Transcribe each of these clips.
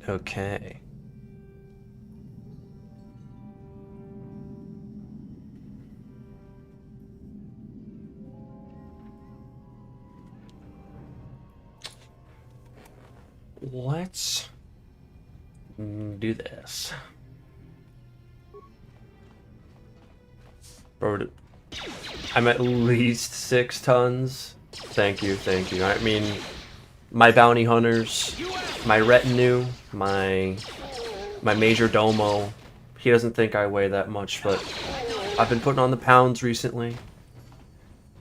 Okay. Let's do this. Bro, I'm at least 6 tons. Thank you, thank you. I mean, my bounty hunters, my retinue, my major domo. He doesn't think I weigh that much, but I've been putting on the pounds recently.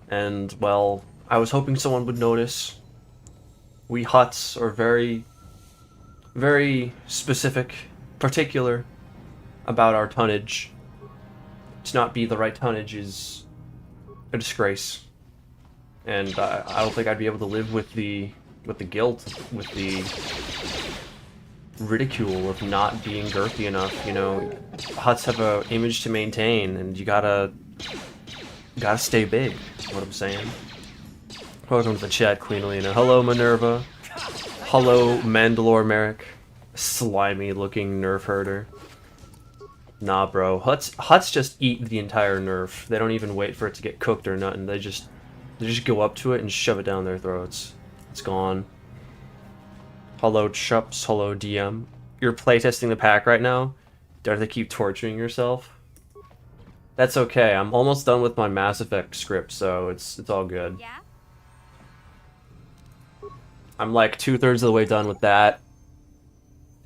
And, well, I was hoping someone would notice. We Hutts are very, very specific, particular about our tonnage. To not be the right tonnage is a disgrace. And I don't think I'd be able to live with the guilt, with the ridicule of not being girthy enough. You know, Hutts have a image to maintain, and you gotta stay big. Is what I'm saying. Welcome to the chat, Queen Alina. Hello, Minerva. Hello, Mandalore Merrick. Slimy looking nerf herder. Nah, bro. Hutts just eat the entire nerf. They don't even wait for it to get cooked or nothing. They just go up to it and shove it down their throats. It's gone. Hello, Chups. Hello, DM. You're playtesting the pack right now? Do I have to keep torturing yourself? That's okay. I'm almost done with my Mass Effect script, so it's all good. Yeah? I'm like 2/3 of the way done with that.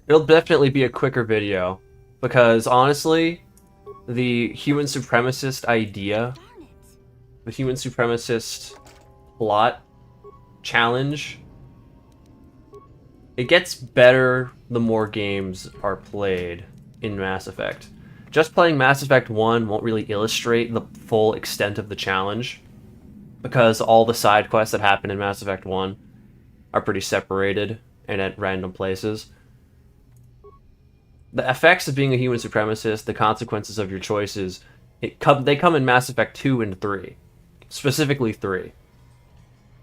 It'll definitely be a quicker video, because honestly, the human supremacist idea, the human supremacist plot challenge, it gets better the more games are played in Mass Effect. Just playing Mass Effect 1 won't really illustrate the full extent of the challenge, because all the side quests that happen in Mass Effect 1 are pretty separated and at random places. The effects of being a human supremacist, the consequences of your choices, they come in Mass Effect 2 and 3. Specifically 3.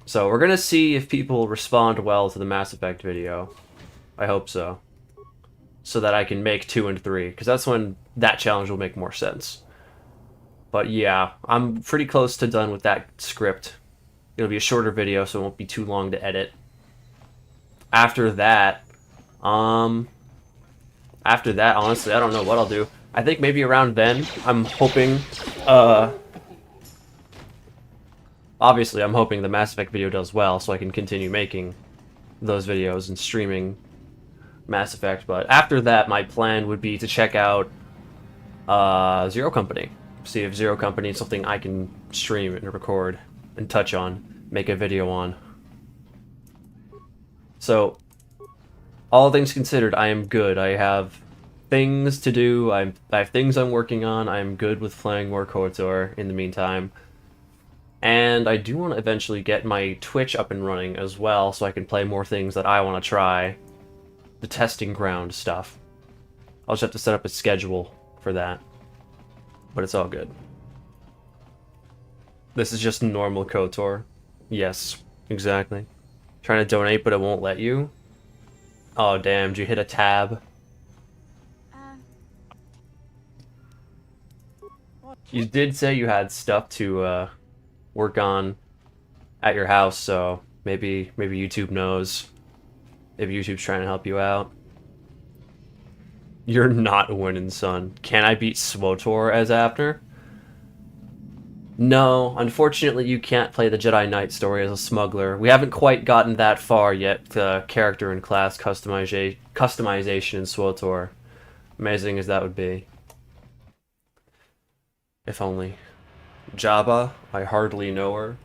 So we're gonna see if people respond well to the Mass Effect video. I hope so. So that I can make 2 and 3, because that's when that challenge will make more sense. But yeah, I'm pretty close to done with that script. It'll be a shorter video, so it won't be too long to edit. After that, honestly, I don't know what I'll do. I think maybe around then, I'm hoping, obviously, I'm hoping the Mass Effect video does well, so I can continue making those videos and streaming Mass Effect. But after that, my plan would be to check out Zero Company. See if Zero Company is something I can stream and record and touch on, make a video on. So, all things considered, I am good. I have things to do, I have things I'm working on, I am good with playing more KOTOR in the meantime. And I do want to eventually get my Twitch up and running as well, so I can play more things that I want to try. The testing ground stuff. I'll just have to set up a schedule for that. But it's all good. This is just normal KOTOR. Yes, exactly. Trying to donate, but it won't let you. Oh, damn, did you hit a tab? You did say you had stuff to work on at your house, so maybe YouTube knows. Maybe YouTube's trying to help you out. You're not winning, son. Can I beat SWTOR as after? No, unfortunately you can't play the Jedi Knight story as a smuggler. We haven't quite gotten that far yet, the character and class customization in SWTOR. Amazing as that would be. If only. Jabba, I hardly know her.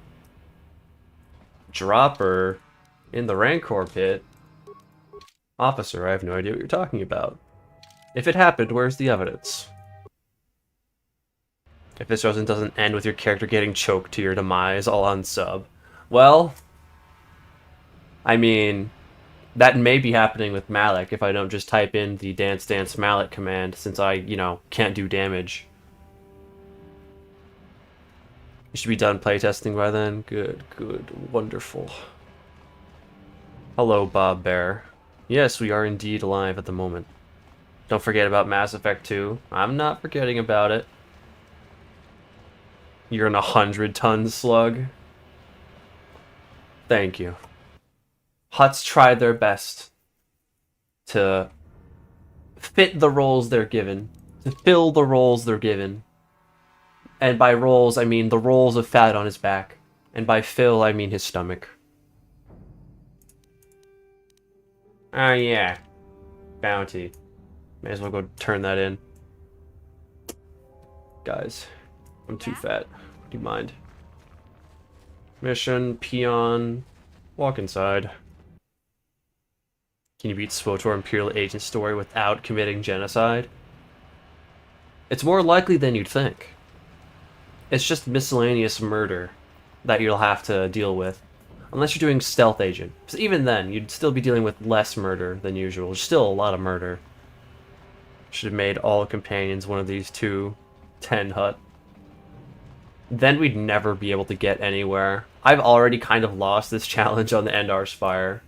Dropper, in the Rancor pit. Officer, I have no idea what you're talking about. If it happened, where's the evidence? If this doesn't end with your character getting choked to your demise all on sub. Well, I mean, that may be happening with Malik if I don't just type in the Dance Dance Malik command, since I, you know, can't do damage. You should be done playtesting by then. Good, good, wonderful. Hello, Bob Bear. Yes, we are indeed alive at the moment. Don't forget about Mass Effect 2. I'm not forgetting about it. You're an 100-ton slug. Thank you. Hutt's tried their best to fit the roles they're given, to fill the roles they're given. And by roles, I mean the rolls of fat on his back. And by fill, I mean his stomach. Ah, yeah. Bounty. May as well go turn that in. Guys, I'm too fat. Do you mind? Mission, peon, walk inside. Can you beat SWTOR Imperial Agent story without committing genocide? It's more likely than you'd think. It's just miscellaneous murder that you'll have to deal with. Unless you're doing Stealth Agent. So even then, you'd still be dealing with less murder than usual. There's still a lot of murder. Should have made all companions one of these 2-10 Hutt. Then we'd never be able to get anywhere. I've already kind of lost this challenge on the Endar Spire.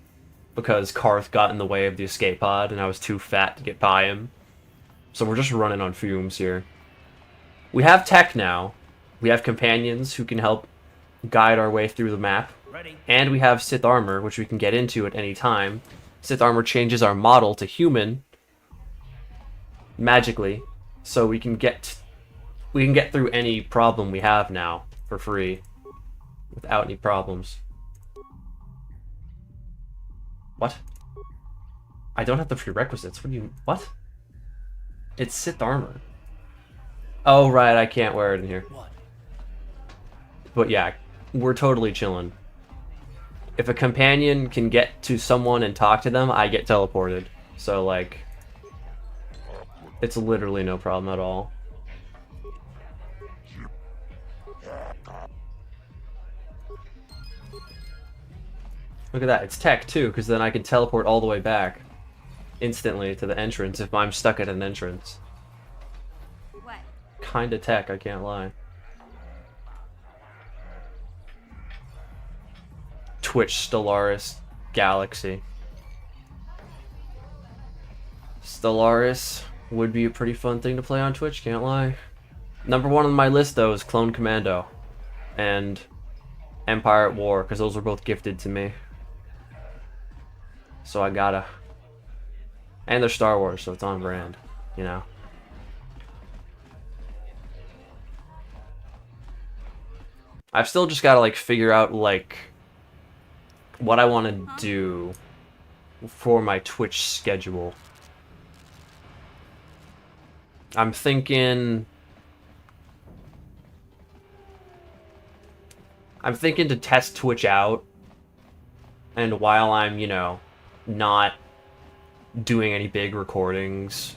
Because Karth got in the way of the escape pod and I was too fat to get by him. So we're just running on fumes here. We have tech now. We have companions who can help guide our way through the map. And we have Sith armor, which we can get into at any time. Sith armor changes our model to human magically, so we can get through any problem we have now for free without any problems. What? I don't have the prerequisites. What do you... What? It's Sith armor. Oh, right, I can't wear it in here. But yeah, we're totally chilling. If a companion can get to someone and talk to them, I get teleported. So, like, it's literally no problem at all. Look at that, it's tech too, because then I can teleport all the way back instantly to the entrance if I'm stuck at an entrance. What? Kinda tech, I can't lie. Twitch Stellaris Galaxy. Stellaris would be a pretty fun thing to play on Twitch, can't lie. Number 1 on my list though is Clone Commando and Empire at War, because those were both gifted to me. So I gotta. And they're Star Wars, so it's on brand, you know. I've still just gotta like figure out like what I want to do for my Twitch schedule. I'm thinking to test Twitch out, and while I'm, you know, not doing any big recordings,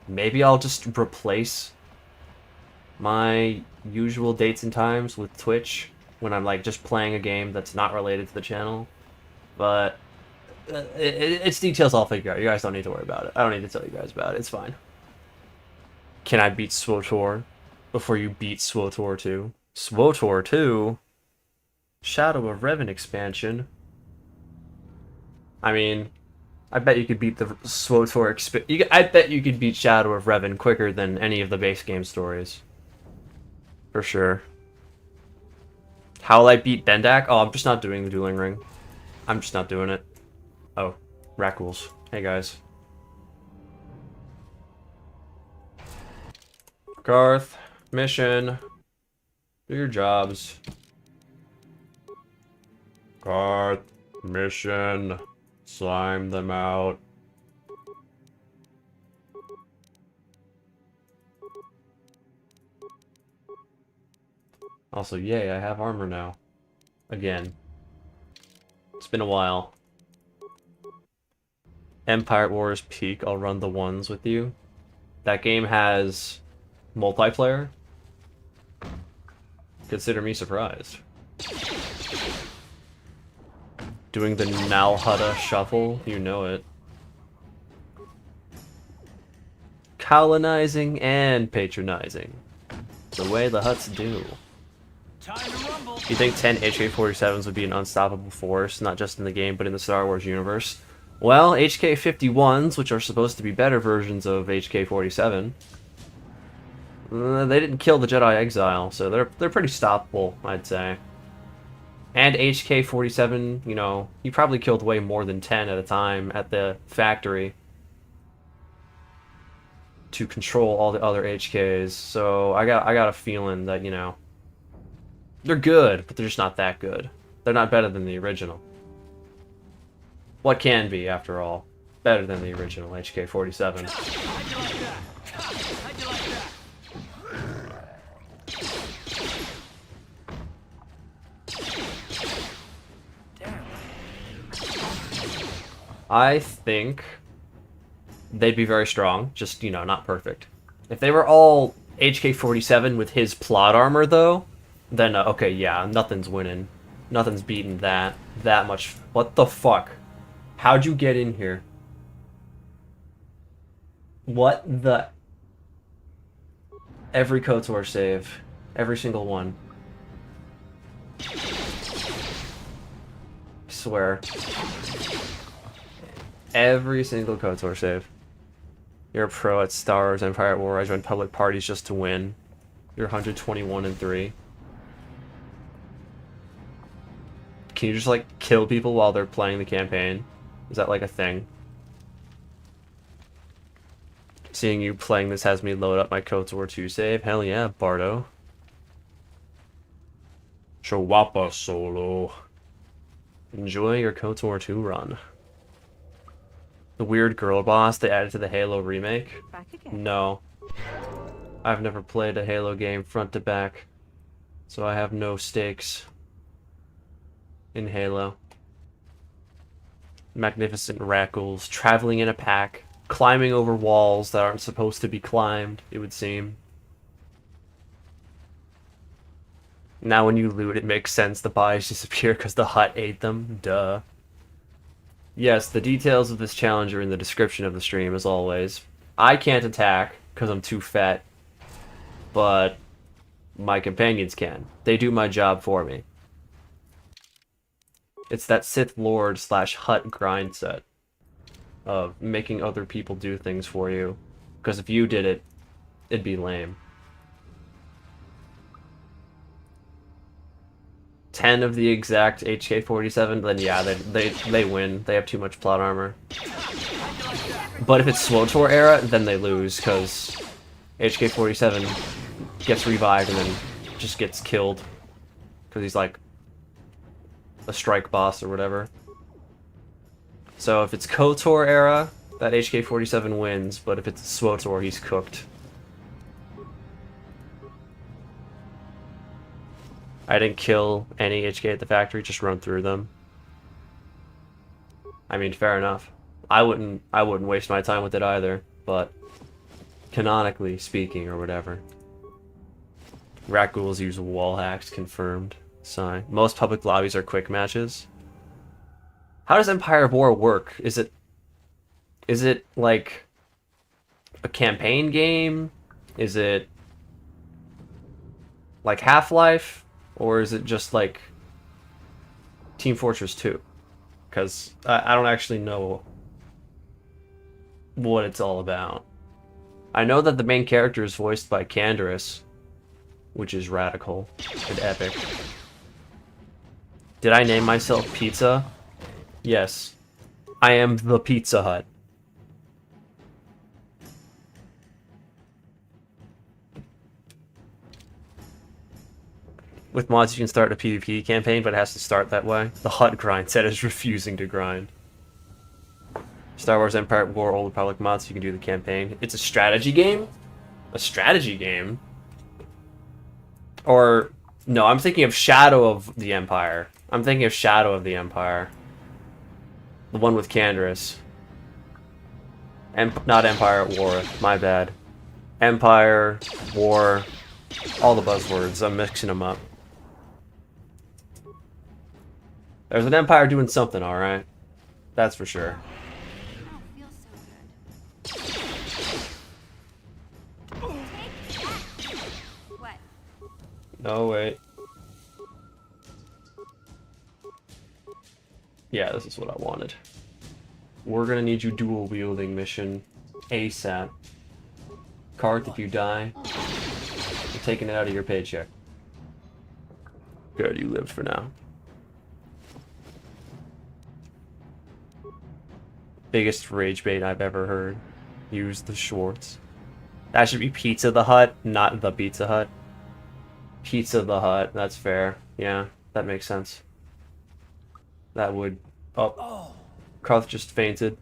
maybe I'll just replace my usual dates and times with Twitch when I'm like just playing a game that's not related to the channel. But it's details I'll figure out. You guys don't need to worry about it. I don't need to tell you guys about it. It's fine. Can I beat SWTOR before you beat SWTOR 2? SWTOR 2? Shadow of Revan expansion? I mean, I bet you could beat the SWTOR I bet you could beat Shadow of Revan quicker than any of the base game stories. For sure. How will I beat Bendak? Oh, I'm just not doing the Dueling Ring. I'm just not doing it. Oh, Rackles. Hey guys. Garth, mission. Do your jobs. Garth, mission. Slime them out. Also, yay, I have armor now. Again. It's been a while. Empire Wars Peak, I'll run the ones with you. That game has multiplayer. Consider me surprised. Doing the Nalhutta shuffle, you know it. Colonizing and patronizing. The way the Hutts do. You think 10 HK-47s would be an unstoppable force, not just in the game, but in the Star Wars universe? Well, HK-51s, which are supposed to be better versions of HK-47, they didn't kill the Jedi Exile, so they're pretty stoppable, I'd say. And HK-47, you know, he probably killed way more than 10 at a time at the factory to control all the other HKs. So I got a feeling that, you know, they're good, but they're just not that good. They're not better than the original. What can be, after all, better than the original HK-47? I think they'd be very strong, just, you know, not perfect. If they were all HK-47 with his plot armor, though, then, okay, yeah, nothing's winning. Nothing's beating that much. What the fuck? How'd you get in here? What the... Every KOTOR save. Every single one. I swear. Every single KOTOR save. You're a pro at Star Wars Empire at War. I joined public parties just to win. You're 121-3. Can you just, like, kill people while they're playing the campaign? Is that, like, a thing? Seeing you playing this has me load up my KOTOR 2 save. Hell yeah, Bardo. Chihuahua solo. Enjoy your KOTOR 2 run. The weird girl boss they added to the Halo remake? Back again. No. I've never played a Halo game front to back, so I have no stakes in Halo. Magnificent Rackles, traveling in a pack, climbing over walls that aren't supposed to be climbed, it would seem. Now when you loot, it makes sense the bodies disappear because the Hutt ate them. Duh. Yes, the details of this challenge are in the description of the stream, as always. I can't attack, because I'm too fat, but my companions can. They do my job for me. It's that Sith Lord / Hutt grind set of making other people do things for you, because if you did it, it'd be lame. 10 of the exact HK-47, then yeah, they win. They have too much plot armor. But if it's SWTOR era, then they lose, because HK-47 gets revived and then just gets killed. Because he's like a strike boss or whatever. So if it's KOTOR era, that HK-47 wins, but if it's SWTOR, he's cooked. I didn't kill any HK at the factory, just run through them. I mean, fair enough. I wouldn't waste my time with it either, but canonically speaking or whatever. Rat ghouls use wall hacks, confirmed. Sigh. Most public lobbies are quick matches. How does Empire of War work? Is it like a campaign game? Is it like Half-Life? Or is it just like Team Fortress 2? Because I don't actually know what it's all about. I know that the main character is voiced by Canderous, which is radical and epic. Did I name myself Pizza? Yes. I am the Pizza Hut. With mods, you can start a PvP campaign, but it has to start that way. The Hutt grind set is refusing to grind. Star Wars Empire at War, Old Republic mods, you can do the campaign. It's a strategy game? A strategy game? Or, no, I'm thinking of Shadow of the Empire. I'm thinking of Shadow of the Empire. The one with Canderous. Not Empire at War, my bad. Empire, War, all the buzzwords, I'm mixing them up. There's an Empire doing something, alright? That's for sure. I don't feel so good. What? No, wait. Yeah, this is what I wanted. We're gonna need you dual wielding mission ASAP. Karth, if you die, I'm taking it out of your paycheck. Good, you lived for now. Biggest rage bait I've ever heard. Use the Schwartz. That should be Pizza the Hut, not the Pizza Hut. Pizza the Hut, that's fair. Yeah, that makes sense. That would... Oh. Karth just fainted.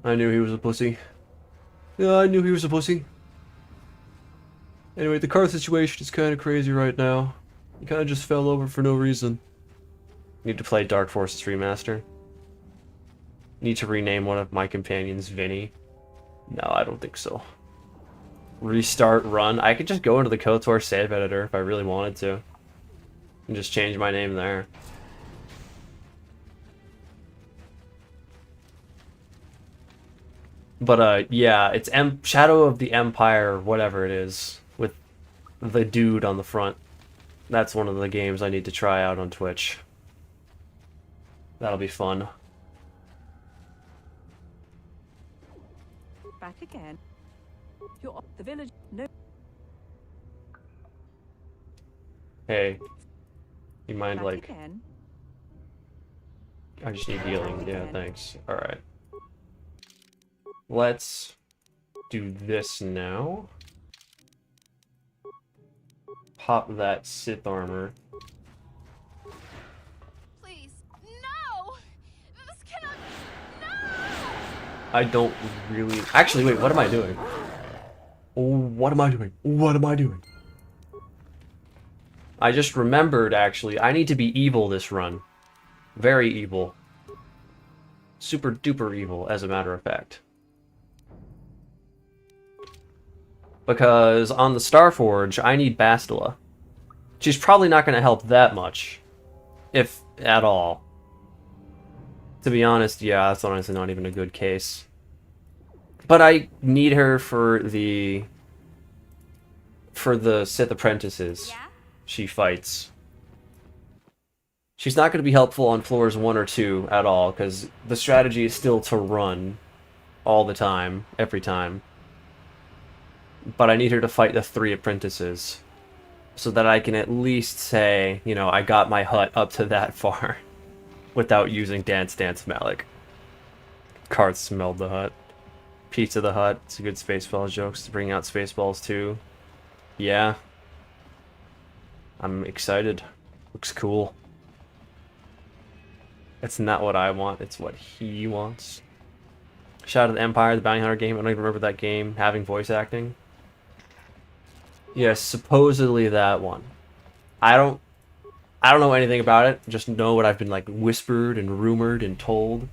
I knew he was a pussy. Yeah, I knew he was a pussy. Anyway, the Karth situation is kind of crazy right now. He kind of just fell over for no reason. Need to play Dark Forces Remaster. Need to rename one of my companions Vinny. No, I don't think so. Restart run. I could just go into the KOTOR save editor if I really wanted to. And just change my name there. But yeah, it's Shadow of the Empire, whatever it is, with the dude on the front. That's one of the games I need to try out on Twitch. That'll be fun. Back again. You're the village. No. Hey, you mind Back like? again. I just need healing. Back Yeah, again. thanks. All right. Let's do this now. Pop that Sith armor. Please, no! This cannot. No! I don't really... Actually, wait, what am I doing? Oh, what am I doing? What am I doing? I just remembered, actually, I need to be evil this run. Very evil. Super duper evil, as a matter of fact. Because on the Starforge, I need Bastila. She's probably not going to help that much. If at all. To be honest, yeah, that's honestly not even a good case. But I need her for the Sith apprentices Yeah? she fights. She's not going to be helpful on floors 1 or 2 at all, because the strategy is still to run all the time, every time. But I need her to fight the 3 apprentices, so that I can at least say, you know, I got my Hutt up to that far, without using Dance Dance Malik. Karth smelled the Hutt. Pizza the Hutt. It's a good Spaceballs jokes to bring out Spaceballs too. Yeah. I'm excited. Looks cool. It's not what I want, it's what he wants. Shadow of the Empire, the Bounty Hunter game. I don't even remember that game having voice acting. Yes, supposedly that one. I don't know anything about it. Just know what I've been like whispered and rumored and told.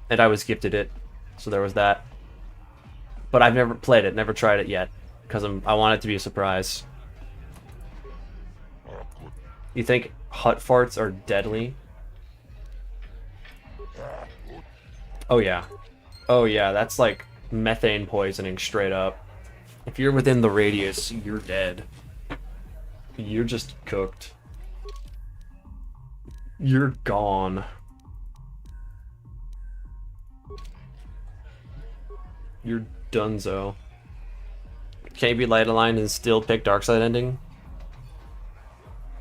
And I was gifted it, so there was that. But I've never played it, never tried it yet, because I want it to be a surprise. You think Hutt farts are deadly? Oh yeah. Oh yeah, that's like methane poisoning straight up. If you're within the radius, you're dead. You're just cooked. You're gone. You're donezo. Can't you be light aligned and still pick dark side ending?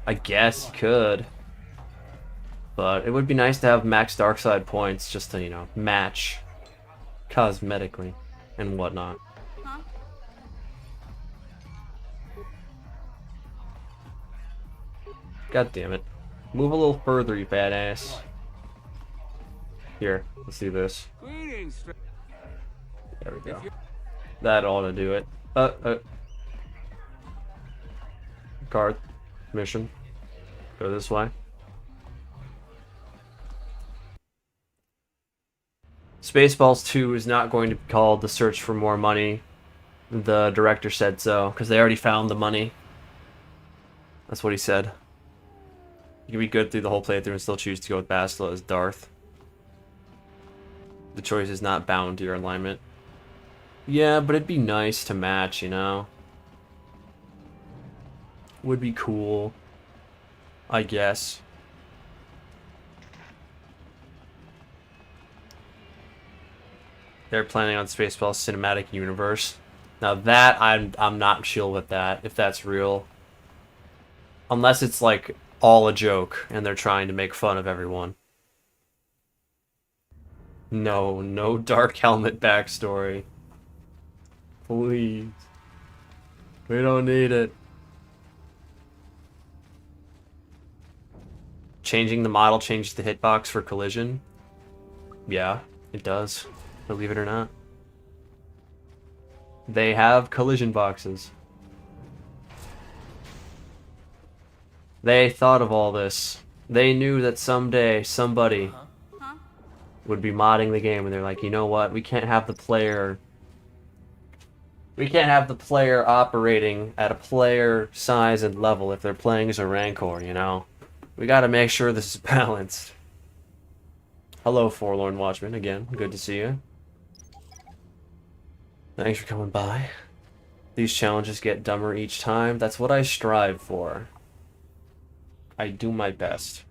I guess you could. But it would be nice to have max dark side points just to, you know, match cosmetically and whatnot. Huh? God damn it. Move a little further, you badass. Here, let's do this. There we go. That ought to do it. Karth. Mission. Go this way. Spaceballs 2 is not going to be called The Search for More Money. The director said so, because they already found the money. That's what he said. You can be good through the whole playthrough and still choose to go with Bastila as Darth. The choice is not bound to your alignment. Yeah, but it'd be nice to match, you know? Would be cool. I guess. They're planning on Spaceball Cinematic Universe. Now that I'm not chill with that, if that's real. Unless it's like all a joke and they're trying to make fun of everyone. No, no Dark Helmet backstory. Please. We don't need it. Changing the model changes the hitbox for collision. Yeah, it does. Believe it or not. They have collision boxes. They thought of all this. They knew that someday somebody would be modding the game and they're like, you know what, we can't have the player operating at a player size and level if they're playing as a Rancor, you know? We gotta make sure this is balanced. Hello, Forlorn Watchman, again. Good to see you. Thanks for coming by. These challenges get dumber each time. That's what I strive for. I do my best.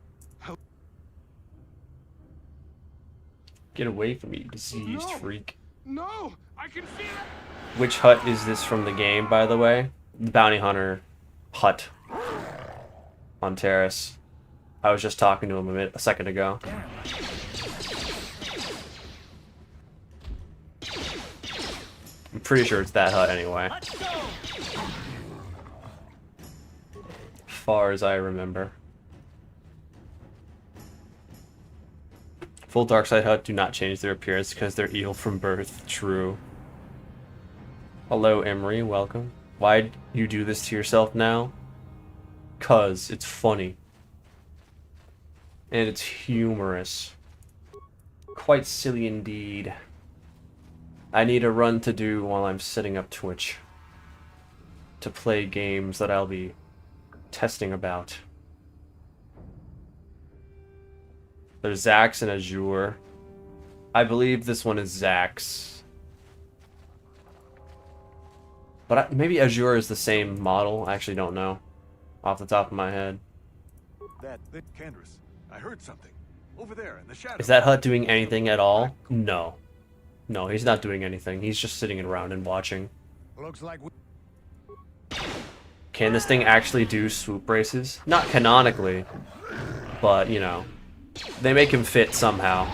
Get away from me, you diseased freak. No, I can feel it. Which Hutt is this from the game, by the way? The Bounty Hunter Hutt on Terrace. I was just talking to him a second ago. I'm pretty sure it's that Hutt anyway. Far as I remember. Full Darkside Hutt do not change their appearance because they're evil from birth. True. Hello, Emery. Welcome. Why'd you do this to yourself now? 'Cause it's funny. And it's humorous. Quite silly indeed. I need a run to do while I'm setting up Twitch. To play games that I'll be testing about. There's Zax and Azure. I believe this one is Zax. But maybe Azure is the same model. I actually don't know. Off the top of my head. That Candace, I heard something. Over there in the shadow. Is that Hutt doing anything at all? No. No, he's not doing anything. He's just sitting around and watching. Looks like Can this thing actually do swoop braces? Not canonically, but, you know, they make him fit somehow.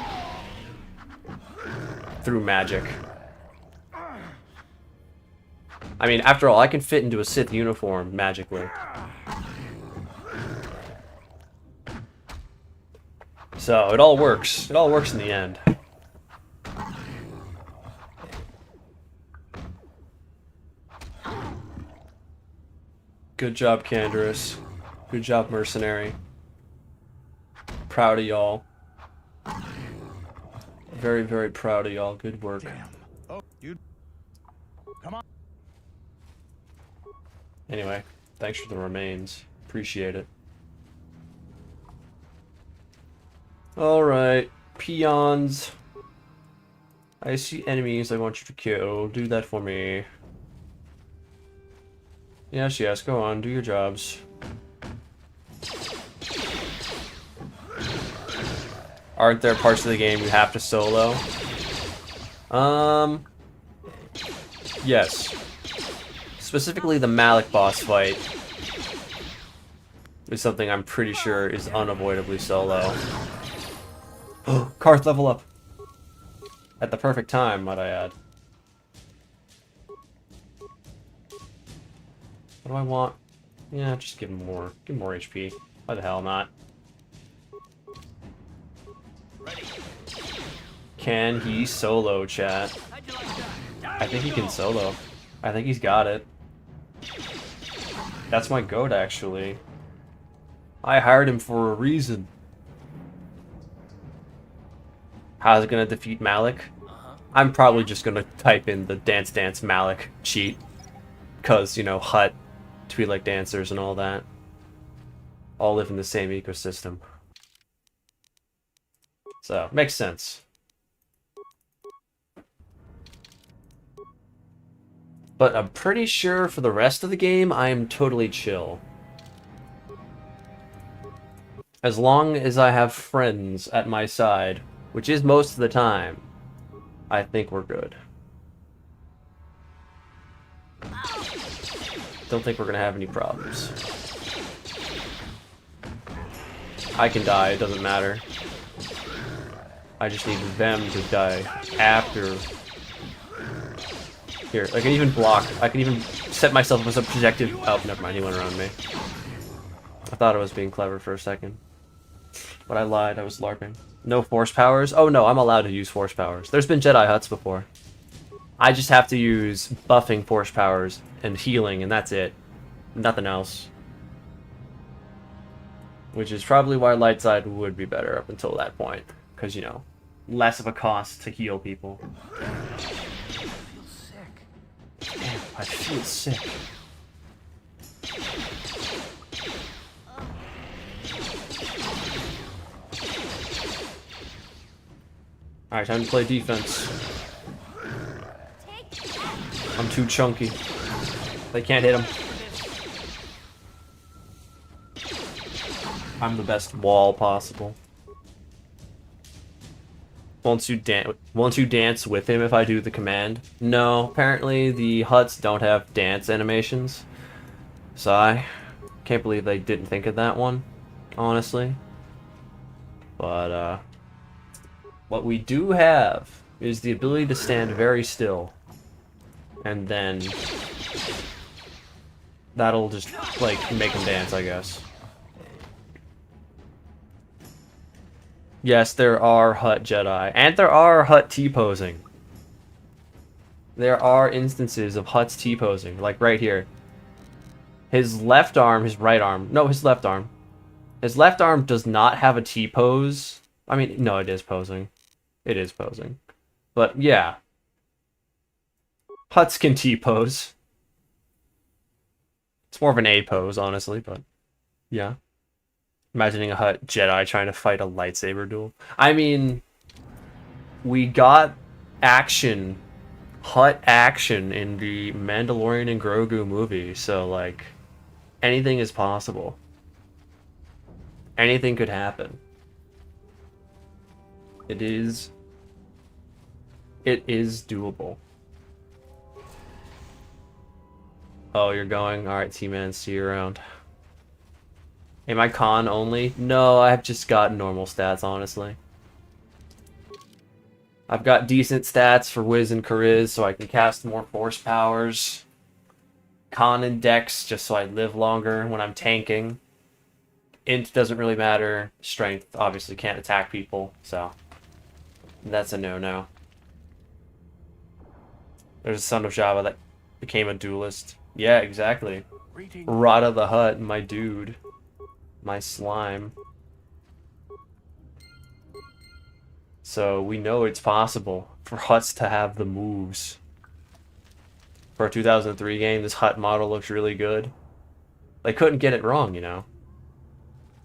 Through magic. I mean, after all, I can fit into a Sith uniform magically. So, it all works. It all works in the end. Good job, Candaris. Good job, Mercenary. Proud of y'all. Very, very proud of y'all. Good work. damn. Oh, you. Come on. Anyway, thanks for the remains. Appreciate it. Alright, peons. I see enemies I want you to kill. Do that for me. Yes, yes, go on, do your jobs. Aren't there parts of the game you have to solo? Yes. Specifically the Malik boss fight is something I'm pretty sure is unavoidably solo. Karth, level up! At the perfect time, might I add. What do I want? Yeah, just give him more. Give him more HP. Why the hell not? Can he solo, chat? I think he can solo. I think he's got it. That's my goat, actually. I hired him for a reason. How's it gonna defeat Malik? I'm probably just gonna type in the Dance Dance Malik cheat. Cause, you know, Hutt, Twi'lek dancers and all that. All live in the same ecosystem. So, makes sense. But I'm pretty sure for the rest of the game, I am totally chill. As long as I have friends at my side, which is most of the time, I think we're good. Don't think we're gonna have any problems. I can die, it doesn't matter. I just need them to die after. Here, I can even block. I can even set myself up as a projective. Oh, never mind, he went around me. I thought I was being clever for a second. But I lied, I was LARPing. No force powers? Oh no, I'm allowed to use force powers. There's been Jedi Hutts before. I just have to use buffing force powers and healing, and that's it. Nothing else. Which is probably why light side would be better up until that point. Because, you know, less of a cost to heal people. Damn, I feel sick. Alright, time to play defense. I'm too chunky. They can't hit him. I'm the best wall possible. Won't you dance with him if I do the command? No, apparently the Hutts don't have dance animations. So I can't believe they didn't think of that one, honestly. But what we do have is the ability to stand very still. And then that'll just like make him dance, I guess. Yes, there are Hutt Jedi, and there are Hutt T-posing. There are instances of Hutts T-posing, like right here. His left arm, his right arm, no, his left arm. His left arm does not have a T-pose. I mean, no, it is posing. It is posing. But, yeah. Hutts can T-pose. It's more of an A-pose, honestly, but, yeah. Imagining a Hutt Jedi trying to fight a lightsaber duel. I mean, we got action, Hutt action in the Mandalorian and Grogu movie, so like, anything is possible. Anything could happen. It is doable. Oh, you're going? Alright, T-Man, see you around. Am I con only? No, I've just got normal stats, honestly. I've got decent stats for Wiz and Chariz, so I can cast more force powers. Con and Dex, just so I live longer when I'm tanking. Int doesn't really matter. Strength, obviously, can't attack people, so... that's a no-no. There's a son of Jabba that became a duelist. Yeah, exactly. Rada the Hutt, my dude. My slime. So we know it's possible for Hutts to have the moves. For a 2003 game, this Hutt model looks really good. They couldn't get it wrong, you know.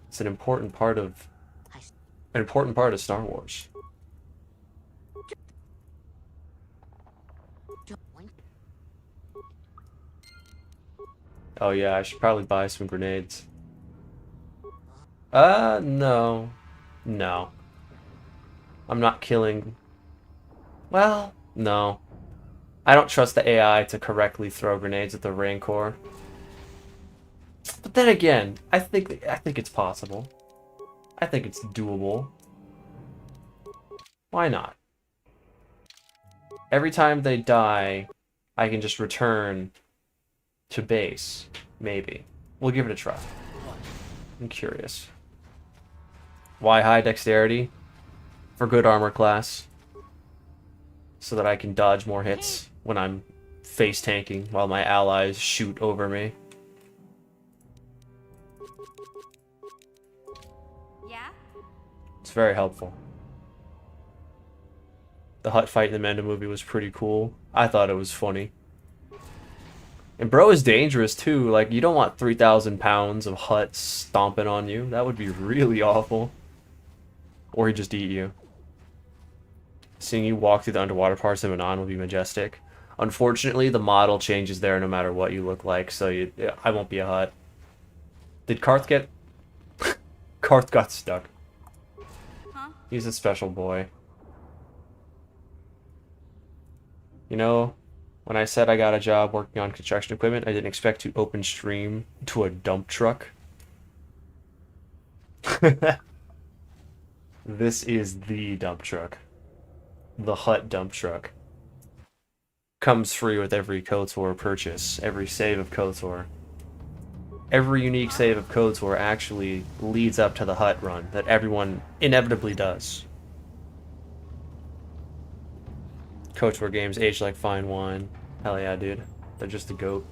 It's an important part of Star Wars. Oh yeah, I should probably buy some grenades. No. No. I'm not killing... well, no. I don't trust the AI to correctly throw grenades at the Rancor. But then again, I think it's possible. I think it's doable. Why not? Every time they die, I can just return to base. Maybe. We'll give it a try. I'm curious. Why high dexterity? For good armor class. So that I can dodge more hits when I'm face tanking while my allies shoot over me. Yeah? It's very helpful. The Hutt fight in the Mando movie was pretty cool. I thought it was funny. And bro is dangerous too. Like, you don't want 3,000 pounds of Hutt stomping on you. That would be really awful. Or he'd just eat you. Seeing you walk through the underwater parts of Manon will be majestic. Unfortunately, the model changes there no matter what you look like, so I won't be a Hutt. Did Karth get... Karth got stuck. Huh? He's a special boy. You know, when I said I got a job working on construction equipment, I didn't expect to open stream to a dump truck. This is the dump truck. The Hutt dump truck. Comes free with every KOTOR purchase, every save of KOTOR. Every unique save of KOTOR actually leads up to the Hutt run that everyone inevitably does. KOTOR games age like fine wine. Hell yeah, dude. They're just the GOAT.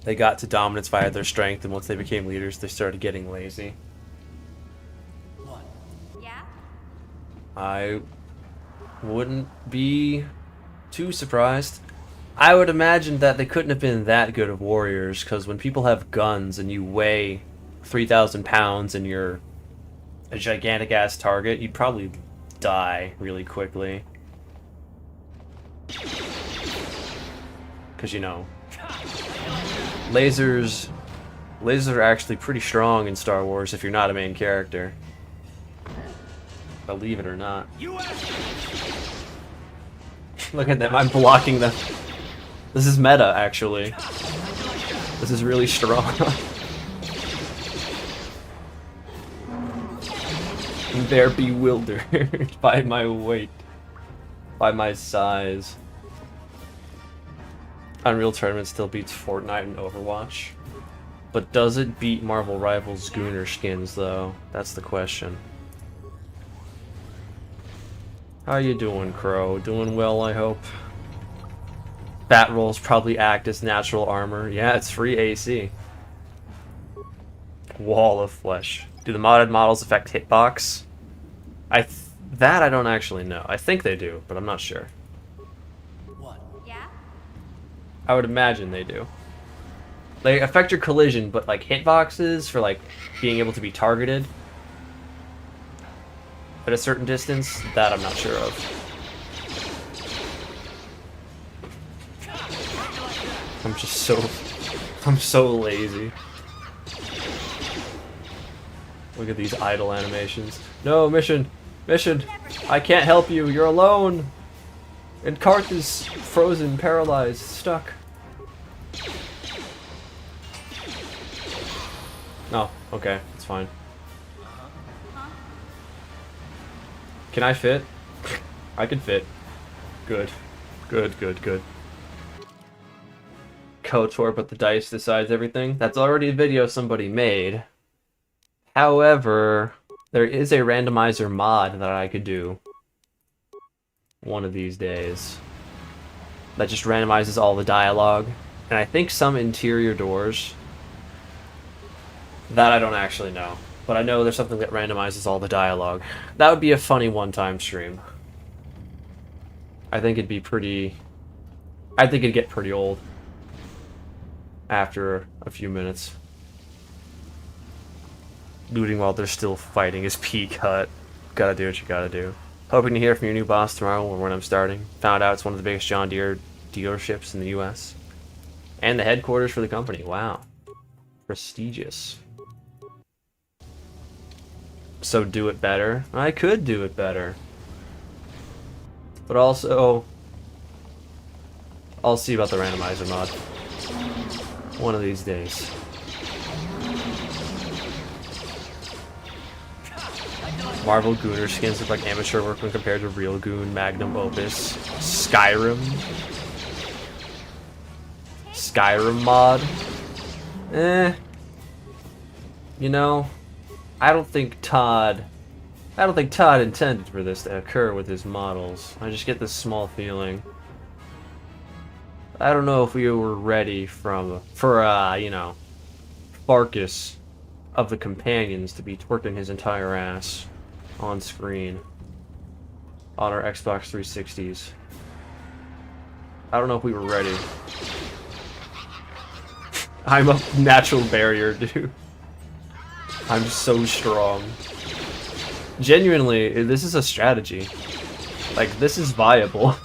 They got to dominance via their strength, and once they became leaders, they started getting lazy. Yeah? I wouldn't be too surprised. I would imagine that they couldn't have been that good of warriors, because when people have guns and you weigh 3,000 pounds and you're a gigantic ass target, you'd probably die really quickly. Because, you know, lasers are actually pretty strong in Star Wars if you're not a main character. Believe it or not. Look at them, I'm blocking them. This is meta, actually. This is really strong. They're bewildered by my weight. By my size. Unreal Tournament still beats Fortnite and Overwatch. But does it beat Marvel Rivals Gooner skins, though? That's the question. How you doing, Crow? Doing well, I hope. Bat rolls probably act as natural armor. Yeah, it's free AC. Wall of Flesh. Do the modded models affect hitbox? That I don't actually know. I think they do, but I'm not sure. Yeah? I would imagine they do. They affect your collision, but like hitboxes for like being able to be targeted at a certain distance, that I'm not sure of. I'm so lazy. Look at these idle animations. No, mission! Mission! I can't help you, you're alone! And Karth is frozen, paralyzed, stuck. No, okay, it's fine. Can I fit? I can fit. Good. Good, good, good. KOTOR, but the dice decides everything. That's already a video somebody made. However, there is a randomizer mod that I could do one of these days that just randomizes all the dialogue, and I think some interior doors. That I don't actually know, but I know there's something that randomizes all the dialogue. That would be a funny one-time stream. I think it'd be pretty... I think it'd get pretty old after a few minutes. Looting while they're still fighting is peak Hutt. Gotta do what you gotta do. Hoping to hear from your new boss tomorrow or when I'm starting. Found out it's one of the biggest John Deere dealerships in the US. And the headquarters for the company. Wow. Prestigious. So do it better. I could do it better. But also, I'll see about the randomizer mod. One of these days. Marvel Gooner skins look like amateur work when compared to real Goon, Magnum Opus, Skyrim. Skyrim mod. You know, I don't think Todd intended for this to occur with his models. I just get this small feeling. I don't know if we were ready for you know, Farkas of the Companions to be twerking his entire ass on screen on our Xbox 360s. I don't know if we were ready. I'm a natural barrier, dude. I'm so strong. Genuinely, this is a strategy. Like, this is viable.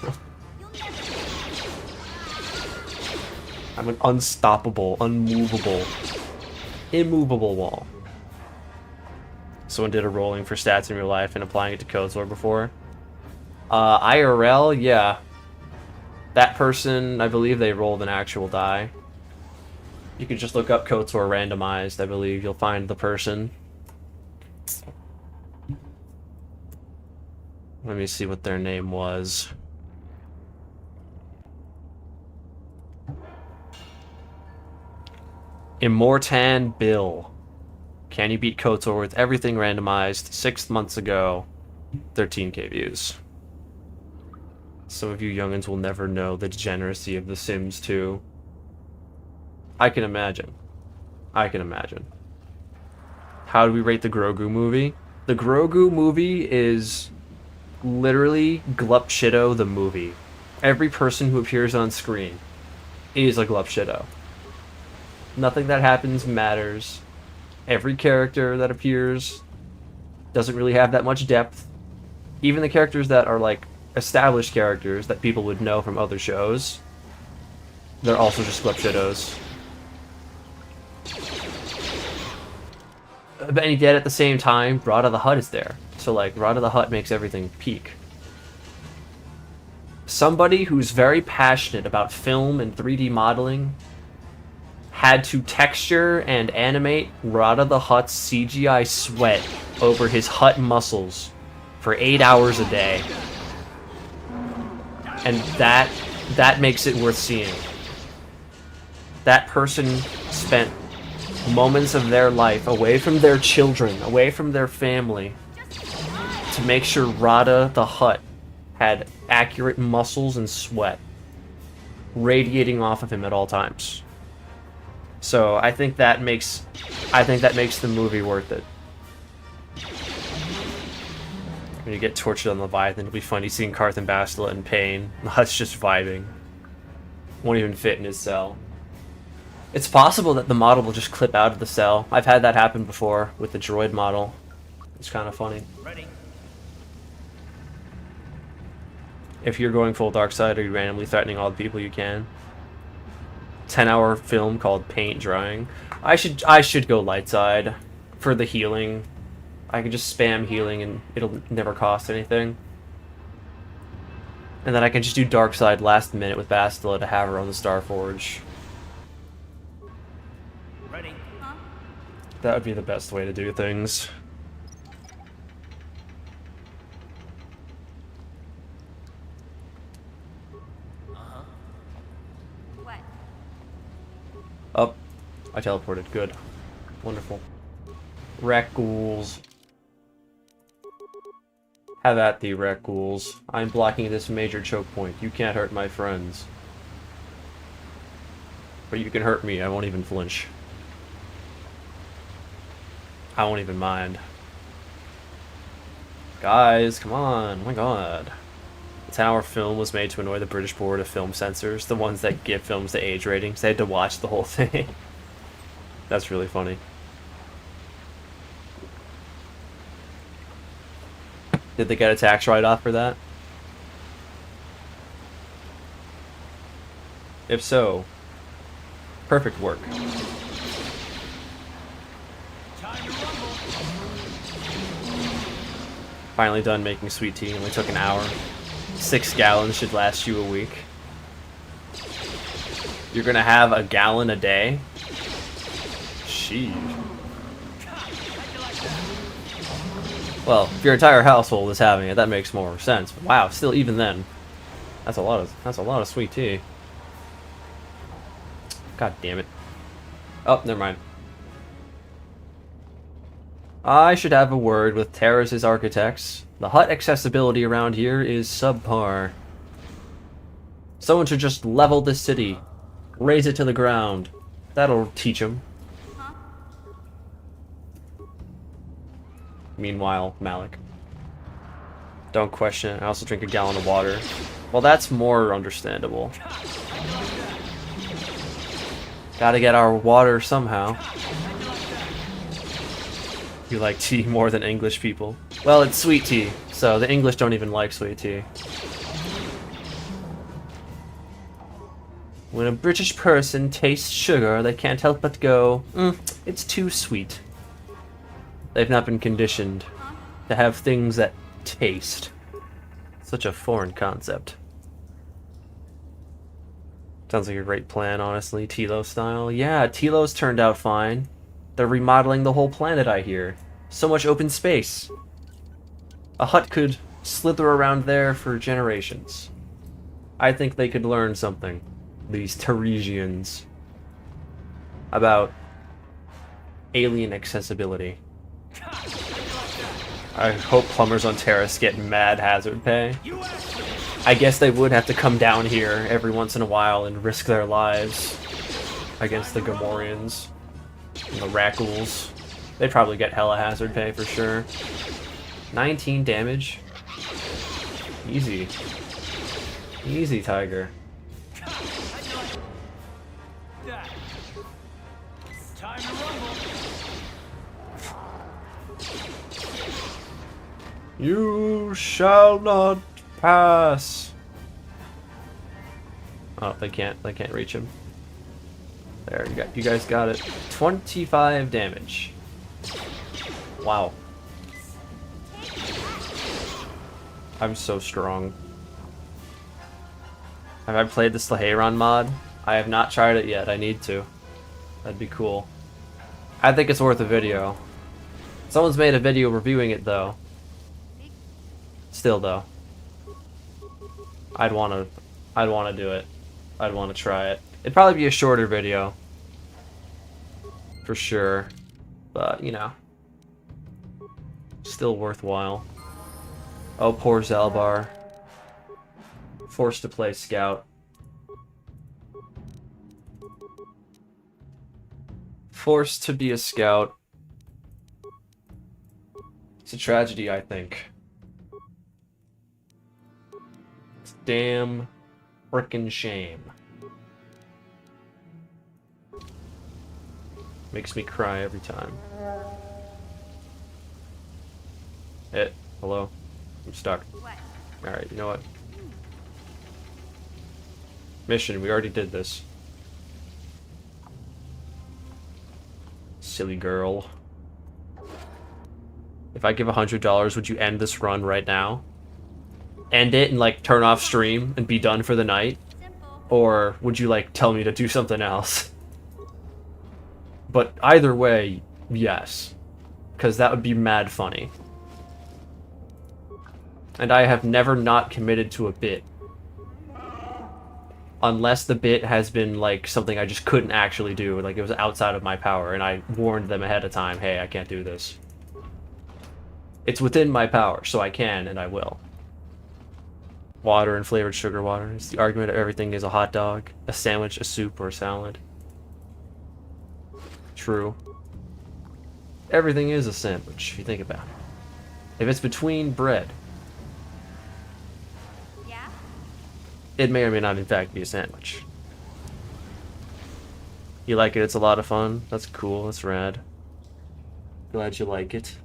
I'm an unstoppable, unmovable, immovable wall. Someone did a rolling for stats in real life and applying it to KOTOR before. IRL, yeah. That person, I believe they rolled an actual die. You can just look up KOTOR randomized, I believe. You'll find the person. Let me see what their name was. Immortan Bill. Can you beat KOTOR with everything randomized 6 months ago? 13k views. Some of you youngins will never know the degeneracy of The Sims 2. I can imagine. I can imagine. How do we rate the Grogu movie? The Grogu movie is literally Glupshido the movie. Every person who appears on screen is a Glupshido. Nothing that happens matters. Every character that appears doesn't really have that much depth. Even the characters that are like established characters that people would know from other shows, they're also just Glupshidos. And yet at the same time, Rada the Hutt is there. So like, Rada the Hutt makes everything peak. Somebody who's very passionate about film and 3D modeling had to texture and animate Rada the Hutt's CGI sweat over his Hutt muscles for 8 hours a day. And that makes it worth seeing. That person spent moments of their life away from their children, away from their family, to make sure Rada the Hutt had accurate muscles and sweat radiating off of him at all times. So I think that makes the movie worth it. When you get tortured on Leviathan, it'll be funny seeing Carthan Bastila in pain. Hutt's just vibing. Won't even fit in his cell. It's possible that the model will just clip out of the cell. I've had that happen before with the droid model. It's kind of funny. Ready. If you're going full dark side, are you randomly threatening all the people you can? 10-hour film called Paint Drying. I should go light side for the healing. I can just spam healing and it'll never cost anything. And then I can just do dark side last minute with Bastila to have her on the Starforge. Ready. Huh? That would be the best way to do things. What? Up. I teleported. Good. Wonderful. Wreck ghouls. Have at thee, wreck ghouls. I'm blocking this major choke point. You can't hurt my friends. But you can hurt me. I won't even flinch. I won't even mind. Guys, come on. Oh my god. The 10-hour film was made to annoy the British Board of Film Censors, the ones that give films the age ratings. They had to watch the whole thing. That's really funny. Did they get a tax write-off for that? If so, perfect work. Finally done making sweet tea. Only took an hour. 6 gallons should last you a week. You're gonna have a gallon a day? Sheesh. Well, if your entire household is having it, that makes more sense. But wow, still, even then, that's a lot of sweet tea. God damn it. Oh, never mind. I should have a word with Terrace's architects. The Hutt accessibility around here is subpar. Someone should just level this city. Raise it to the ground. That'll teach them. Huh? Meanwhile, Malik. Don't question it. I also drink a gallon of water. Well, that's more understandable. Gotta get our water somehow. You like tea more than English people. Well, it's sweet tea, so the English don't even like sweet tea. When a British person tastes sugar, they can't help but go, it's too sweet. They've not been conditioned to have things that taste. Such a foreign concept. Sounds like a great plan, honestly. Tilo style. Yeah, Tilo's turned out fine. They're remodeling the whole planet, I hear. So much open space. A Hutt could slither around there for generations. I think they could learn something, these Teresians, about alien accessibility. I hope plumbers on Terrace get mad hazard pay. I guess they would have to come down here every once in a while and risk their lives against the Gamorreans and the Rackles. They'd probably get hella hazard pay for sure. 19 damage. Easy. Easy, Tiger. Time to rumble. You shall not pass. Oh, they can't reach him. There, you guys got it. 25 damage. Wow. I'm so strong. Have I played the Slaheyron mod? I have not tried it yet. I need to. That'd be cool. I think it's worth a video. Someone's made a video reviewing it though. Still though. I'd wanna do it. I'd wanna try it. It'd probably be a shorter video. For sure. But, you know. Still worthwhile. Oh, poor Zalbar. Forced to play scout. Forced to be a scout. It's a tragedy, I think. It's a damn frickin' shame. Makes me cry every time. Hello? I'm stuck. What? Alright, you know what? Mission, we already did this. Silly girl. If I give $100, would you end this run right now? End it and like turn off stream and be done for the night? Simple. Or would you like tell me to do something else? But either way, yes. Because that would be mad funny. And I have never not committed to a bit. Unless the bit has been like something I just couldn't actually do, like it was outside of my power and I warned them ahead of time, hey, I can't do this. It's within my power, so I can and I will. Water and flavored sugar water. It's the argument of everything is a hot dog, a sandwich, a soup, or a salad. True. Everything is a sandwich, if you think about it. If it's between bread, Yeah? it may or may not in fact be a sandwich. You like it? It's a lot of fun. That's cool. That's rad. Glad you like it.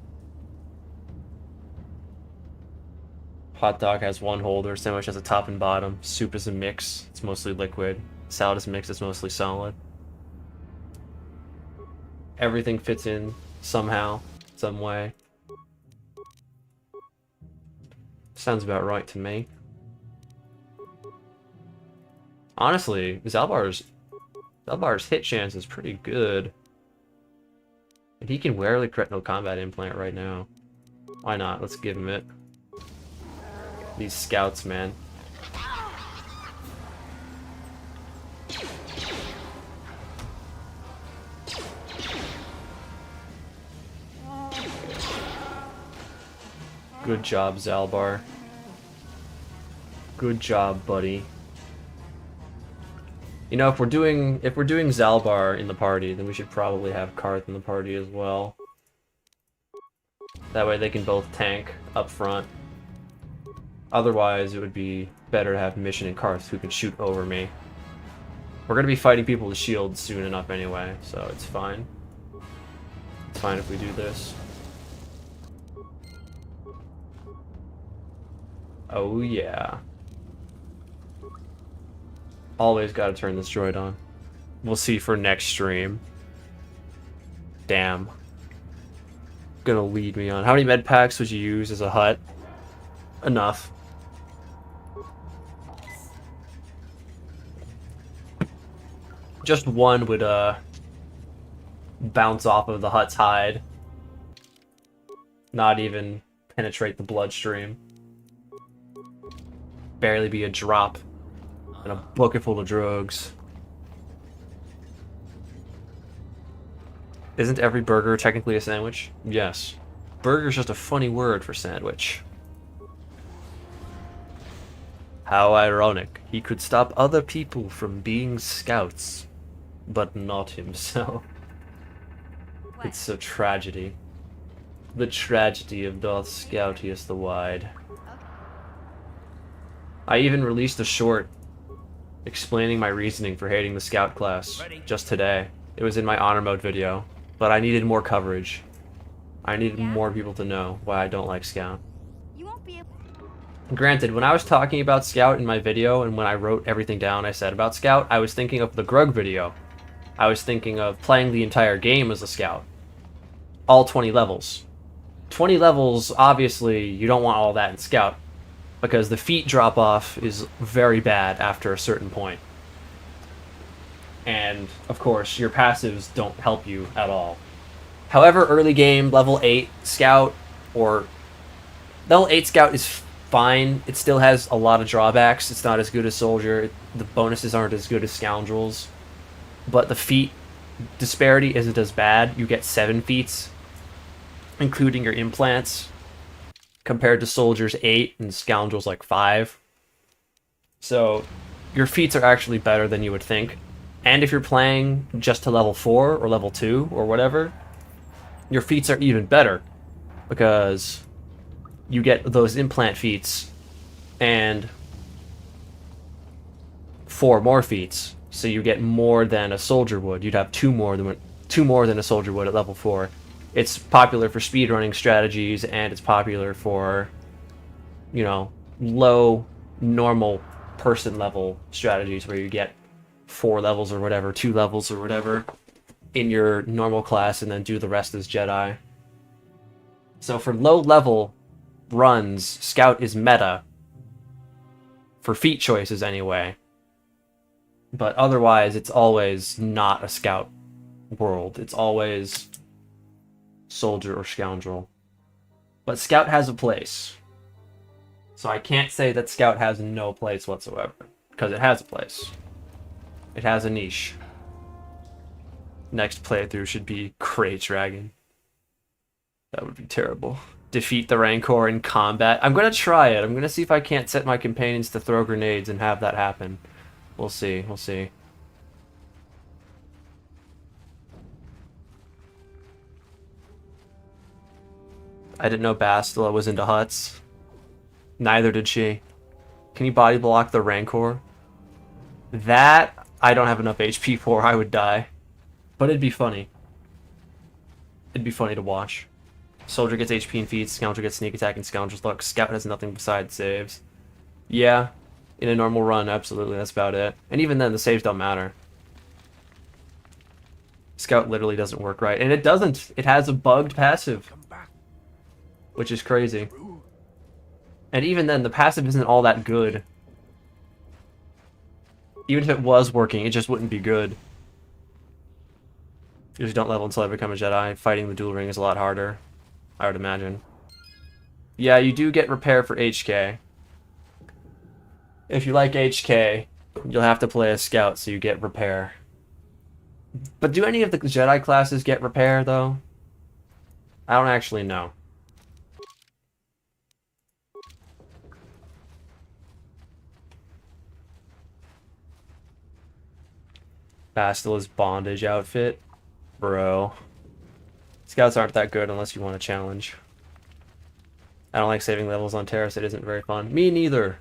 Hot dog has one holder. Sandwich has a top and bottom. Soup is a mix. It's mostly liquid. Salad is mixed. It's mostly solid. Everything fits in somehow, some way. Sounds about right to me. Honestly, Zalbar's hit chance is pretty good. And he can wear the Retinal Combat Implant right now. Why not? Let's give him it. These scouts, man. Good job, Zalbar. Good job, buddy. You know, if we're doing Zalbar in the party, then we should probably have Karth in the party as well. That way they can both tank up front. Otherwise, it would be better to have Mission and Karth who can shoot over me. We're gonna be fighting people with shields soon enough anyway, so it's fine. It's fine if we do this. Oh yeah. Always gotta turn this droid on. We'll see for next stream. Damn. gonna lead me on? How many med packs would you use as a Hutt? Enough. Just one would bounce off of the Hutt's hide. Not even penetrate the bloodstream. Barely be a drop in a bucket full of drugs. Isn't every burger technically a sandwich? Yes. Burger's just a funny word for sandwich. How ironic. He could stop other people from being scouts, but not himself. What? It's a tragedy. The tragedy of Doth Scoutius the Wide. I even released a short explaining my reasoning for hating the scout class just today. It was in my honor mode video, but I needed more coverage. I needed more people to know why I don't like scout. You won't be able. Granted, when I was talking about scout in my video and when I wrote everything down I said about scout, I was thinking of the Grug video. I was thinking of playing the entire game as a scout. All 20 levels. 20 levels, obviously, you don't want all that in scout, because the feat drop-off is very bad after a certain point. And, of course, your passives don't help you at all. However, early game, level 8 scout, or... Level 8 scout is fine. It still has a lot of drawbacks. It's not as good as soldier. The bonuses aren't as good as scoundrels. But the feat disparity isn't as bad. You get 7 feats, including your implants, compared to soldiers 8 and scoundrels like 5. So your feats are actually better than you would think. And if you're playing just to level 4 or level 2 or whatever, your feats are even better, because you get those implant feats and 4 more feats. So you get more than a soldier would. You'd have 2 more than a soldier would at level 4. It's popular for speedrunning strategies, and it's popular for, you know, low, normal person level strategies where you get 4 levels or whatever, 2 levels or whatever in your normal class, and then do the rest as Jedi. So for low level runs, Scout is meta. For feat choices anyway. But otherwise, it's always not a Scout world. It's always soldier or scoundrel. But Scout has a place. So I can't say that Scout has no place whatsoever, because it has a place. It has a niche. Next playthrough should be Great Dragon. That would be terrible. Defeat the Rancor in combat. I'm gonna try it. I'm gonna see if I can't set my companions to throw grenades and have that happen. We'll see. We'll see. I didn't know Bastila was into Hutts. Neither did she. Can you body block the Rancor? That I don't have enough HP for. I would die. But it'd be funny. It'd be funny to watch. Soldier gets HP and feeds, Scoundrel gets sneak attack and Scoundrel's luck. Scout has nothing besides saves. Yeah, in a normal run, absolutely, that's about it. And even then, the saves don't matter. Scout literally doesn't work right. And it doesn't. It has a bugged passive, which is crazy. And even then, the passive isn't all that good. Even if it was working, it just wouldn't be good. You just don't level until I become a Jedi. Fighting the dual ring is a lot harder, I would imagine. Yeah, you do get repair for HK. If you like HK, you'll have to play a Scout so you get repair. But do any of the Jedi classes get repair, though? I don't actually know. Bastila's bondage outfit. Bro. Scouts aren't that good unless you want a challenge. I don't like saving levels on Terrace. It isn't very fun. Me neither.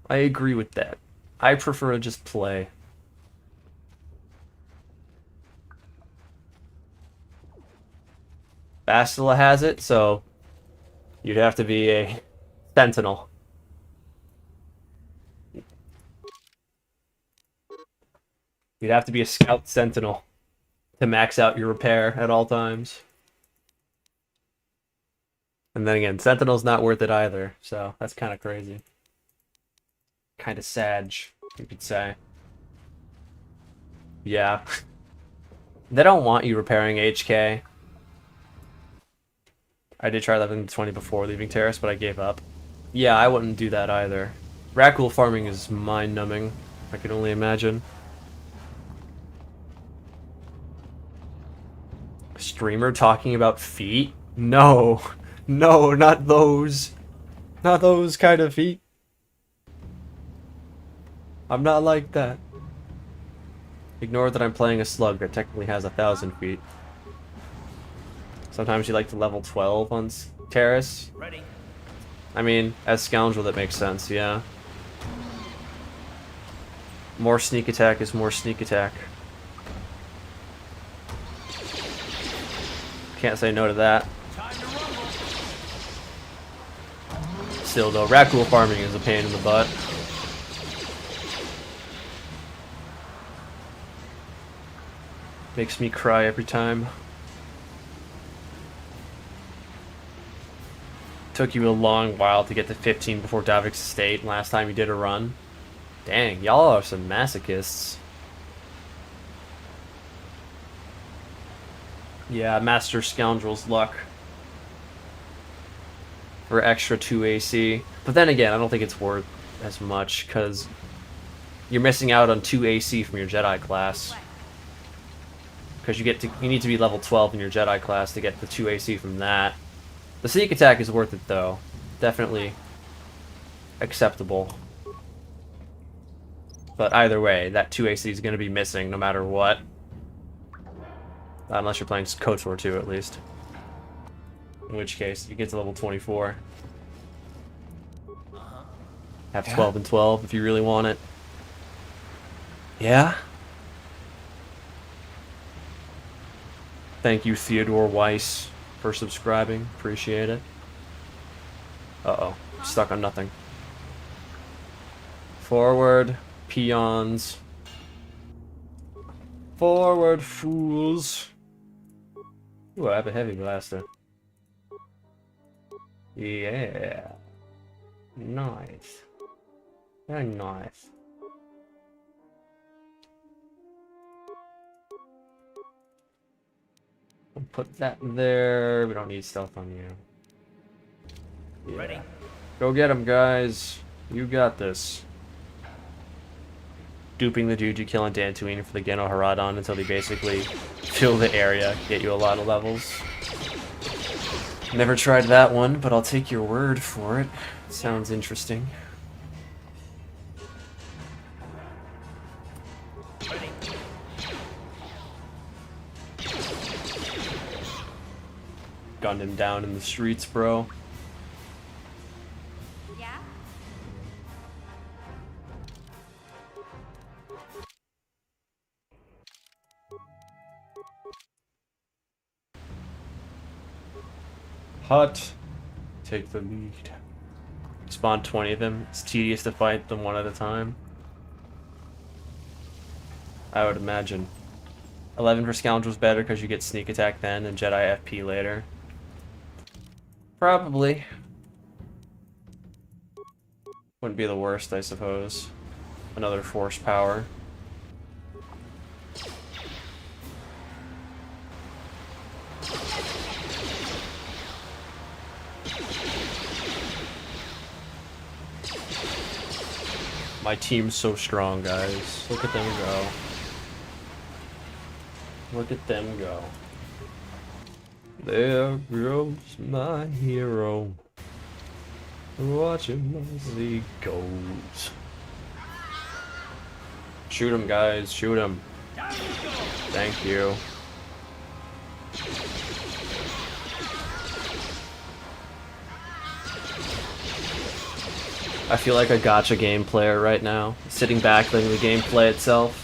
I agree with that. I prefer to just play. Bastila has it, so you'd have to be a Sentinel. You'd have to be a Scout Sentinel to max out your repair at all times. And then again, Sentinel's not worth it either, so that's kind of crazy. Kind of sad, you could say. Yeah. They don't want you repairing HK. I did try leveling to 20 before leaving Terrace, but I gave up. Yeah, I wouldn't do that either. Raccool farming is mind-numbing. I can only imagine. Streamer talking about feet? No. No, not those. Not those kind of feet. I'm not like that. Ignore that I'm playing a slug that technically has 1,000 feet. Sometimes you like to level 12 on Terrace. Ready. I mean, as Scoundrel that makes sense, yeah. More sneak attack is more sneak attack. Can't say no to that. Time to rumble. Still though, Raccool farming is a pain in the butt. Makes me cry every time. Took you a long while to get to 15 before Davik's Estate last time you did a run. Dang, y'all are some masochists. Yeah, Master Scoundrel's luck. For extra 2 AC. But then again, I don't think it's worth as much, because you're missing out on 2 AC from your Jedi class. Because you need to be level 12 in your Jedi class to get the 2 AC from that. The sneak attack is worth it though. Definitely acceptable. But either way, that 2 AC is going to be missing no matter what. Unless you're playing KOTOR 2 at least. In which case, you get to level 24. Have 12 and 12 if you really want it. Yeah? Thank you, Theodore Weiss, for subscribing. Appreciate it. Uh-oh. Stuck on nothing. Forward, peons. Forward, fools. Ooh, I have a heavy blaster. Yeah. Nice. Very nice. I'll put that there. We don't need stealth on you. Yeah. Ready. Go get him, guys. You got this. Duping the dude you kill on Dantooine for the Geno Haradon until they basically fill the area, get you a lot of levels. Never tried that one, but I'll take your word for it. Sounds interesting. Ready. Gunned him down in the streets, bro. Yeah? Hutt, take the lead. Spawn 20 of them. It's tedious to fight them one at a time. I would imagine. 11 for Scoundrel's better because you get sneak attack then and Jedi FP later. Probably. Wouldn't be the worst, I suppose. Another force power. My team's so strong, guys. Look at them go. Look at them go. There goes my hero. Watch him as he goes. Shoot him, guys. Shoot him. Thank you. I feel like a gacha game player right now, sitting back letting the game play itself.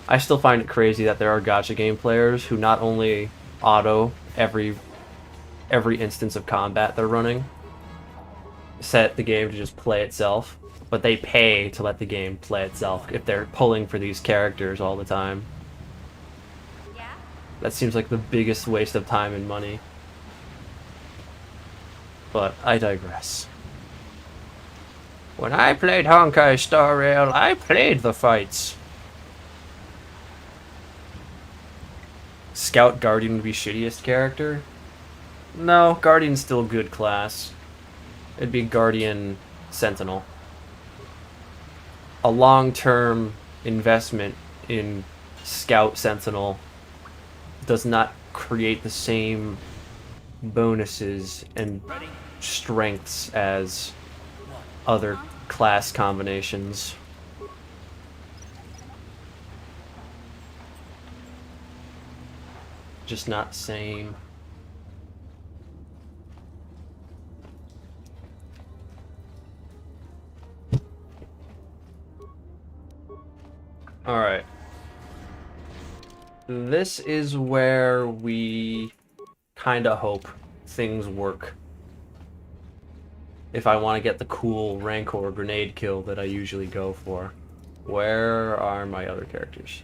I still find it crazy that there are gacha game players who not only auto every instance of combat they're running, set the game to just play itself, but they pay to let the game play itself if they're pulling for these characters all the time. Yeah? That seems like the biggest waste of time and money. But I digress. When I played Honkai Star Rail, I played the fights. Scout Guardian would be shittiest character? No, Guardian's still good class. It'd be Guardian Sentinel. A long-term investment in Scout Sentinel does not create the same bonuses and strengths as other class combinations. Just not the same. Alright. This is where we kinda hope things work. If I want to get the cool Rancor grenade kill that I usually go for. Where are my other characters?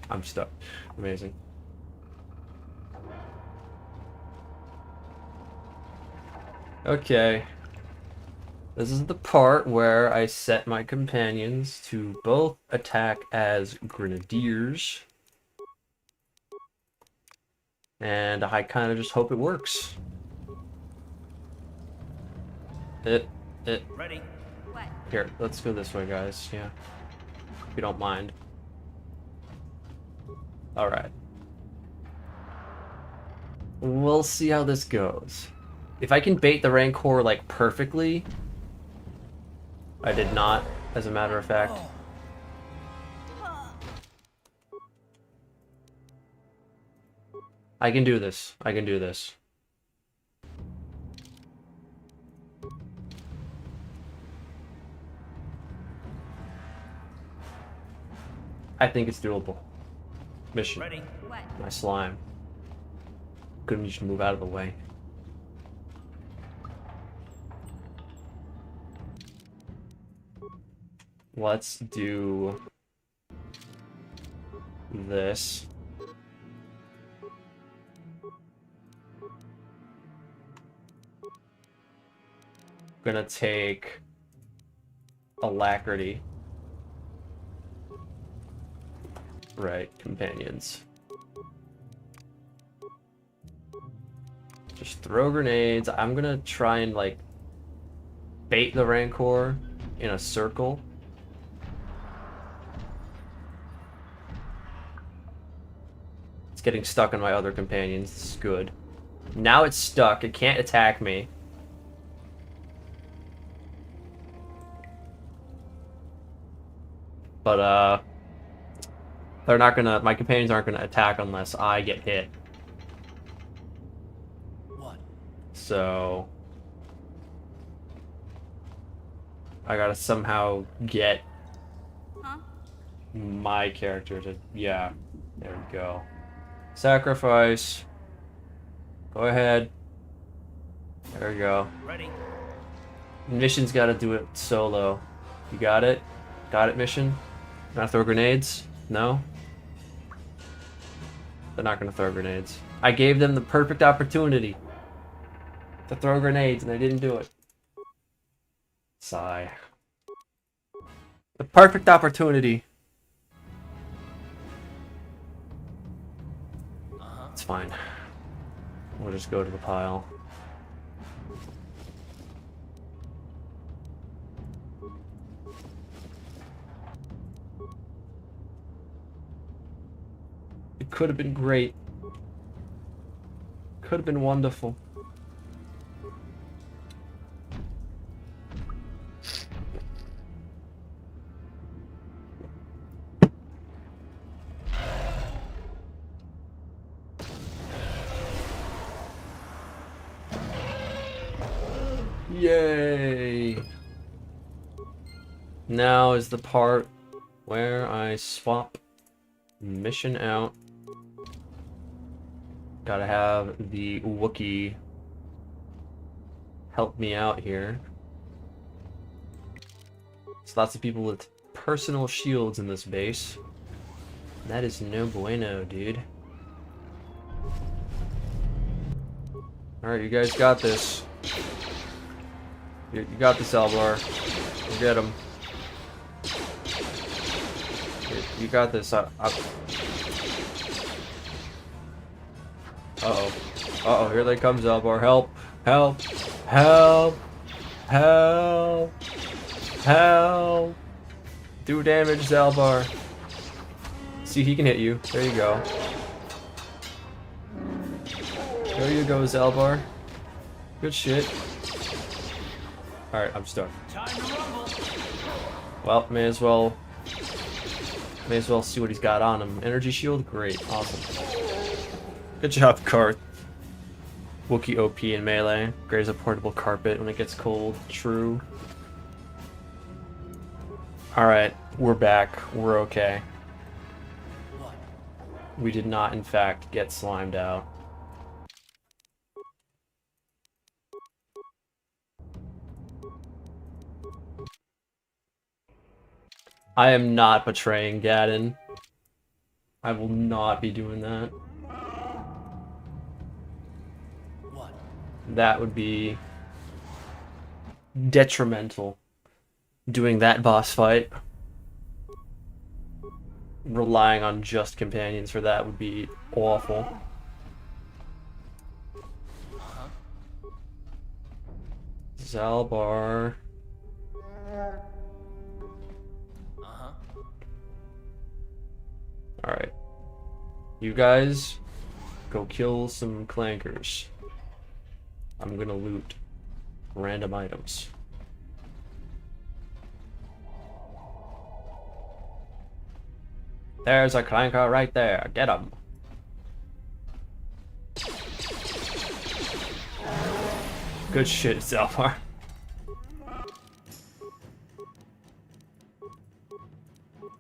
I'm stuck. Amazing. Okay. This is the part where I set my companions to both attack as grenadiers. And I kind of just hope it works. Ready. What? Here, let's go this way, guys. Yeah. If you don't mind. Alright. We'll see how this goes. If I can bait the Rancor, like, perfectly... I did not, as a matter of fact. I can do this. I can do this. I think it's doable. Mission. Ready. What? My slime. Couldn't you just move out of the way? Let's do this. Gonna take Alacrity. Right, companions. Just throw grenades. I'm gonna try and, like, bait the Rancor in a circle. It's getting stuck on my other companions. This is good. Now it's stuck. It can't attack me. But, they're not gonna... My companions aren't gonna attack unless I get hit. What? So... I gotta somehow get... Huh? my character to... Yeah. There we go. Sacrifice. Go ahead. There we go. Ready. Mission's gotta do it solo. You got it? Got it, Mission? Not throw grenades? No? They're not gonna throw grenades. I gave them the perfect opportunity to throw grenades and they didn't do it. Sigh. The perfect opportunity. It's fine. We'll just go to the pile. It could have been great. Could have been wonderful. Yay! Now is the part where I swap Mission out. Gotta have the Wookiee help me out here. There's lots of people with personal shields in this base. That is no bueno, dude. Alright, you guys got this. You got this, Alvar. Go get him. You got this. Uh-oh. Uh-oh, here they comes, Alvar. Help! Help! Help! Help! Help! Do damage, Zalbar. See, he can hit you. There you go. There you go, Zalbar. Good shit. Alright, I'm stuck. Time to rumble. Well, may as well see what he's got on him. Energy shield? Great. Awesome. Good job, Karth. Wookiee OP in melee. Great as a portable carpet when it gets cold. True. Alright, we're back. We're okay. We did not, in fact, get slimed out. I am not betraying Gadden. I will not be doing that. What? That would be detrimental. Doing that boss fight. Relying on just companions for that would be awful. Zalbar. Alright. You guys go kill some clankers. I'm gonna loot random items. There's a clanker right there. Get him. Good shit, Zalbar.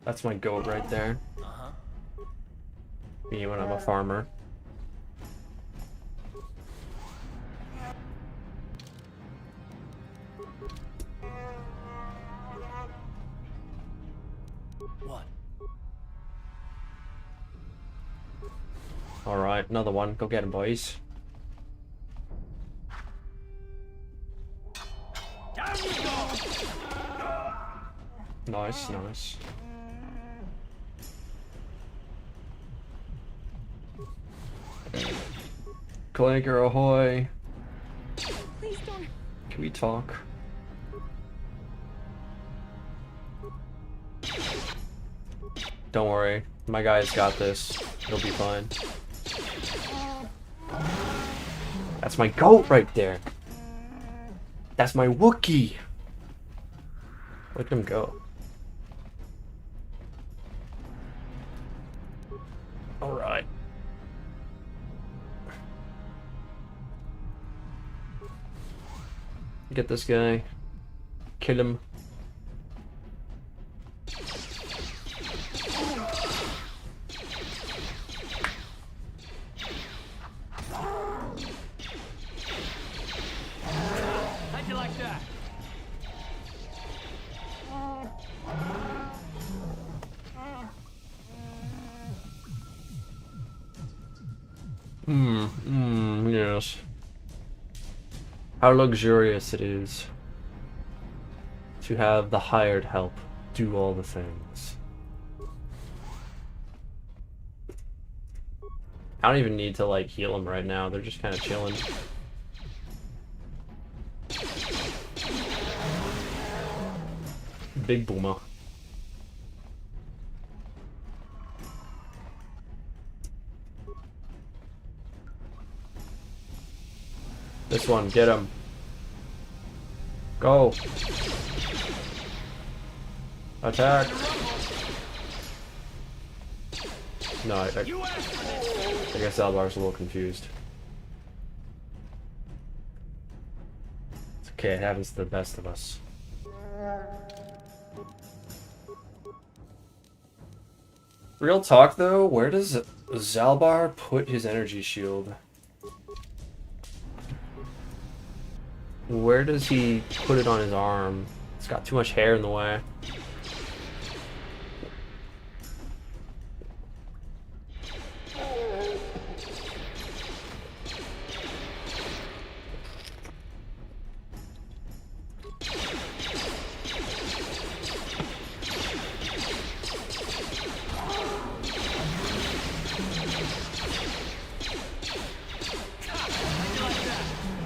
That's my goat right there. Me when I'm a farmer. What? Alright, another one. Go get him, boys. Down you go. Nice, nice. Clanker ahoy. Please don't. Can we talk? Don't worry, my guy's got this. It'll be fine. That's my goat right there. That's my Wookiee. Let him go. Alright. Get this guy. Kill him. How'd you like that? Yes. How luxurious it is to have the hired help do all the things. I don't even need to like heal them right now, they're just kind of chilling. Big boomer. This one, get him. Go. Attack. No, I guess Alvar's a little confused. It's okay, it happens to the best of us. Real talk though, where does Zalbar put his energy shield? Where does he put it on his arm? It's got too much hair in the way.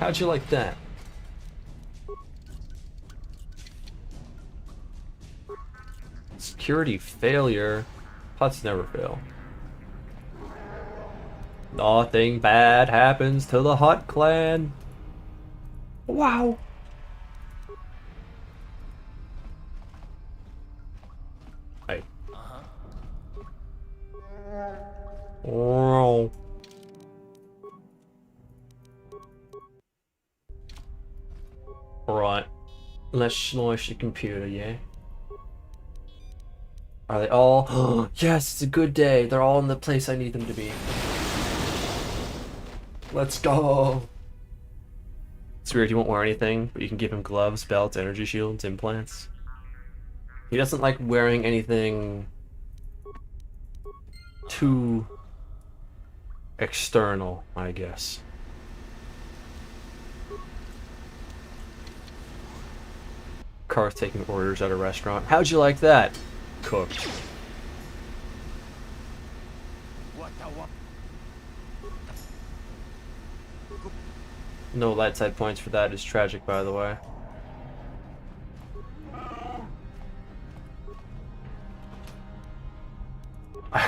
How'd you like that? Security failure. Huts never fail. Nothing bad happens to the Hutt clan. Wow. Hey. Oh. Right. Let's launch the computer, yeah? Are they all? Yes, it's a good day. They're all in the place I need them to be. Let's go. It's weird, he won't wear anything, but you can give him gloves, belts, energy shields, implants. He doesn't like wearing anything too external, I guess. Car's taking orders at a restaurant. How'd you like that? Cooked. What the wa- No light side points for that is tragic, by the way.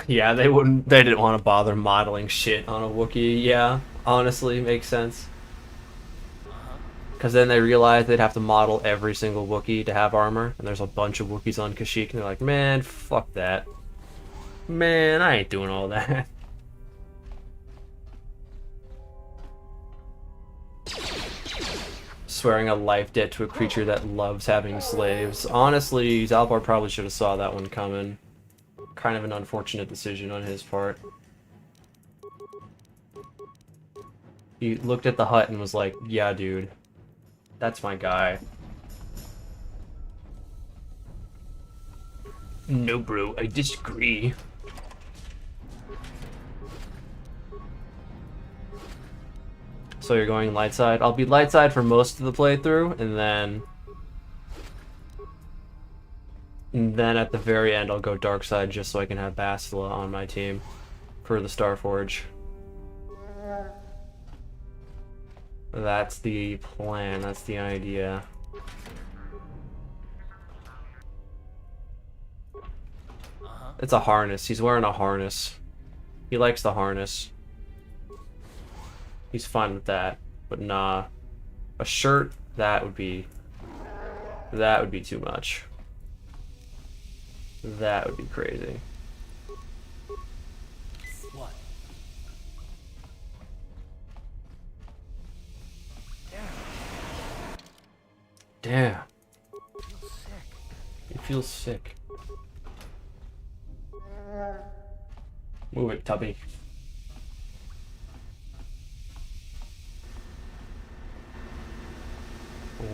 Yeah, they didn't want to bother modeling shit on a Wookiee. Yeah, honestly, makes sense. Because then they realized they'd have to model every single Wookiee to have armor, and there's a bunch of Wookiees on Kashyyyk, and they're like, man, fuck that. Man, I ain't doing all that. Swearing a life debt to a creature that loves having slaves. Honestly, Zalbar probably should have saw that one coming. Kind of an unfortunate decision on his part. He looked at the Hutt and was like, yeah, dude. That's my guy. No, bro, I disagree. So you're going light side? I'll be light side for most of the playthrough, and then at the very end I'll go dark side just so I can have Bastila on my team for the Starforge. That's the plan, that's the idea. It's a harness. He's wearing a harness. He likes the harness. He's fine with that. But nah. A shirt, that would be too much. That would be crazy. What? Damn. He feels sick. Move it, Tubby.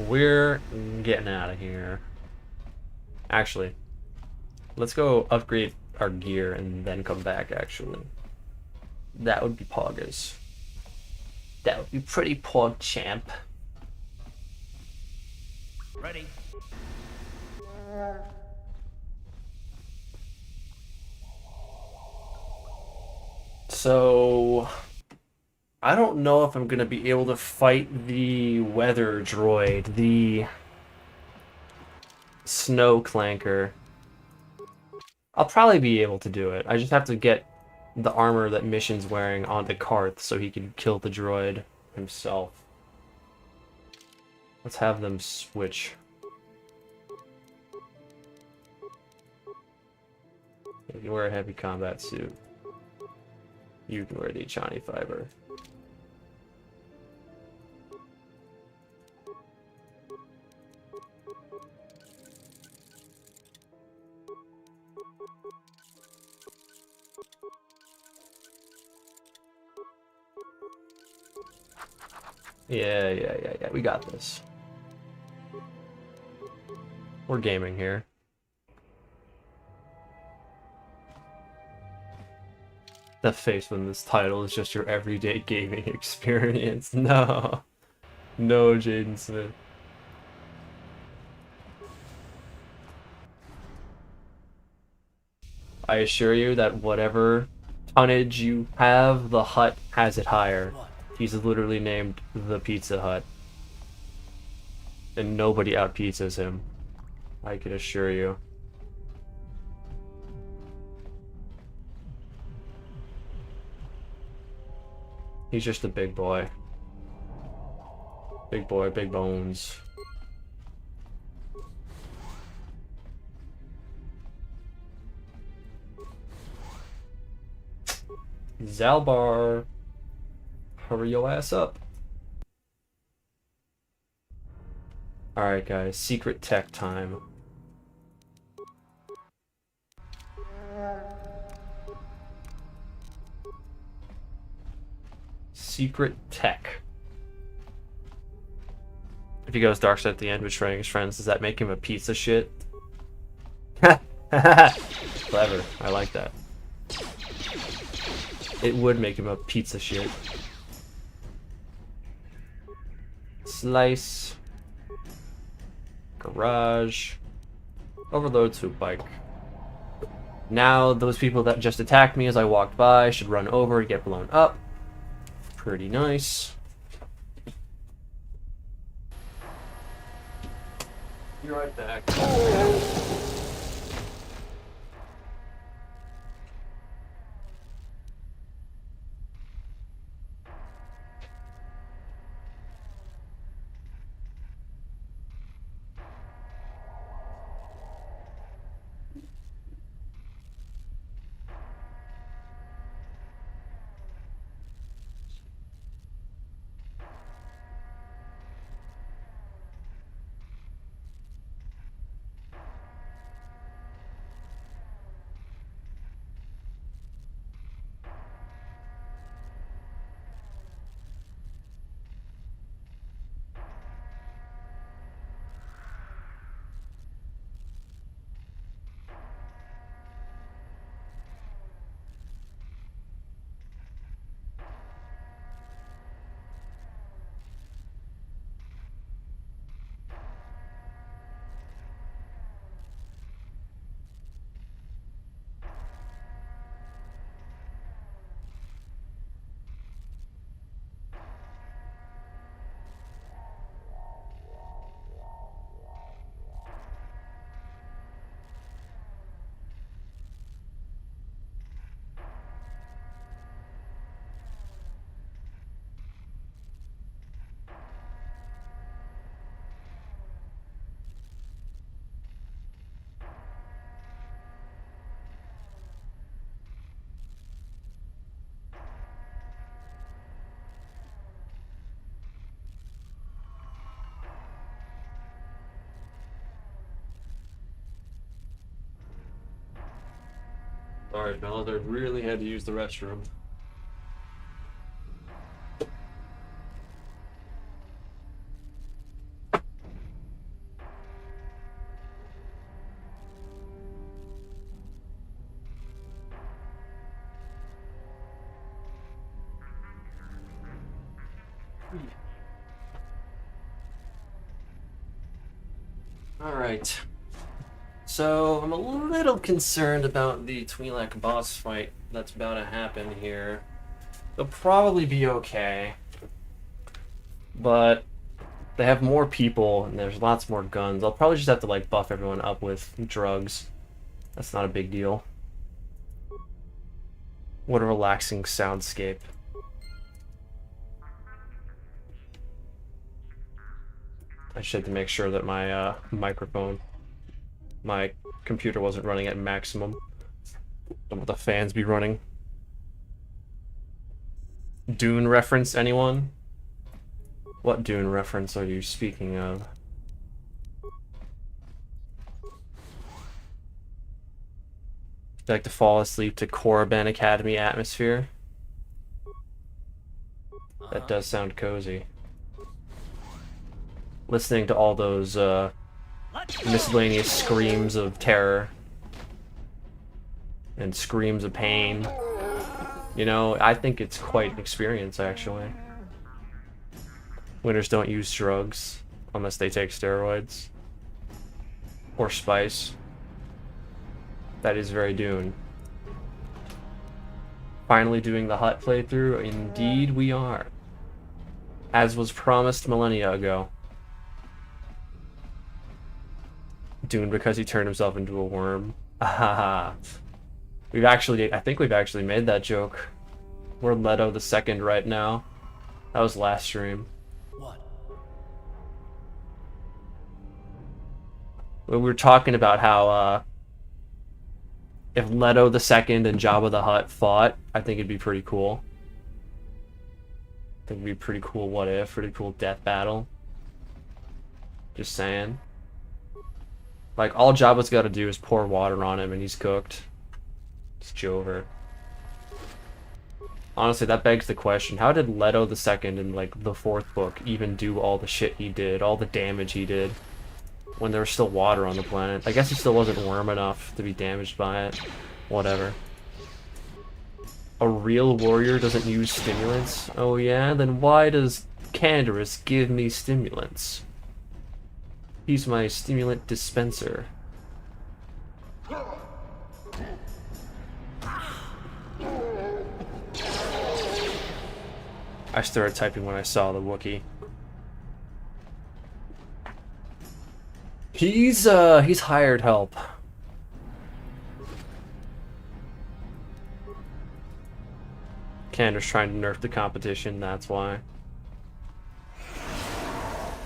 We're getting out of here. Actually, let's go upgrade our gear and then come back, actually. That would be poggers. That would be pretty pog champ. Ready? So I don't know if I'm gonna be able to fight the weather droid, the snow clanker. I'll probably be able to do it. I just have to get the armor that Mission's wearing onto Karth so he can kill the droid himself. Let's have them switch. You can wear a heavy combat suit. You can wear the Achani fiber. Yeah, we got this. We're gaming here. The face when this title is just your everyday gaming experience. No. No, Jaden Smith. I assure you that whatever tonnage you have, the Hutt has it higher. What? He's literally named the Pizza Hut. And nobody out pizzas him. I can assure you. He's just a big boy. Big boy, big bones. Zalbar, hurry your ass up. Alright guys, secret tech time. Secret tech. If he goes dark side at the end, betraying his friends, does that make him a piece of shit? Clever. I like that. It would make him a pizza shit. Slice. Garage. Overload swoop bike. Now those people that just attacked me as I walked by should run over and get blown up. Pretty nice. Be right back. Sorry, fellas, I really had to use the restroom. Alright. So, I'm a little concerned about the Twi'lek boss fight that's about to happen here. They'll probably be okay. But they have more people and there's lots more guns. I'll probably just have to like buff everyone up with drugs. That's not a big deal. What a relaxing soundscape. I just had to make sure that my my computer wasn't running at maximum. Don't want the fans be running. Dune reference, anyone? What Dune reference are you speaking of? You like to fall asleep to Korriban Academy atmosphere? That does sound cozy. Listening to all those miscellaneous screams of terror and screams of pain. You know, I think it's quite an experience, actually. Winners don't use drugs unless they take steroids or spice. That is very Dune. Finally doing the Hutt playthrough. Indeed we are. As was promised millennia ago. Doomed because he turned himself into a worm. Haha. I think we've actually made that joke. We're Leto the Second right now. That was last stream. What? We were talking about how, if Leto the Second and Jabba the Hutt fought, I think it'd be pretty cool. I think it'd be pretty cool what if, pretty cool death battle. Just saying. Like, all Jabba's gotta do is pour water on him and he's cooked. It's Jover. Honestly, that begs the question, how did Leto the Second in, like, the 4th book even do all the shit he did, all the damage he did, when there was still water on the planet? I guess he still wasn't worm enough to be damaged by it. Whatever. A real warrior doesn't use stimulants? Oh yeah? Then why does Canderous give me stimulants? He's my stimulant dispenser. I started typing when I saw the Wookiee. He's hired help. Cander's trying to nerf the competition, that's why.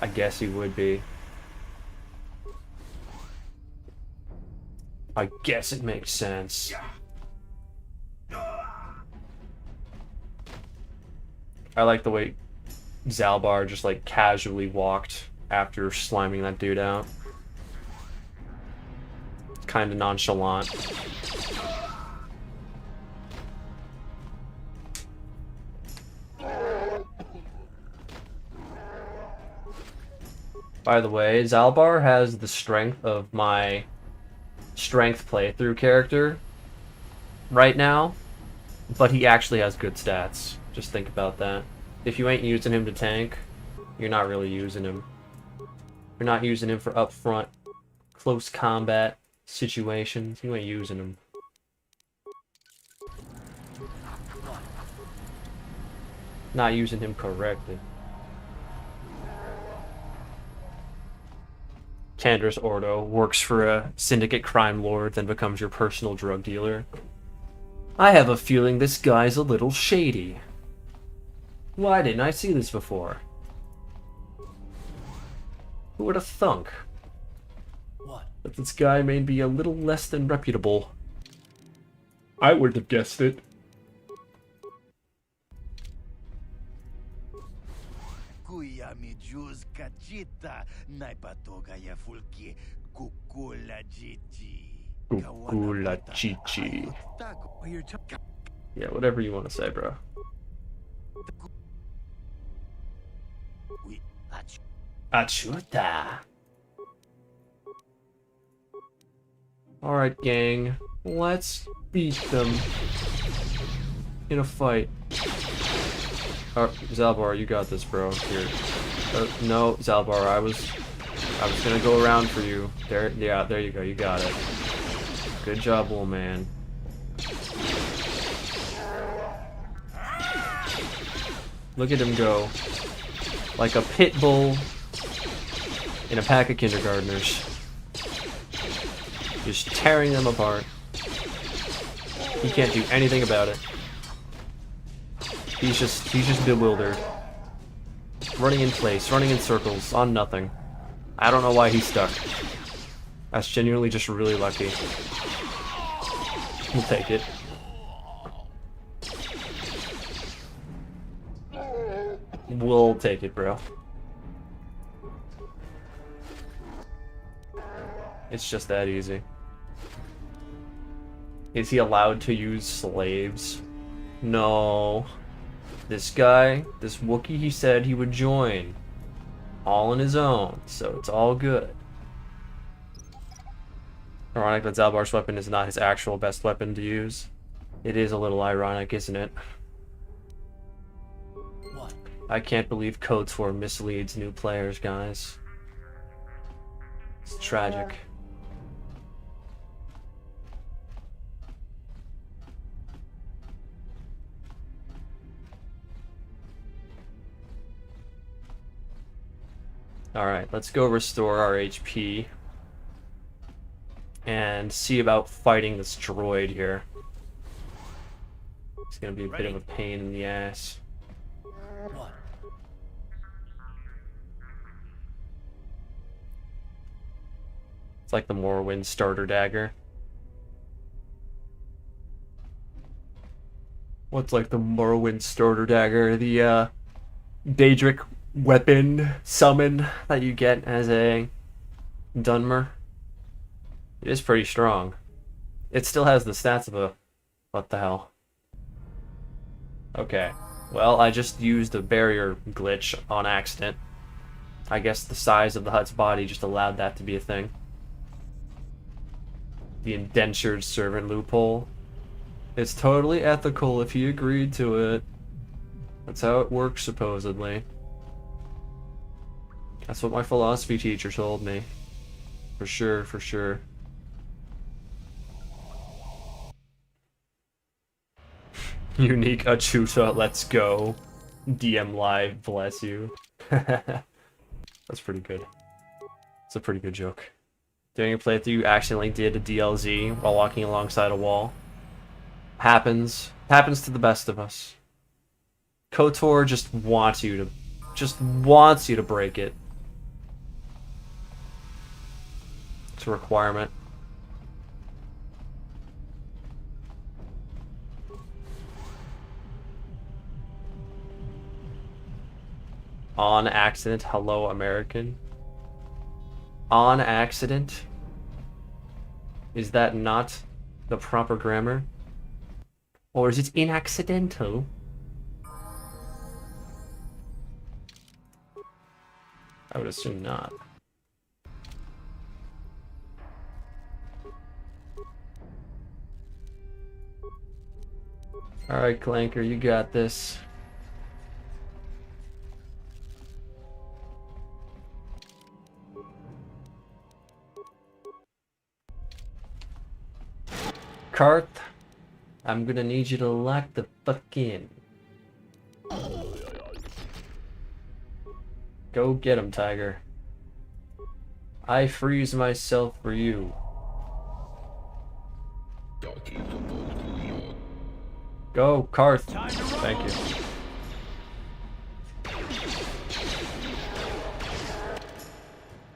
I guess he would be. I guess it makes sense. I like the way Zalbar just like casually walked after sliming that dude out. Kind of nonchalant. By the way, Zalbar has the strength of my strength playthrough character right now, but he actually has good stats. Just think about that. If you ain't using him to tank, you're not really using him. You're not using him for upfront, close combat situations. You ain't using him. Not using him correctly. Canderous Ordo works for a syndicate crime lord, then becomes your personal drug dealer. I have a feeling this guy's a little shady. Why didn't I see this before? Who would have thunk? What? That this guy may be a little less than reputable. I wouldn't have guessed it. Kukula chichi. Yeah, whatever you want to say, bro. Achuta. Alright, gang. Let's beat them in a fight. Zalbar, you got this, bro. Here. No, Zalbar, I was gonna go around for you. There, yeah, there you go. You got it. Good job, little man. Look at him go. Like a pit bull in a pack of kindergartners. Just tearing them apart. He can't do anything about it. He's just bewildered. Running in place, running in circles, on nothing. I don't know why he's stuck. That's genuinely just really lucky. We'll take it. We'll take it, bro. It's just that easy. Is he allowed to use slaves? No. This guy, this Wookiee, he said he would join. All on his own, so it's all good. Ironic that Zalbar's weapon is not his actual best weapon to use. It is a little ironic, isn't it? What? I can't believe KOTOR misleads new players, guys. It's tragic. Alright, let's go restore our HP. And see about fighting this droid here. It's gonna be a bit of a pain in the ass. What? It's like the Morrowind starter dagger. What's like the Morrowind starter dagger? The Daedric weapon summon that you get as a Dunmer. It is pretty strong. It still has the stats of a... What the hell? Okay. Well, I just used a barrier glitch on accident. I guess the size of the Hutt's body just allowed that to be a thing. The indentured servant loophole. It's totally ethical if he agreed to it. That's how it works, supposedly. That's what my philosophy teacher told me. For sure, for sure. Unique Achuta, let's go. DM live, bless you. That's pretty good. It's a pretty good joke. During a playthrough, you accidentally did a DLZ while walking alongside a wall. Happens. Happens to the best of us. KOTOR just wants you to break it. It's a requirement. On accident, hello American. On accident? Is that not the proper grammar? Or is it inaccidental? I would assume not. Alright, Clanker, you got this. Karth, I'm gonna need you to lock the fuck in. Go get him, Tiger. I freeze myself for you. Go, Karth. Thank you.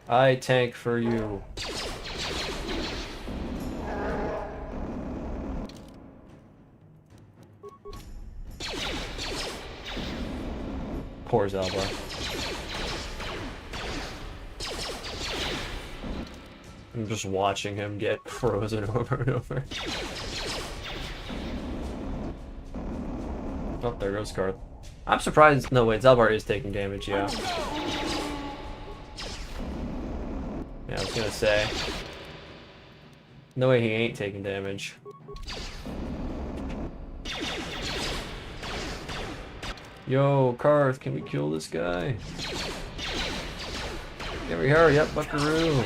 I tank for you. Poor Zalbar. I'm just watching him get frozen over and over. Oh, there goes Karth. I'm surprised. No, wait, Zalbar is taking damage, yeah. Yeah, I was gonna say. No way he ain't taking damage. Yo, Karth, can we kill this guy? Can we hurry up, buckaroo?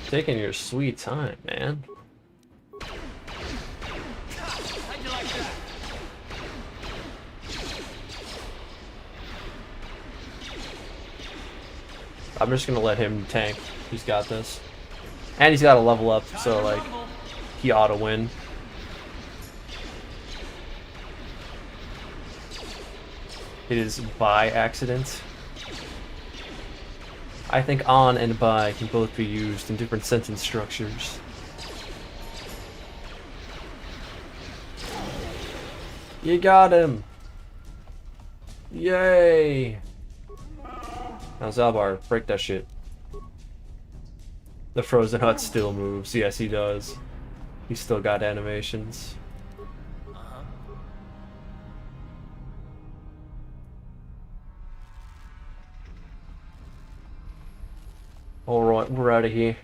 Taking your sweet time, man. I'm just gonna let him tank. He's got this. And he's got a level up, so like, he ought to win. It is by accident. I think on and by can both be used in different sentence structures. You got him! Yay! Now Zalbar, break that shit. The frozen Hutt still moves. Yes, he does. He's still got animations. Alright, we're out of here.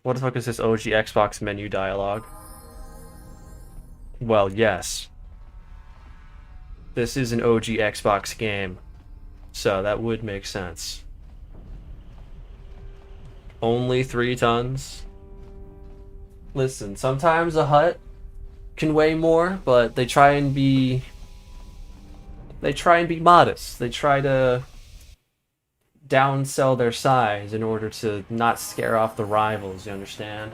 What the fuck is this OG Xbox menu dialogue? Well, yes. This is an OG Xbox game, so that would make sense. Only 3 tons. Listen, sometimes a Hutt can weigh more, but they try and be modest. They try to downsell their size in order to not scare off the rivals, you understand?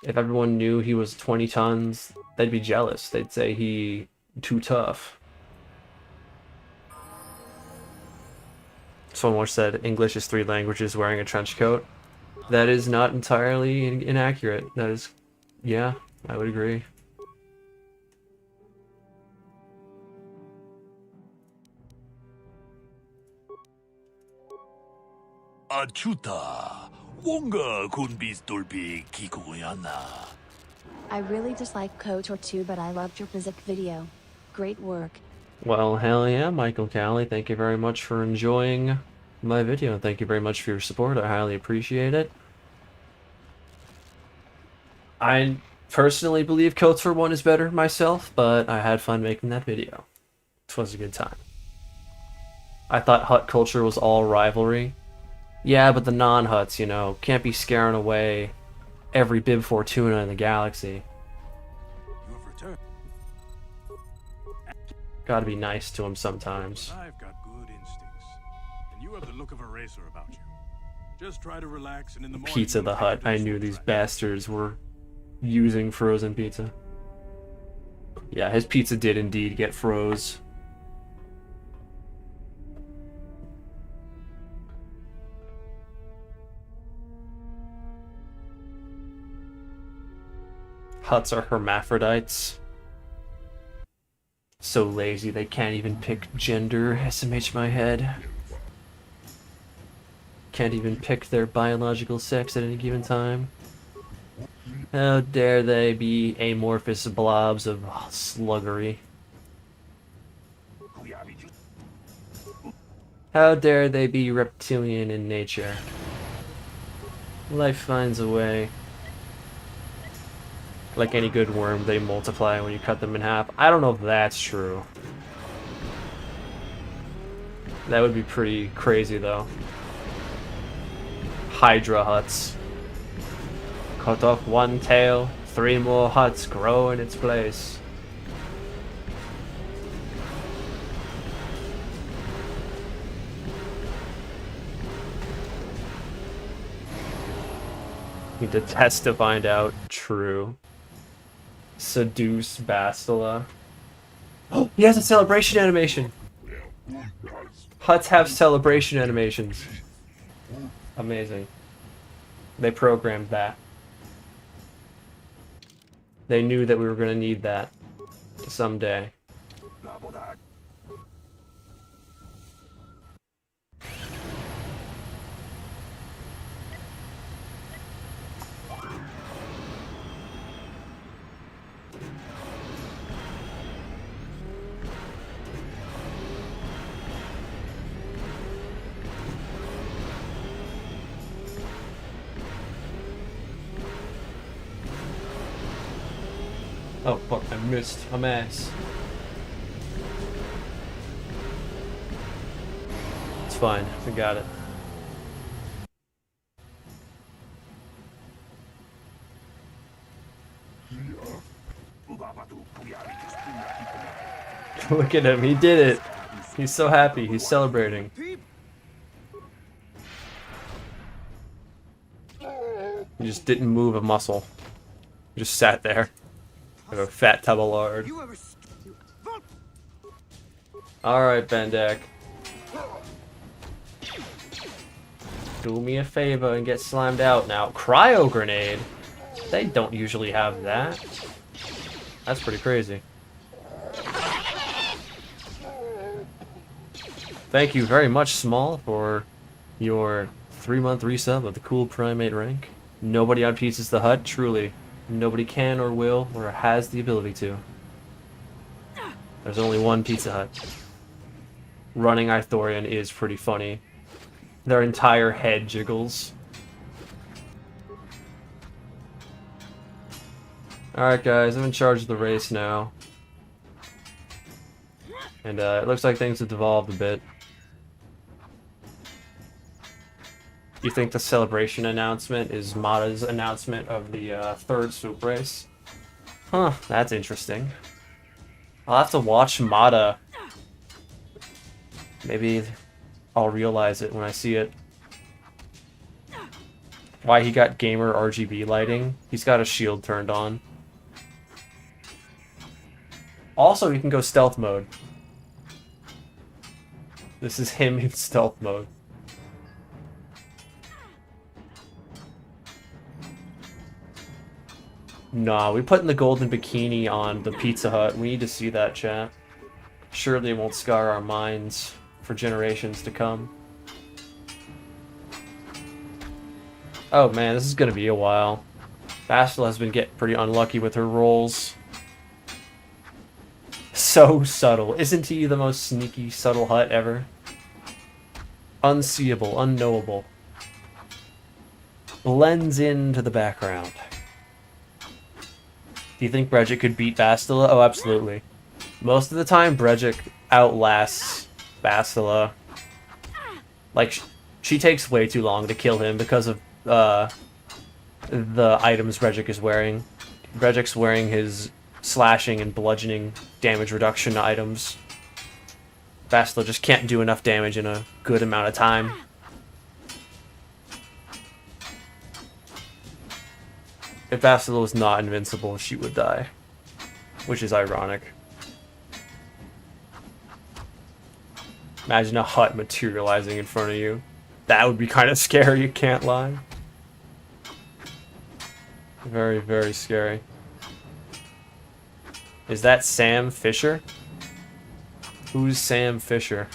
If everyone knew he was 20 tons, they'd be jealous. They'd say he too tough. Someone once said English is 3 languages wearing a trench coat. That is not entirely inaccurate. That is, yeah, I would agree. Achuta, wonga kunbistulpi kikuyana. I really dislike KOTOR too, but I loved your physics video. Great work. Well, hell yeah, Michael Callie. Thank you very much for enjoying my video. Thank you very much for your support. I highly appreciate it. I personally believe KOTOR 1 is better myself, but I had fun making that video. It was a good time. I thought Hutt culture was all rivalry. Yeah, but the non-Hutts, you know, can't be scaring away every Bib Fortuna in the galaxy. You have returned. Gotta be nice to him sometimes. I've got good instincts. And you have the look of a racer about you. Just try to relax and in the morning... Pizza the Hutt. I knew these bastards were using frozen pizza. Yeah, his pizza did indeed get froze. Hutts are hermaphrodites. So lazy they can't even pick gender. SMH my head. Can't even pick their biological sex at any given time. How dare they be amorphous blobs of sluggery. How dare they be reptilian in nature. Life finds a way. Like any good worm, they multiply when you cut them in half. I don't know if that's true. That would be pretty crazy, though. Hydra Hutts. Cut off one tail, 3 more Hutts grow in its place. Need to test to find out. True. Seduce Bastila. Oh, he has a celebration animation! Hutts have celebration animations. Amazing. They programmed that. They knew that we were going to need that someday. Oh fuck, I missed a mess. It's fine, we got it. Look at him, he did it! He's so happy, he's celebrating. He just didn't move a muscle. He just sat there. Like a fat tub of lard. Alright, Bendak. Do me a favor and get slimed out now. Cryo grenade? They don't usually have that. That's pretty crazy. Thank you very much, Small, for your 3-month resub of the cool primate rank. Nobody on Pieces the Hutt, truly. Nobody can or will or has the ability to. There's only one Pizza Hut. Running Ithorian is pretty funny. Their entire head jiggles. Alright guys, I'm in charge of the race now. And it looks like things have devolved a bit. You think the celebration announcement is Mata's announcement of the third swoop race? Huh, that's interesting. I'll have to watch Mata. Maybe I'll realize it when I see it. Why he got gamer RGB lighting. He's got a shield turned on. Also, you can go stealth mode. This is him in stealth mode. Nah, we putting the golden bikini on the Pizza Hut. We need to see that, chat. Surely it won't scar our minds for generations to come. Oh man, this is gonna be a while. Bastila has been getting pretty unlucky with her rolls. So subtle. Isn't he the most sneaky, subtle Hutt ever? Unseeable, unknowable. Blends into the background. Do you think Bredgick could beat Bastila? Oh, absolutely. Most of the time, Bredgick outlasts Bastila. Like, she takes way too long to kill him because of the items Bredgick is wearing. Bredgick's wearing his slashing and bludgeoning damage reduction items. Bastila just can't do enough damage in a good amount of time. If Bastila was not invincible, she would die. Which is ironic. Imagine a Hutt materializing in front of you. That would be kind of scary, you can't lie. Very, very scary. Is that Sam Fisher? Who's Sam Fisher?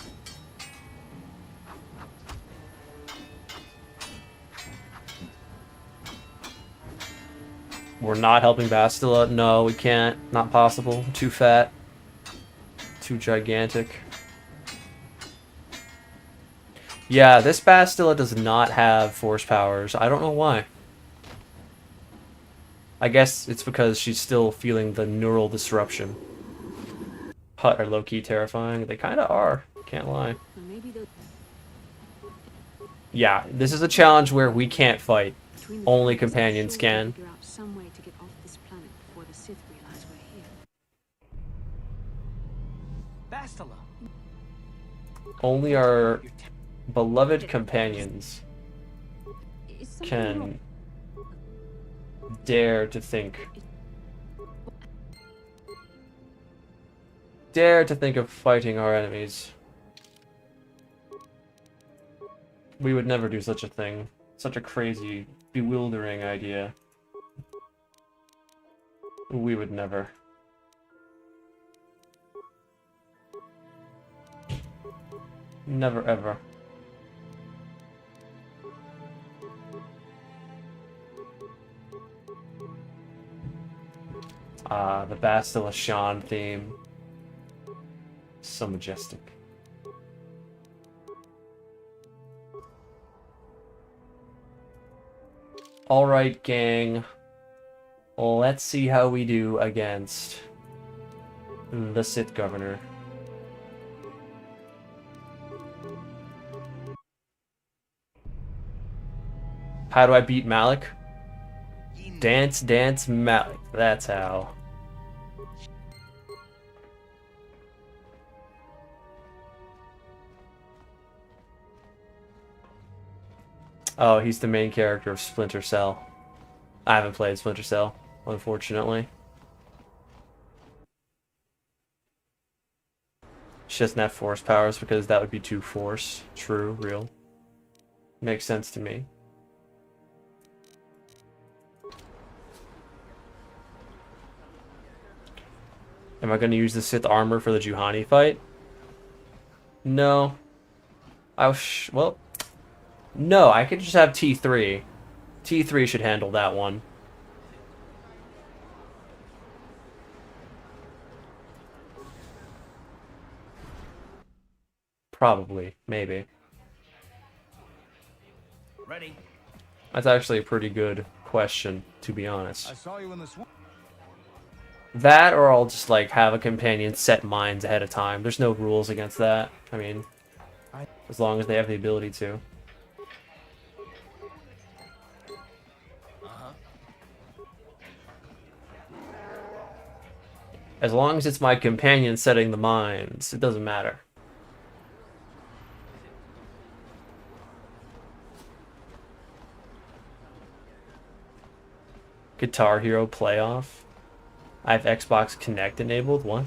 We're not helping Bastila? No, we can't. Not possible. Too fat. Too gigantic. Yeah, this Bastila does not have force powers. I don't know why. I guess it's because she's still feeling the neural disruption. Hutt are low-key terrifying. They kind of are. Can't lie. Yeah, this is a challenge where we can't fight. Only companions can. Only our beloved companions can dare to think. Dare to think of fighting our enemies. We would never do such a thing. Such a crazy, bewildering idea. We would never. Never ever. Ah, the Bastila Sean theme. So majestic. Alright, gang. Let's see how we do against the Sith Governor. How do I beat Malik? Dance, dance, Malik. That's how. Oh, he's the main character of Splinter Cell. I haven't played Splinter Cell, unfortunately. She doesn't have force powers because that would be too force. True, real. Makes sense to me. Am I going to use the Sith armor for the Juhani fight? No. Well, no, I could just have T3. T3 should handle that one. Probably, maybe. Ready. That's actually a pretty good question, to be honest. I saw you in the swamp. That, or I'll just like have a companion set mines ahead of time. There's no rules against that. I mean, as long as they have the ability to. As long as it's my companion setting the mines, it doesn't matter. Guitar Hero Playoff. I have Xbox Connect enabled. What?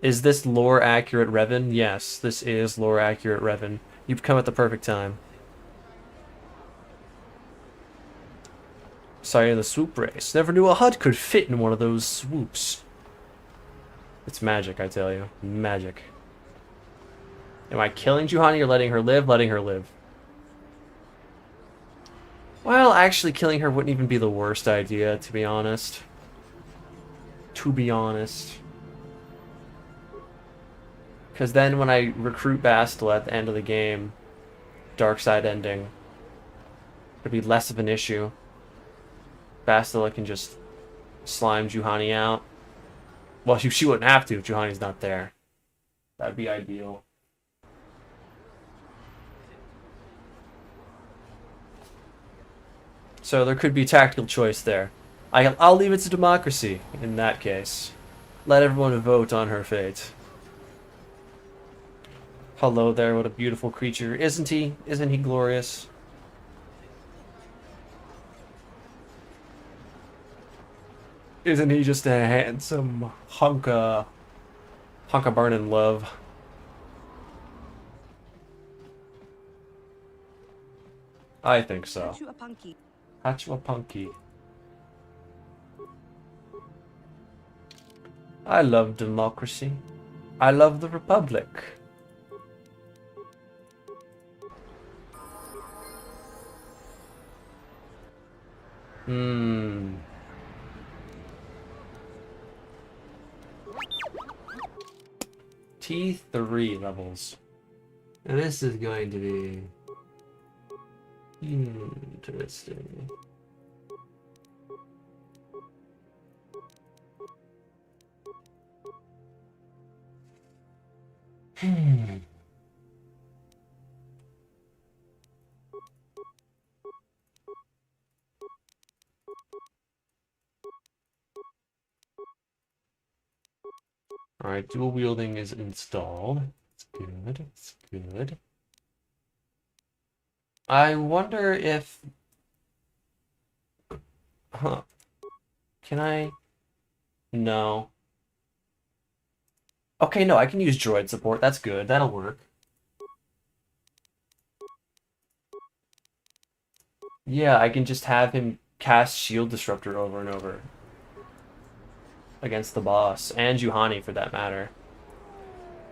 Is this lore accurate, Revan? Yes, this is lore accurate, Revan. You've come at the perfect time. Sorry, in the swoop race. Never knew a Hutt could fit in one of those swoops. It's magic, I tell you. Magic. Am I killing Juhani or letting her live? Letting her live. Well, actually killing her wouldn't even be the worst idea, to be honest. To be honest. Because then when I recruit Bastila at the end of the game, dark side ending, it'd be less of an issue. Bastila can just slime Juhani out. Well, she wouldn't have to if Juhani's not there. That'd be ideal. So there could be a tactical choice there. I'll leave it to democracy in that case. Let everyone vote on her fate. Hello there, what a beautiful creature. Isn't he? Isn't he glorious? Isn't he just a handsome hunk of burning love? I think so. Hachuapunky. I love democracy. I love the Republic. T3 levels. And this is going to be interesting. Alright, dual wielding is installed. It's good, it's good. I wonder if... Huh. Can I... No. Okay, no, I can use droid support. That's good. That'll work. Yeah, I can just have him cast Shield Disruptor over and over. Against the boss. And Juhani, for that matter.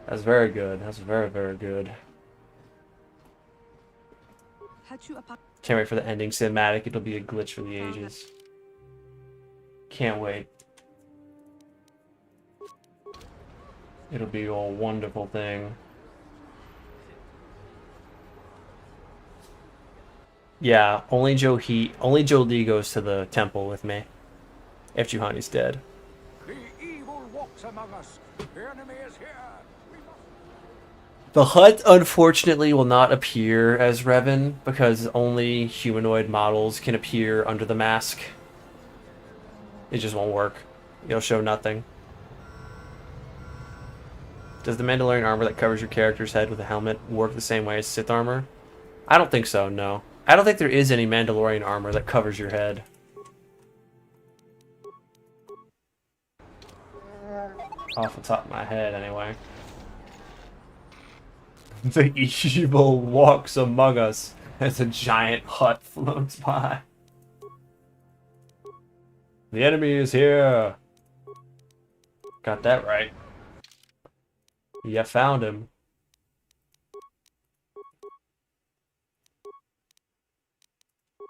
That's very good. That's very, very good. Can't wait for the ending cinematic. It'll be a glitch for the ages. Can't wait. It'll be a wonderful thing. Yeah, only Joe Lee goes to the temple with me. If Juhani's dead. The evil walks among us. The enemy is here. The Hutt, unfortunately, will not appear as Revan, because only humanoid models can appear under the mask. It just won't work. It'll show nothing. Does the Mandalorian armor that covers your character's head with a helmet work the same way as Sith armor? I don't think so, no. I don't think there is any Mandalorian armor that covers your head. Off the top of my head, anyway. The evil walks among us as a giant Hutt floats by. The enemy is here. Got that right. You found him.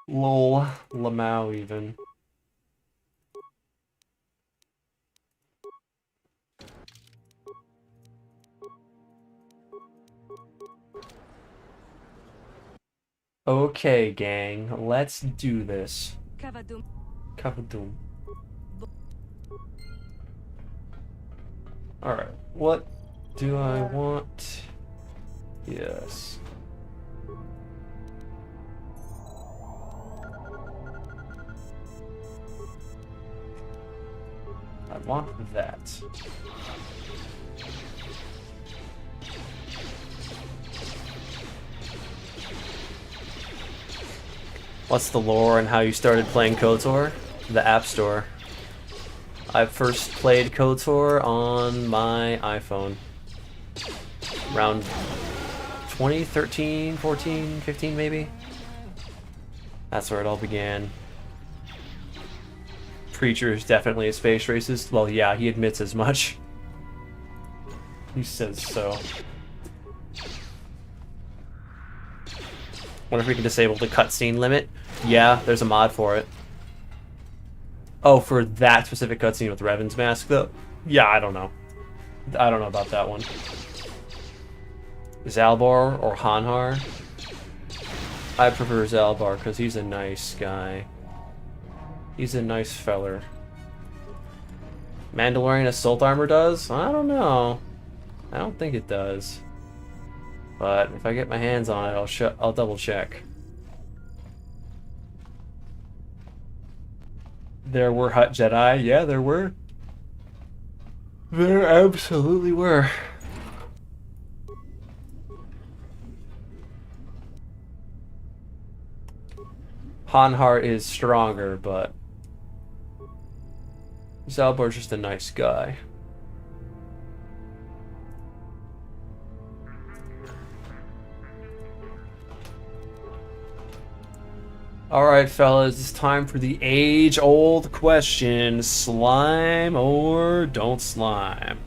Lol. Lamau even. Okay, gang. Let's do this. Kavadum. Alright, what do I want? Yes. I want that. What's the lore and how you started playing KOTOR? The App Store. I first played KOTOR on my iPhone. Around 2013, 14, 15 maybe? That's where it all began. Preacher is definitely a space racist. Well, yeah, he admits as much. He says so. Wonder if we can disable the cutscene limit? Yeah, there's a mod for it. Oh, for that specific cutscene with Revan's mask, though? Yeah, I don't know. I don't know about that one. Zalbar or Hanhar? I prefer Zalbar because he's a nice guy. He's a nice feller. Mandalorian assault armor does? I don't know. I don't think it does. But if I get my hands on it, I'll double check. There were Hutt Jedi. Yeah, there were. There absolutely were. Hanhar is stronger, but Zalbar's just a nice guy. Alright, fellas, it's time for the age-old question. Slime or don't slime?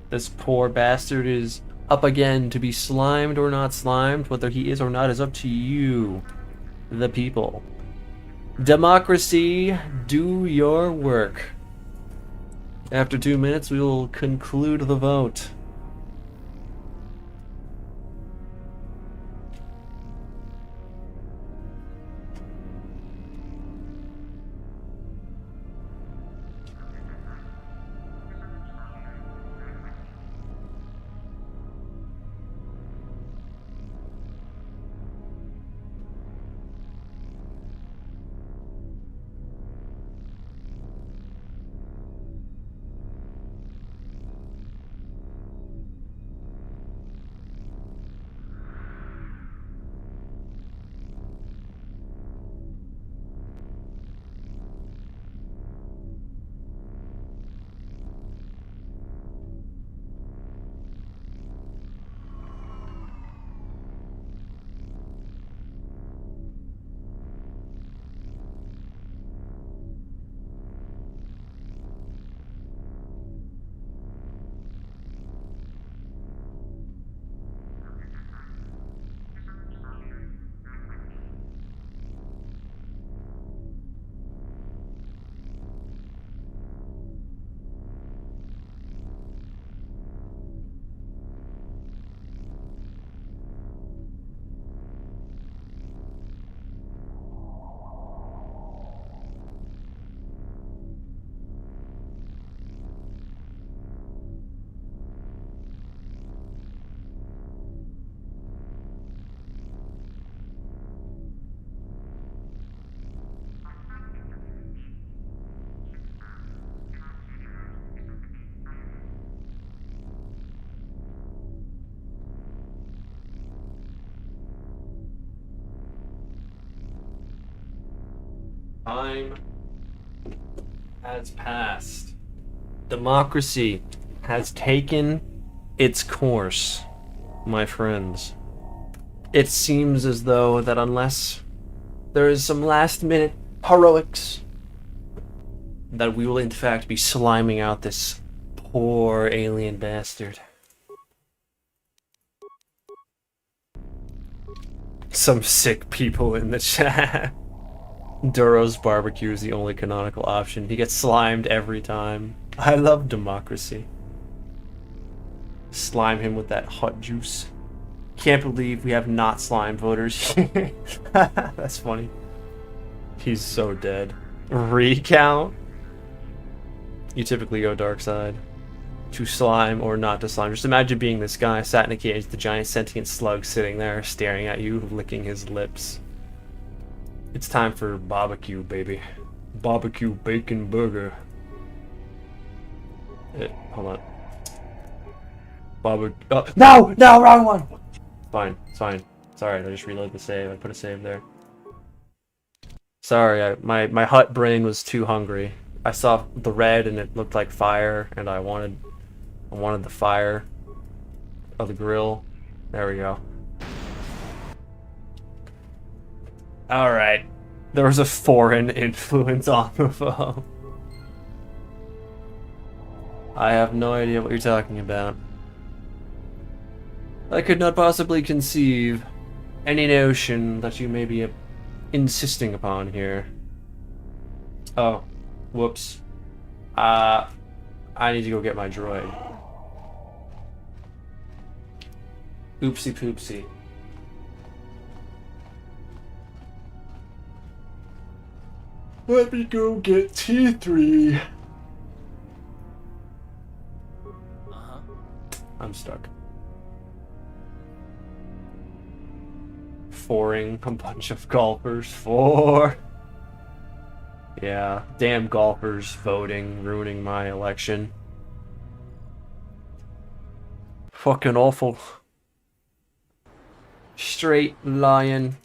This poor bastard is up again to be slimed or not slimed. Whether he is or not is up to you, the people. Democracy, do your work. After 2 minutes, we will conclude the vote. Time has passed. Democracy has taken its course, my friends. It seems as though that unless there is some last-minute heroics, that we will in fact be sliming out this poor alien bastard. Some sick people in the chat. Duro's barbecue is the only canonical option. He gets slimed every time. I love democracy. Slime him with that hot juice. Can't believe we have not slime voters. That's funny. He's so dead. Recount? you typically go dark side. To slime or not to slime. Just imagine being this guy sat in a cage, the giant sentient slug sitting there staring at you, licking his lips. It's time for barbecue, baby. Barbecue bacon burger. Hold on. Barbecue. Oh, no! No, wrong one! Fine, it's fine. Sorry, I just reloaded the save. I put a save there. Sorry, my Hutt brain was too hungry. I saw the red and it looked like fire, and I wanted the fire of the grill. There we go. Alright. There was a foreign influence on the phone. I have no idea what you're talking about. I could not possibly conceive any notion that you may be insisting upon here. Oh. Whoops. I need to go get my droid. Oopsie poopsie. Let me go get T3. I'm stuck. Fouring a bunch of golfers for... Yeah, damn golfers voting, ruining my election. Fucking awful. Straight lying.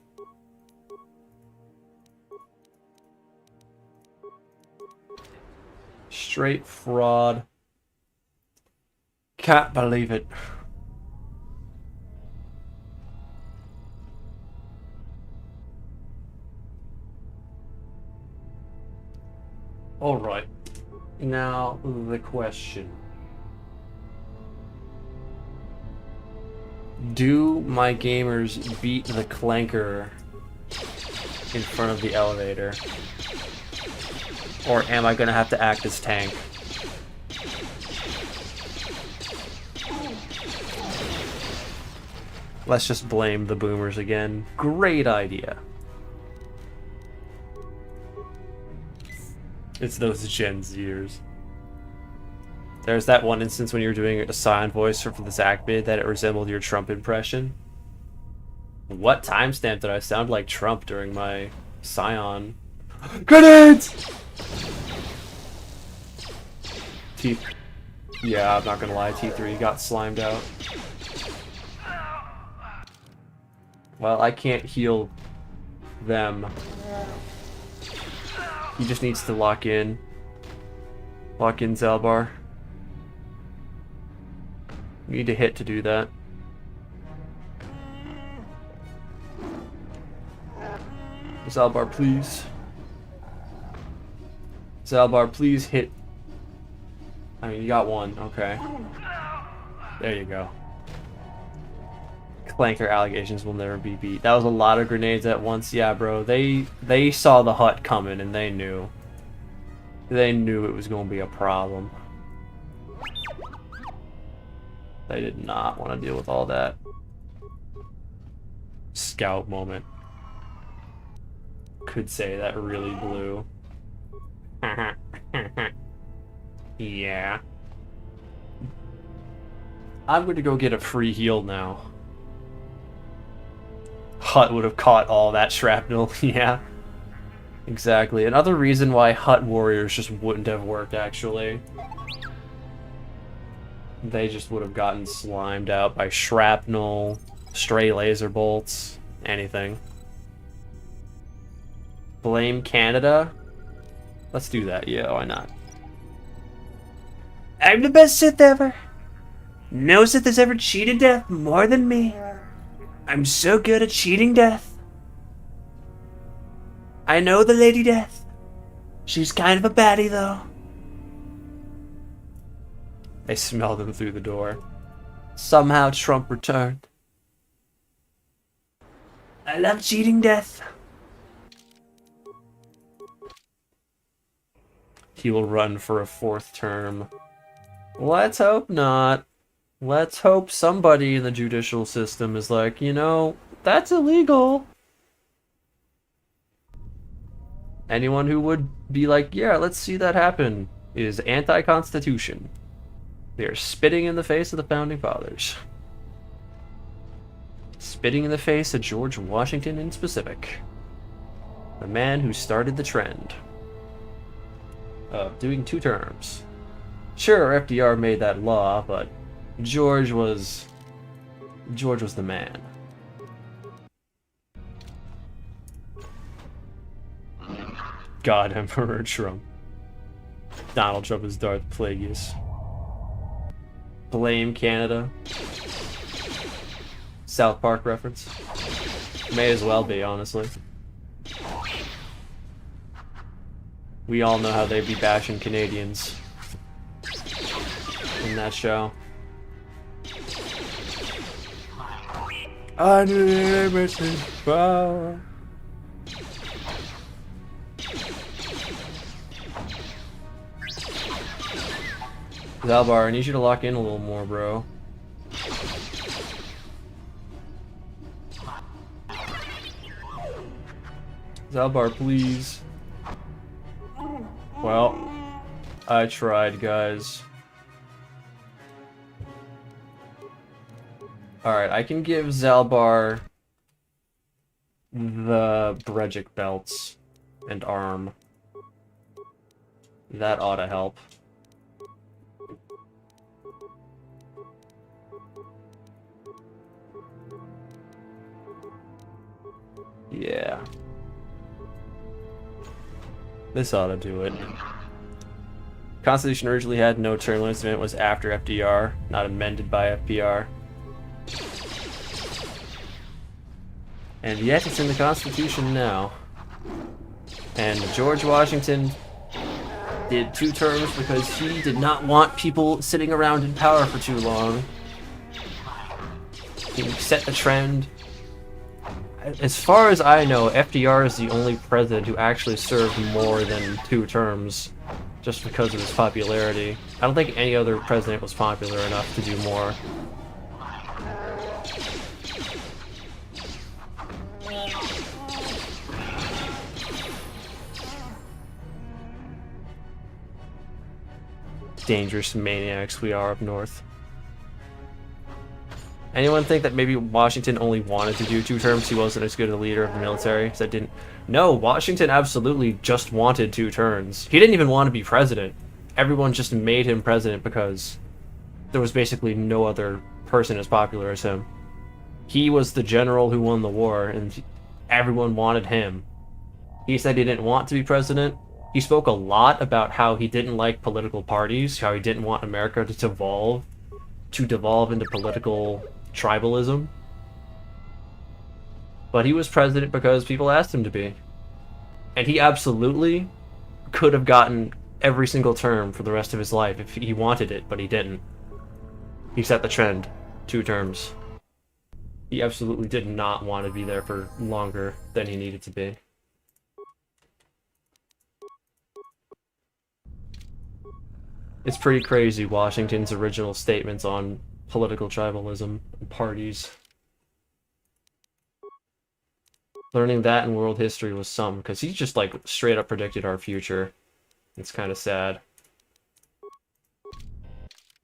Straight fraud. Can't believe it. Alright. Now the question. Do my gamers beat the clanker in front of the elevator? Or am I gonna have to act as tank? Let's just blame the boomers again. Great idea. It's those Gen Zers. There's that one instance when you were doing a silent voice for the Zach bid that it resembled your Trump impression. What timestamp did I sound like Trump during my Scion? Grenades! Yeah, I'm not gonna lie, T3 got slimed out. Well, I can't heal them. He just needs to lock in. Lock in Zalbar. You need to hit to do that. Zalbar, please. Zalbar, please hit. I mean, you got one. Okay. There you go. Clanker allegations will never be beat. That was a lot of grenades at once. Yeah, bro. They saw the Hutt coming and they knew. They knew it was going to be a problem. They did not want to deal with all that. Scout moment. Could say that really blew. Yeah. I'm going to go get a free heal now. Hutt would have caught all that shrapnel. Yeah. Exactly. Another reason why Hutt warriors just wouldn't have worked, actually. They just would have gotten slimed out by shrapnel, stray laser bolts, anything. Blame Canada? Let's do that. Yeah, why not? I'm the best Sith ever. No Sith has ever cheated death more than me. I'm so good at cheating death. I know the Lady Death. She's kind of a baddie, though. They smelled him through the door. Somehow Trump returned. I love cheating death. He will run for a 4th term. Let's hope not. Let's hope somebody in the judicial system is like, you know, that's illegal. Anyone who would be like, yeah, let's see that happen. is anti-constitution. They are spitting in the face of the Founding Fathers. Spitting in the face of George Washington in specific. The man who started the trend of doing 2 terms. Sure, FDR made that law, but George was the man. God, Emperor Trump. Donald Trump is Darth Plagueis. Blame Canada. South Park reference. May as well be, honestly. We all know how they be bashing Canadians in that show. Unlimited power. Zalbar, I need you to lock in a little more, bro. Zalbar, please. Well, I tried, guys. Alright, I can give Zalbar the Brejic belts and arm. That ought to help. Yeah. This ought to do it. Constitution originally had no term limits and it was after FDR, not amended by FPR. And yet it's in the Constitution now. And George Washington did 2 terms because he did not want people sitting around in power for too long. He set the trend. As far as I know, FDR is the only president who actually served more than 2 terms, just because of his popularity. I don't think any other president was popular enough to do more. Dangerous maniacs we are up north. Anyone think that maybe Washington only wanted to do 2 terms? He wasn't as good a leader of the military, so that didn't... No, Washington absolutely just wanted 2 terms. He didn't even want to be president. Everyone just made him president because there was basically no other person as popular as him. He was the general who won the war, and everyone wanted him. He said he didn't want to be president. He spoke a lot about how he didn't like political parties, how he didn't want America to devolve into political tribalism. But he was president because people asked him to be. And he absolutely could have gotten every single term for the rest of his life if he wanted it, but he didn't. He set the trend. 2 terms. He absolutely did not want to be there for longer than he needed to be. It's pretty crazy, Washington's original statements on political tribalism and parties. Learning that in world history was some, because he just, like, straight up predicted our future. It's kind of sad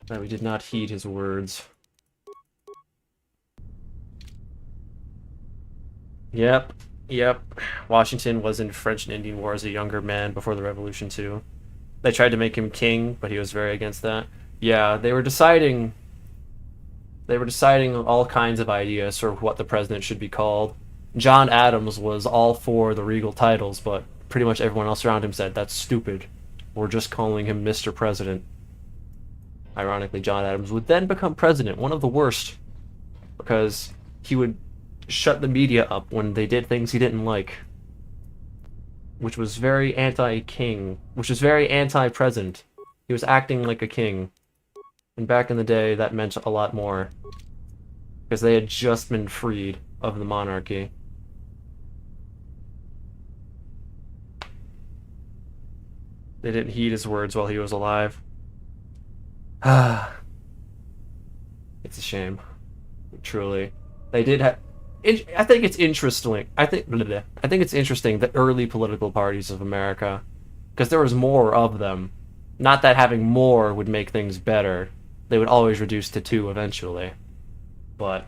that we did not heed his words. Yep. Washington was in French and Indian War as a younger man before the Revolution, too. They tried to make him king, but he was very against that. Yeah, they were deciding all kinds of ideas for what the president should be called. John Adams was all for the regal titles, but pretty much everyone else around him said, that's stupid. We're just calling him Mr. President. Ironically, John Adams would then become president, one of the worst, because he would shut the media up when they did things he didn't like. Which was very anti-king, which was very anti-president. He was acting like a king. And back in the day, that meant a lot more. Because they had just been freed of the monarchy. They didn't heed his words while he was alive. It's a shame. Truly. They did have... I think it's interesting. I think it's interesting, the early political parties of America, because there was more of them Not that having more would make things better. They would always reduce to 2 eventually. But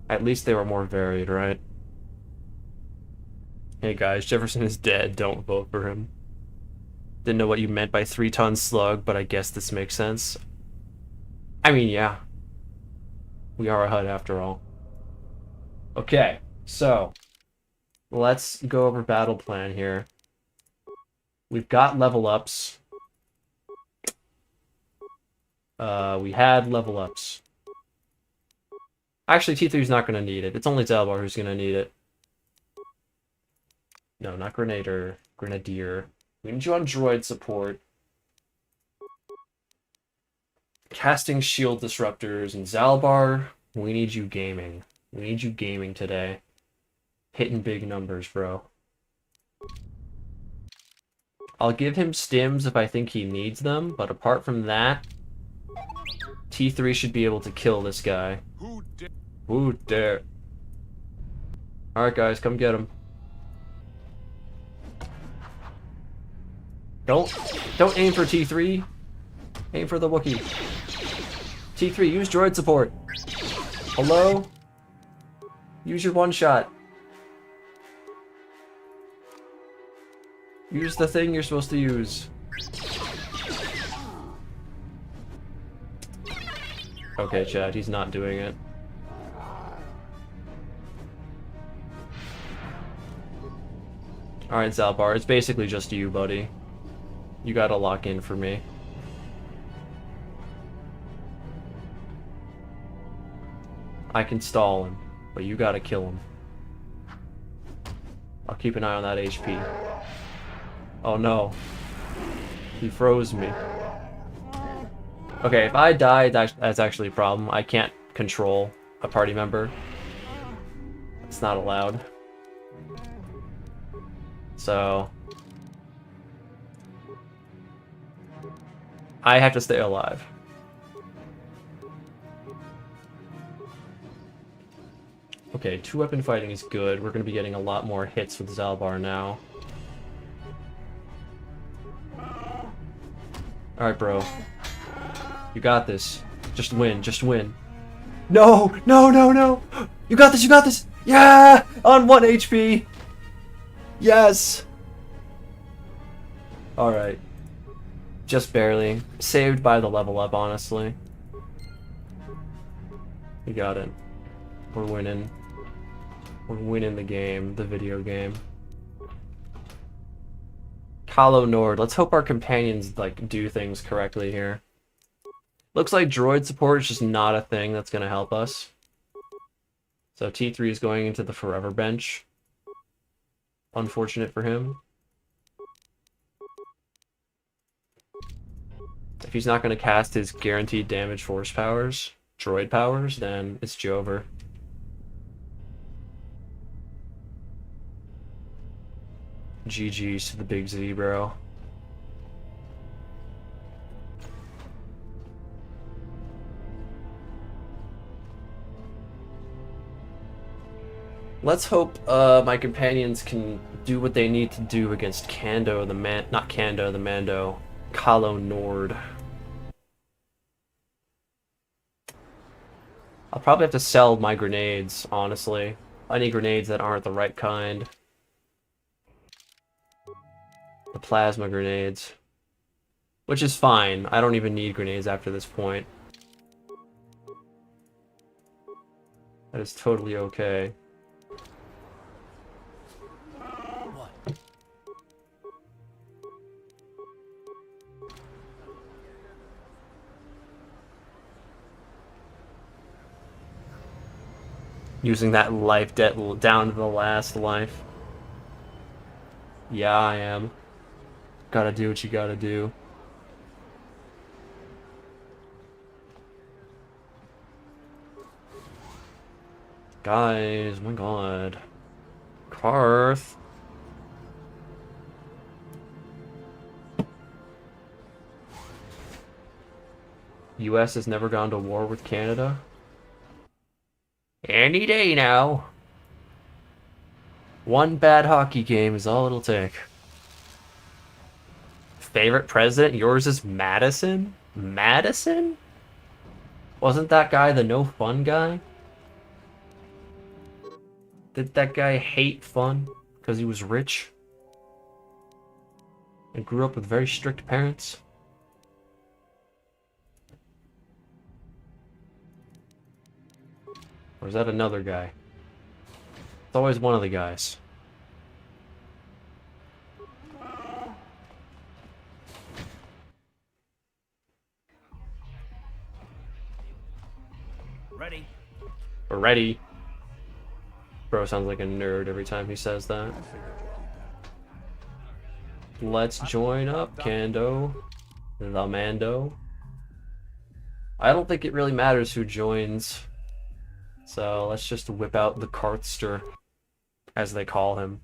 at least they were more varied, right? Hey guys, Jefferson is dead. Don't vote for him. Didn't know what you meant by 3-ton slug, but I guess this makes sense. I mean, yeah. We are a Hutt after all. Okay, so let's go over battle plan here. We've got level ups. We had level ups. Actually, T3's not going to need it. It's only Zalbar who's going to need it. No, not Grenadier. Grenadier. We need you on droid support. Casting shield disruptors. And Zalbar, we need you gaming. We need you gaming today. Hitting big numbers, bro. I'll give him stims if I think he needs them, but apart from that, T3 should be able to kill this guy. Who dare? Alright guys, come get him. Don't aim for T3. Aim for the Wookiee. T3, use droid support. Hello? Use your one-shot. Use the thing you're supposed to use. Okay, Chad, he's not doing it. Alright, Zalbar, it's basically just you, buddy. You gotta lock in for me. I can stall him, but you gotta kill him. I'll keep an eye on that HP. Oh no. He froze me. Okay, if I die, that's actually a problem. I can't control a party member. It's not allowed. So I have to stay alive. Okay, 2-weapon fighting is good. We're going to be getting a lot more hits with Zalbar now. Alright, bro. You got this. Just win, just win. No! No, no, no! You got this, you got this! Yeah! On 1 HP! Yes! Alright. Just barely. Saved by the level up, honestly. We got it. We're winning. We're winning the game, the video game. Kalo Nord. Let's hope our companions, like, do things correctly here. Looks like droid support is just not a thing that's going to help us. So T3 is going into the forever bench. Unfortunate for him. If he's not going to cast his guaranteed damage force powers, droid powers, then it's Jover. GG's to the big Z, bro. Let's hope my companions can do what they need to do against Kando, not Kando, the Mando. Kalo Nord. I'll probably have to sell my grenades, honestly. I need grenades that aren't the right kind. The plasma grenades. Which is fine. I don't even need grenades after this point. That is totally okay. Using that life debt down to the last life. Yeah, I am. Gotta do what you gotta do. Guys, oh my god. Karth. US has never gone to war with Canada. Any day now. One bad hockey game is all it'll take. favorite president? Yours is Madison? Madison? Wasn't that guy the no fun guy? Did that guy hate fun because he was rich? And grew up with very strict parents? Or is that another guy? It's always one of the guys. Ready. We're ready. Bro sounds like a nerd every time he says that. Let's join up, Kando. The Mando. I don't think it really matters who joins. So let's just whip out the Cartster, as they call him.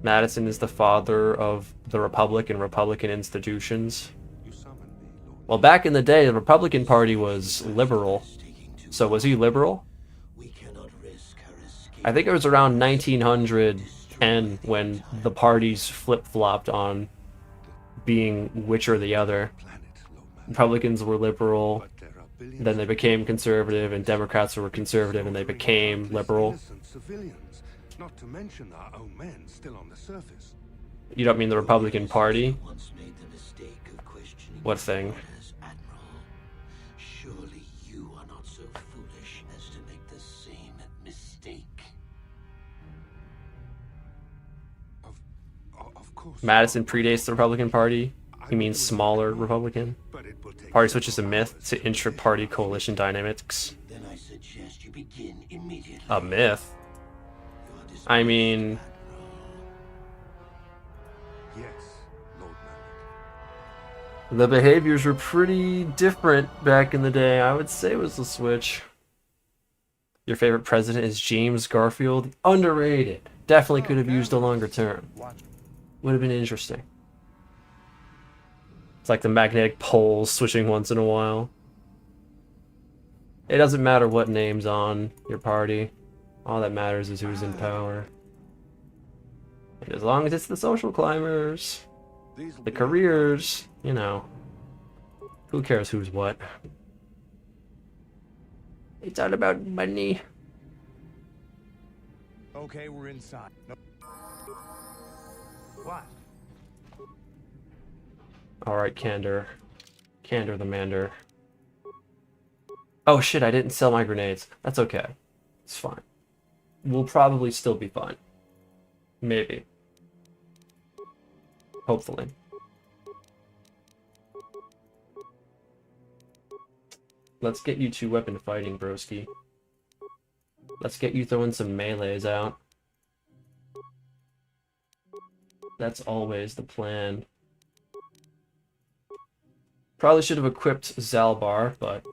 Madison is the father of the Republic and Republican institutions. Well, back in the day, the Republican Party was liberal. So was he liberal? I think it was around 1910 when the parties flip-flopped on being which or the other. Republicans were liberal, then they became conservative, and Democrats were conservative, and they became liberal. Not to mention our own men still on the surface. You don't mean the Republican Party? What thing? Surely you are not so foolish as to make the same mistake. Of course. Madison predates the Republican Party. He means smaller Republican. Party switches a myth to intra-party coalition dynamics. Then I suggest you begin immediately. A myth? I mean... Yes, Lord Malik. the behaviors were pretty different back in the day. I would say it was the switch. Your favorite president is James Garfield? Underrated. Definitely could have used a longer term. Would have been interesting. It's like the magnetic poles switching once in a while. It doesn't matter what name's on your party. All that matters is who's in power. And as long as it's the social climbers, the careers, you know, who cares who's what? It's all about money. Okay, we're inside. No. What? Alright, Candor. Candor the Mander. Oh shit, I didn't sell my grenades. That's okay. It's fine. We'll probably still be fine. Maybe. Hopefully. Let's get you two weapon fighting, broski. Let's get you throwing some melees out. That's always the plan. Probably should have equipped Zalbar, but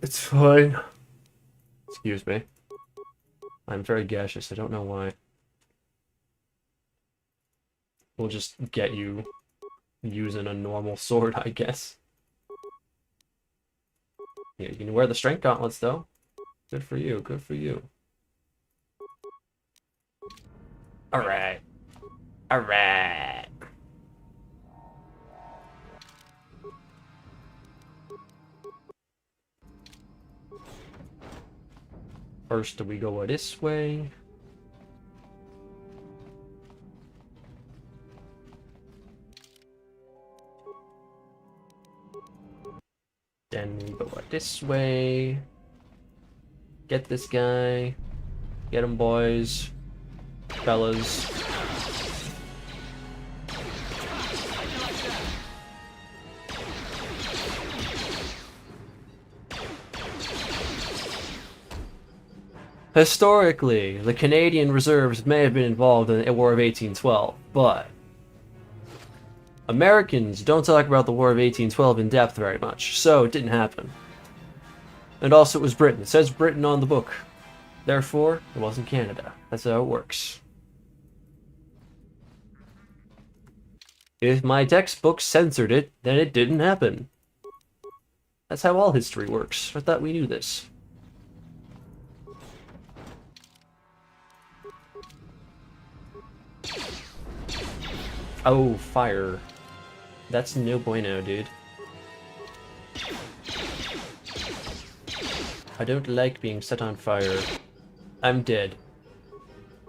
it's fine. Excuse me. I'm very gaseous, I don't know why. We'll just get you using a normal sword, I guess. Yeah, you can wear the strength gauntlets, though. Good for you, good for you. Alright. Alright. First, we go this way. Then we go this way. Get this guy. Get him, boys. Fellas. Historically, the Canadian reserves may have been involved in the War of 1812, but Americans don't talk about the War of 1812 in depth very much, so it didn't happen. And also it was Britain. It says Britain on the book. Therefore, it wasn't Canada. That's how it works. If my textbook censored it, then it didn't happen. That's how all history works. I thought we knew this. Oh, fire. That's no bueno, dude. I don't like being set on fire. I'm dead.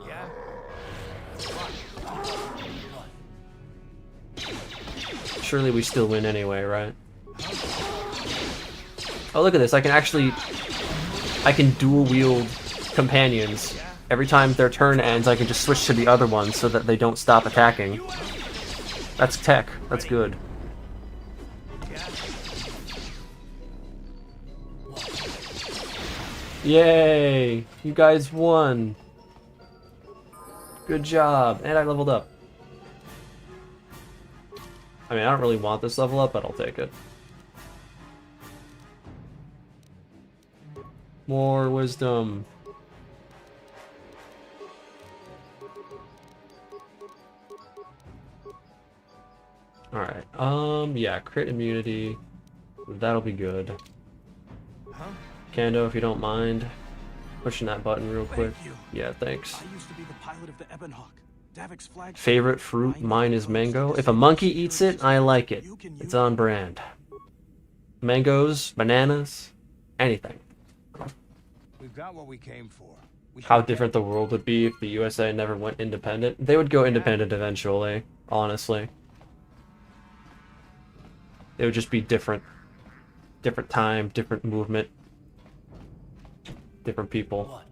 Yeah? Surely we still win anyway, right? Oh, look at this. I can dual wield companions. Every time their turn ends, I can just switch to the other one so that they don't stop attacking. That's tech. That's good. Yay! You guys won! Good job! And I leveled up. I mean, I don't really want this level up, but I'll take it. More wisdom. Alright, yeah, crit immunity. That'll be good. Kando, if you don't mind pushing that button real quick. Thank you. Yeah, thanks. I used to be the pilot of the Ebonhawk. Davik's flagship. Favorite fruit? Mine is mango. If a monkey eats it, I like it. It's on brand. Mangoes, bananas, anything. We've got what we came for. How different the world would be if the USA never went independent. They would go independent eventually, honestly. It would just be different. Different time, different movement. Different people.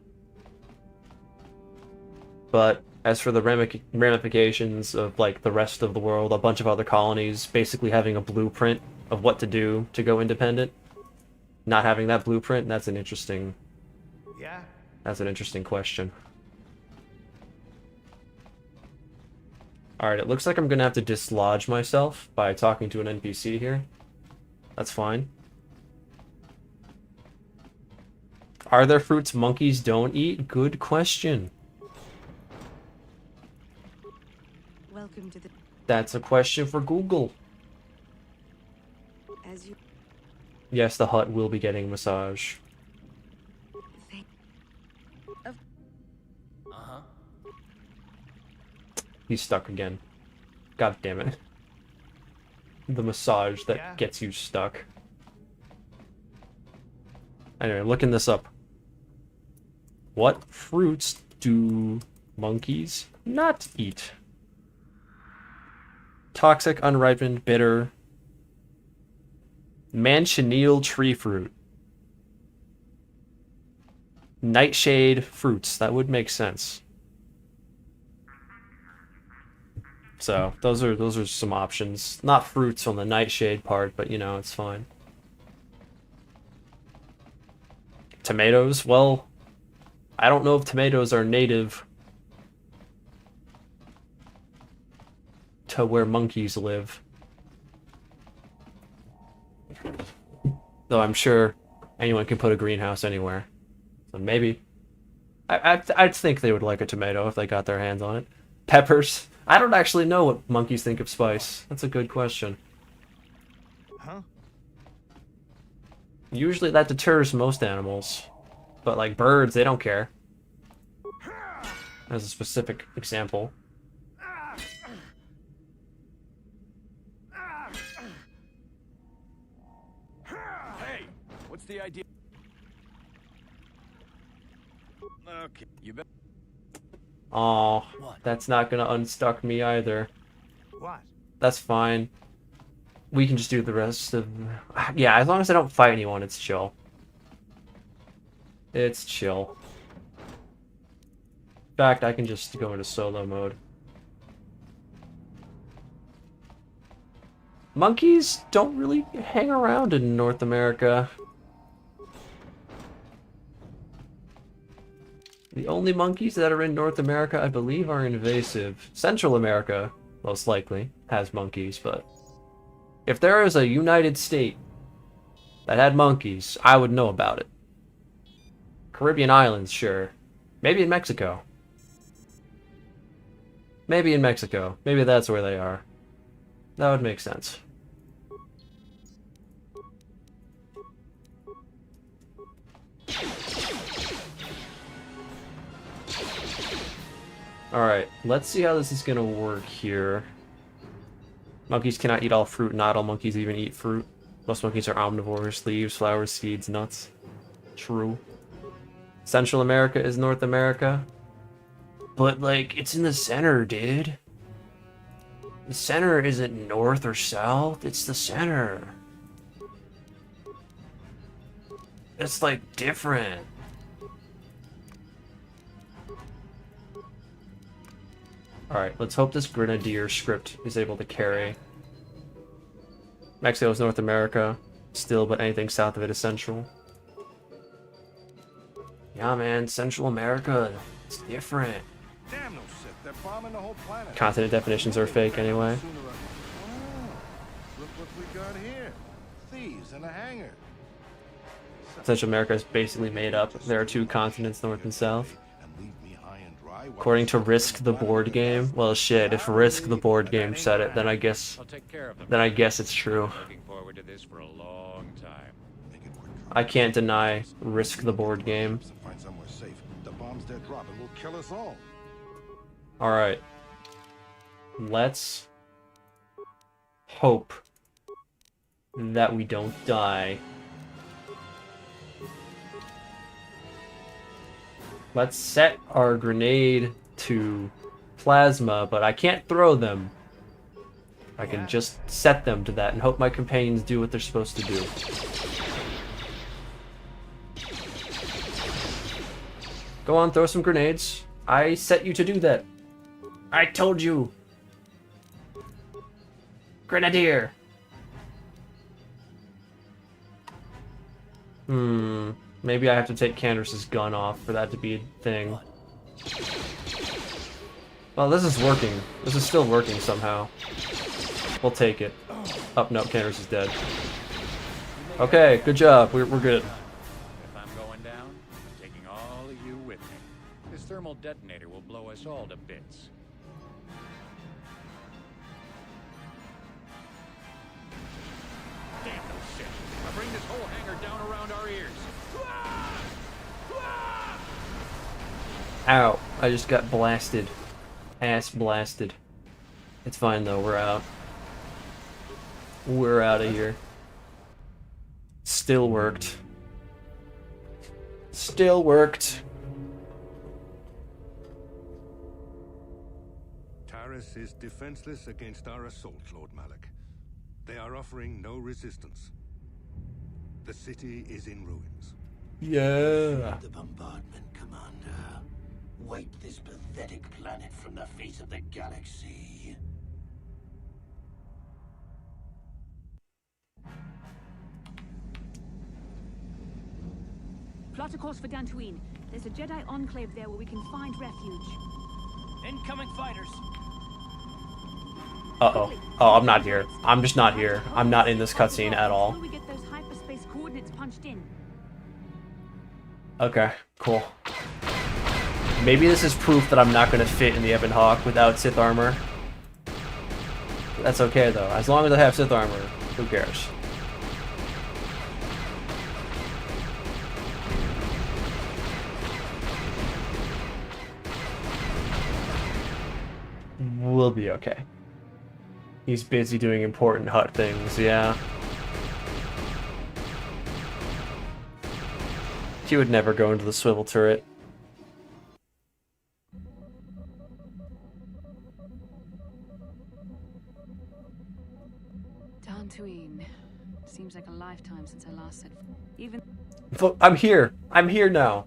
But as for the ramifications of like the rest of the world, a bunch of other colonies basically having a blueprint of what to do to go independent, not having that blueprint, that's an interesting question. Alright, it looks like I'm gonna have to dislodge myself by talking to an NPC here. That's fine. Are there fruits monkeys don't eat? Good question. Welcome to the. That's a question for Google. As you. Yes, the Hutt will be getting a massage. He's stuck again. God damn it. The massage that gets you stuck. Anyway, looking this up. What fruits do monkeys not eat? Toxic, unripened, bitter. Manchineel tree fruit. Nightshade fruits. That would make sense. So those are some options. Not fruits on the nightshade part, but you know, it's fine. Tomatoes? Well, I don't know if tomatoes are native to where monkeys live. Though I'm sure anyone can put a greenhouse anywhere. So maybe. I'd think they would like a tomato if they got their hands on it. Peppers? I don't actually know what monkeys think of spice. That's a good question. Usually that deters most animals. But like birds, they don't care. As a specific example. Hey, what's the idea? Okay, you bet. Aw, that's not gonna unstuck me either. What? That's fine. We can just do the rest of... Yeah, as long as I don't fight anyone, it's chill. It's chill. In fact, I can just go into solo mode. Monkeys don't really hang around in North America. The only monkeys that are in North America, I believe, are invasive. Central America, most likely, has monkeys, but... If there is a United State that had monkeys, I would know about it. Caribbean islands, sure. Maybe in Mexico. Maybe in Mexico. Maybe that's where they are. That would make sense. Alright, let's see how this is gonna work here. Monkeys cannot eat all fruit, not all monkeys even eat fruit. Most monkeys are omnivores, leaves, flowers, seeds, nuts. True. Central America is North America. But, like, it's in the center, dude. The center isn't north or south, it's the center. It's, like, different. Alright, let's hope this Grenadier script is able to carry. Mexico is North America, still, but anything south of it is Central. Yeah, man, Central America, it's different. Damn no shit. They're bombing the whole planet. Continent definitions are fake anyway. Look what we got here. Thieves in a hangar. Central America is basically made up. There are two continents, North and South. And leave me high and dry. According to Risk the board game, well, shit. If Risk the board game said it, then I guess it's true. Looking forward to this for a long time. I can't deny Risk the board game. Find somewhere safe. The bombs they're dropping will kill us all. All right. Let's hope that we don't die. Let's set our grenade to plasma, but I can't throw them. I can just set them to that and hope my companions do what they're supposed to do. Go on, throw some grenades. I set you to do that. I told you. Grenadier. Maybe I have to take Candace's gun off for that to be a thing. Well, this is working. This is still working somehow. We'll take it. Oh, no, Candace is dead. Okay, good job. We're good. If I'm going down, I'm taking all of you with me. This thermal detonator will blow us all to bits. Damn no shit. I bring this whole hangar down around our ears. Ow. I just got blasted. Ass blasted. It's fine though, we're out. We're out of here. Still worked. Still worked. Taris is defenseless against our assault, Lord Malak. They are offering no resistance. The city is in ruins. Yeah. The bombardment, Commander. Wipe this pathetic planet from the face of the galaxy. Plot a course for Dantooine. There's a Jedi enclave there where we can find refuge. Incoming fighters. Uh-oh. Oh, I'm not here. I'm just not here. I'm not in this cutscene at all. We get those hyperspace coordinates punched in. Okay, cool. Maybe this is proof that I'm not going to fit in the Ebon Hawk without Sith armor. That's okay, though. As long as I have Sith armor, who cares? We'll be okay. He's busy doing important Hutt things, yeah. He would never go into the swivel turret. Dantooine. Seems like a lifetime since I last said. Even. Look, I'm here. I'm here now.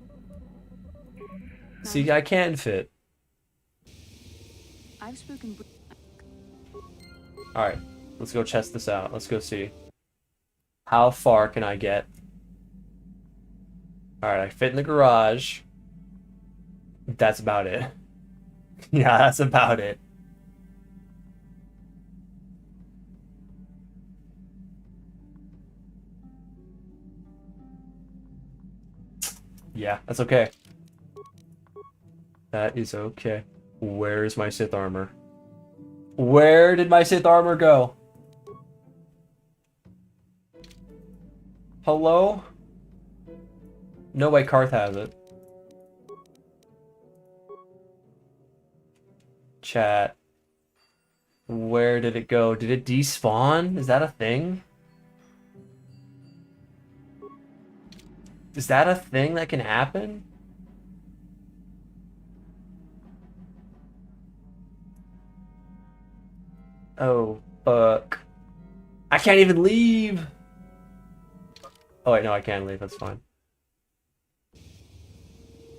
See, I can fit. I've spoken. Alright, let's go test this out. Let's go see. How far can I get? Alright, I fit in the garage. That's about it. Yeah, that's about it. Yeah, that's okay. That is okay. Where's my Sith armor? Where did my Sith armor go? Hello? No way Karth has it. Chat. Where did it go? Did it despawn? Is that a thing? Is that a thing that can happen? Oh, fuck. I can't even leave! Oh wait, no, I can leave, that's fine.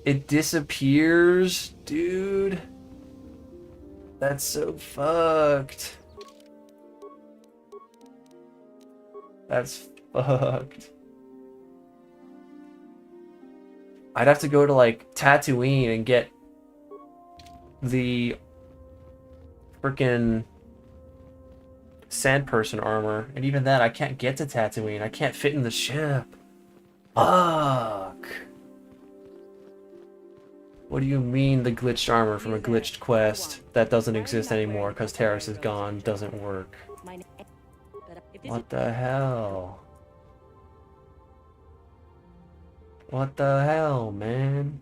It disappears? Dude. That's so fucked. That's fucked. I'd have to go to, like, Tatooine and get the frickin' sand person armor. And even then, I can't get to Tatooine. I can't fit in the ship. Fuck. What do you mean the glitched armor from a glitched quest that doesn't exist anymore because Terrace is gone doesn't work? What the hell? What the hell, man?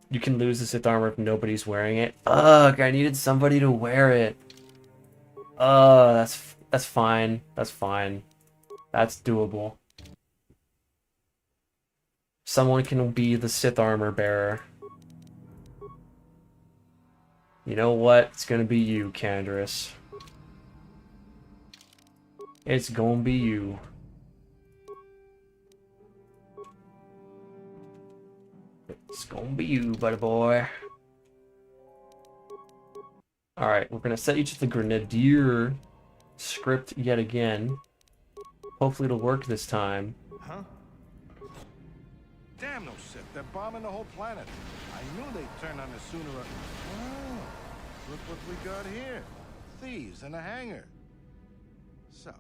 You can lose the Sith armor if nobody's wearing it. Fuck, I needed somebody to wear it. That's fine. That's fine. That's doable. Someone can be the Sith armor bearer. You know what? It's gonna be you, Canderous. It's gonna be you. It's gonna be you, buddy boy. Alright, we're gonna set you to the Grenadier script yet again. Hopefully it'll work this time. Huh? Damn those Sith, they're bombing the whole planet. I knew they'd turn on us sooner or... Oh, look what we got here. Thieves in a hangar. So,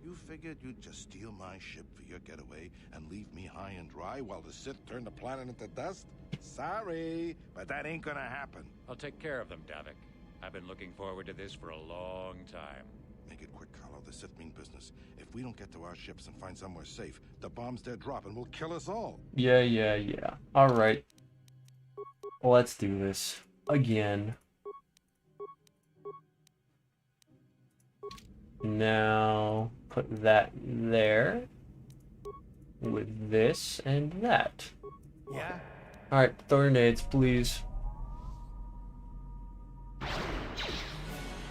you figured you'd just steal my ship for your getaway and leave me high and dry while the Sith turn the planet into dust? Sorry, but that ain't gonna happen. I'll take care of them, Davik. I've been looking forward to this for a long time. Make it quick, Carlo. The Sith mean business. If we don't get to our ships and find somewhere safe, the bombs they're dropping will kill us all. Yeah. Alright. Let's do this. Again. Now, put that there. With this and that. Yeah? Alright, throw your nades, please.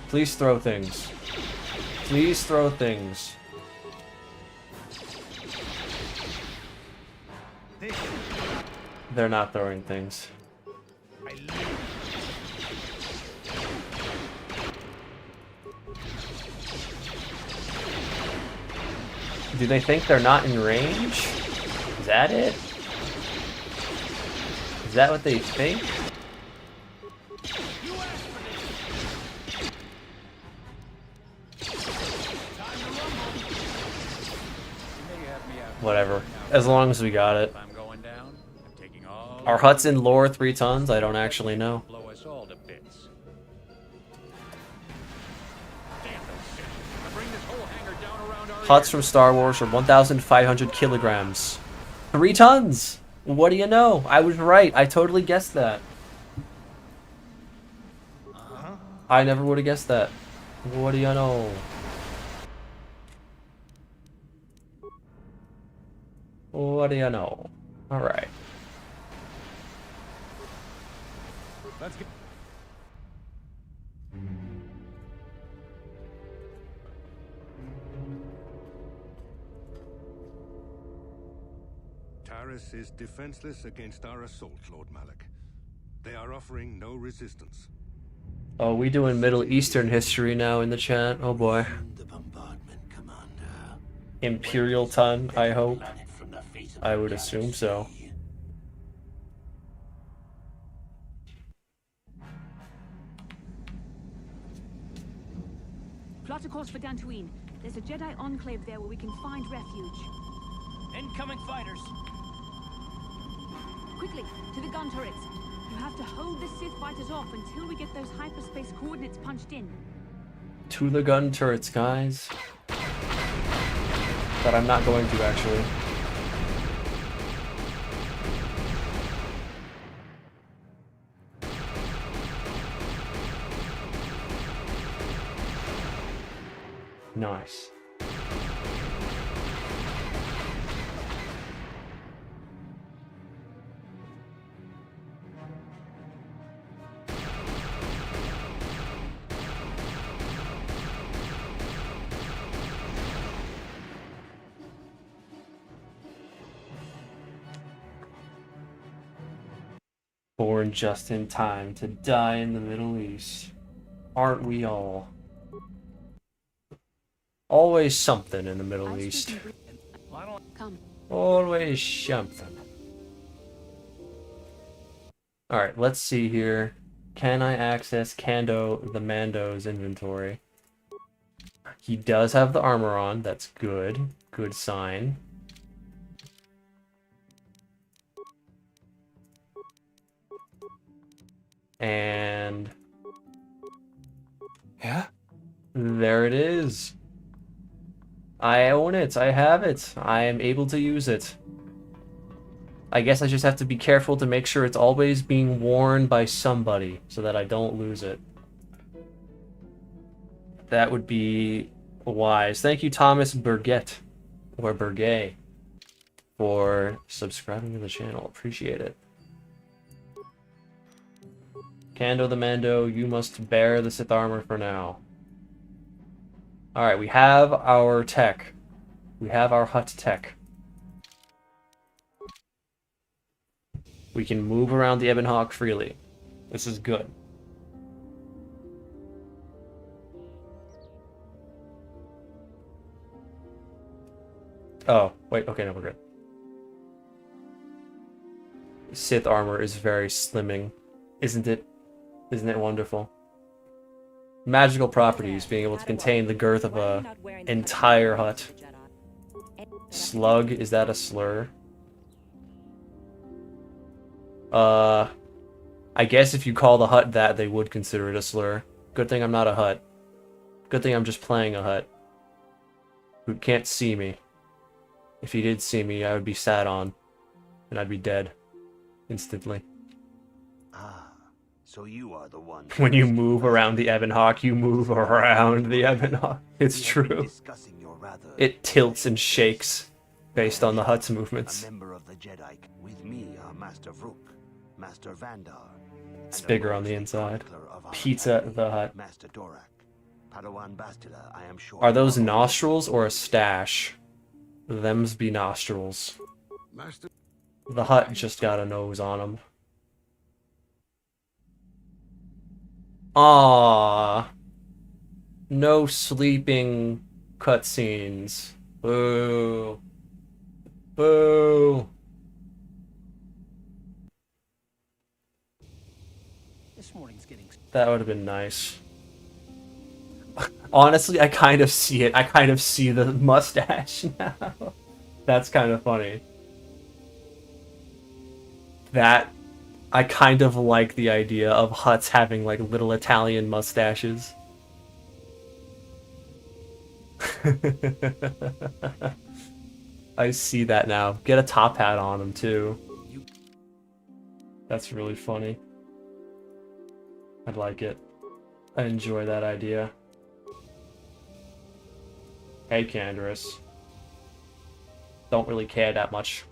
Please throw things. Please throw things. They're not throwing things. Do they think they're not in range? Is that it? Is that what they think? Whatever. As long as we got it. Are Hutts in lore 3 tons? I don't actually know. Hutts from Star Wars are 1,500 kilograms. 3 tons! What do you know? I was right. I totally guessed that. I never would have guessed that. What do you know? What do you know? Alright. Let's get... Taris is defenseless against our assault, Lord Malak. They are offering no resistance. Oh, we doing Middle Eastern history now in the chat. Oh boy. The bombardment, Commander. Imperial ton, I hope. I would assume so. Plot a course for Dantooine. There's a Jedi enclave there where we can find refuge. Incoming fighters. Quickly, to the gun turrets. You have to hold the Sith fighters off until we get those hyperspace coordinates punched in. To the gun turrets, guys. But I'm not going to, actually. Nice. Born just in time to die in the Middle East. Aren't we all? Always something in the Middle East. Come. Always something. Alright, let's see here. Can I access Kando the Mando's inventory? He does have the armor on. That's good. Good sign. And... yeah? there it is. I own it. I have it. I am able to use it. I guess I just have to be careful to make sure it's always being worn by somebody so that I don't lose it. That would be wise. Thank you, Thomas Burgett, or Burgay, for subscribing to the channel. Appreciate it. Kando the Mando, you must bear the Sith armor for now. Alright, we have our tech. We have our Hutt tech. We can move around the Ebon Hawk freely. This is good. Oh, wait, okay, no, we're good. Sith armor is very slimming, isn't it? Isn't it wonderful? Magical properties, being able to contain the girth of a entire Hutt. Slug, is that a slur? I guess if you call the Hutt that, they would consider it a slur. Good thing I'm not a Hutt. Good thing I'm just playing a Hutt. Who can't see me. If he did see me, I would be sat on. And I'd be dead. Instantly. Ah, so you are the one. When you move around the Ebon Hawk, you move around the Ebon Hawk. It's true. It tilts and shakes based on the Hutt's movements. A member of the Jedi. With me are Master Vrook, Master Vandar. It's bigger on the inside. Pizza the Hutt. Master Dorak. Padawan Bastila, I am sure. Are those nostrils or a stash? Them's be nostrils. The Hutt just got a nose on him. Aww. No sleeping cutscenes. Boo. Boo. This morning's getting... That would have been nice. Honestly, I kind of see it. I kind of see the mustache now. That's kind of funny. That... I kind of like the idea of Hutts having, like, little Italian mustaches. I see that now. Get a top hat on him, too. That's really funny. I'd like it. I enjoy that idea. Hey, Canderous. Don't really care that much.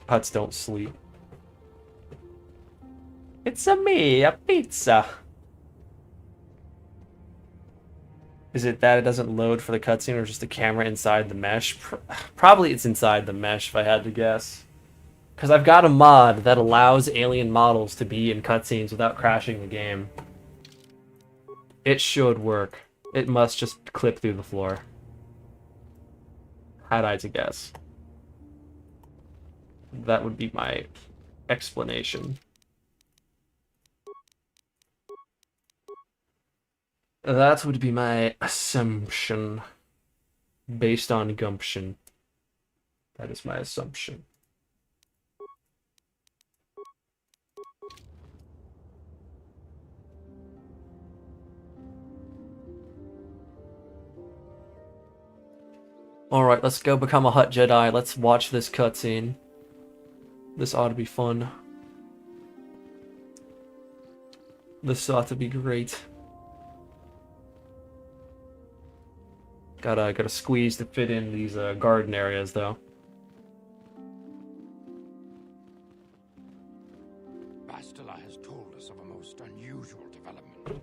Hutts don't sleep. It's a pizza. Is it that it doesn't load for the cutscene, or just the camera inside the mesh? Probably it's inside the mesh, if I had to guess. Because I've got a mod that allows alien models to be in cutscenes without crashing the game. It should work. It must just clip through the floor. Had I to guess. That would be my explanation. That would be my assumption. Based on gumption. That is my assumption. Alright, let's go become a Hutt Jedi. Let's watch this cutscene. This ought to be fun. This ought to be great. Gotta squeeze to fit in these garden areas though. Bastila has told us of a most unusual development.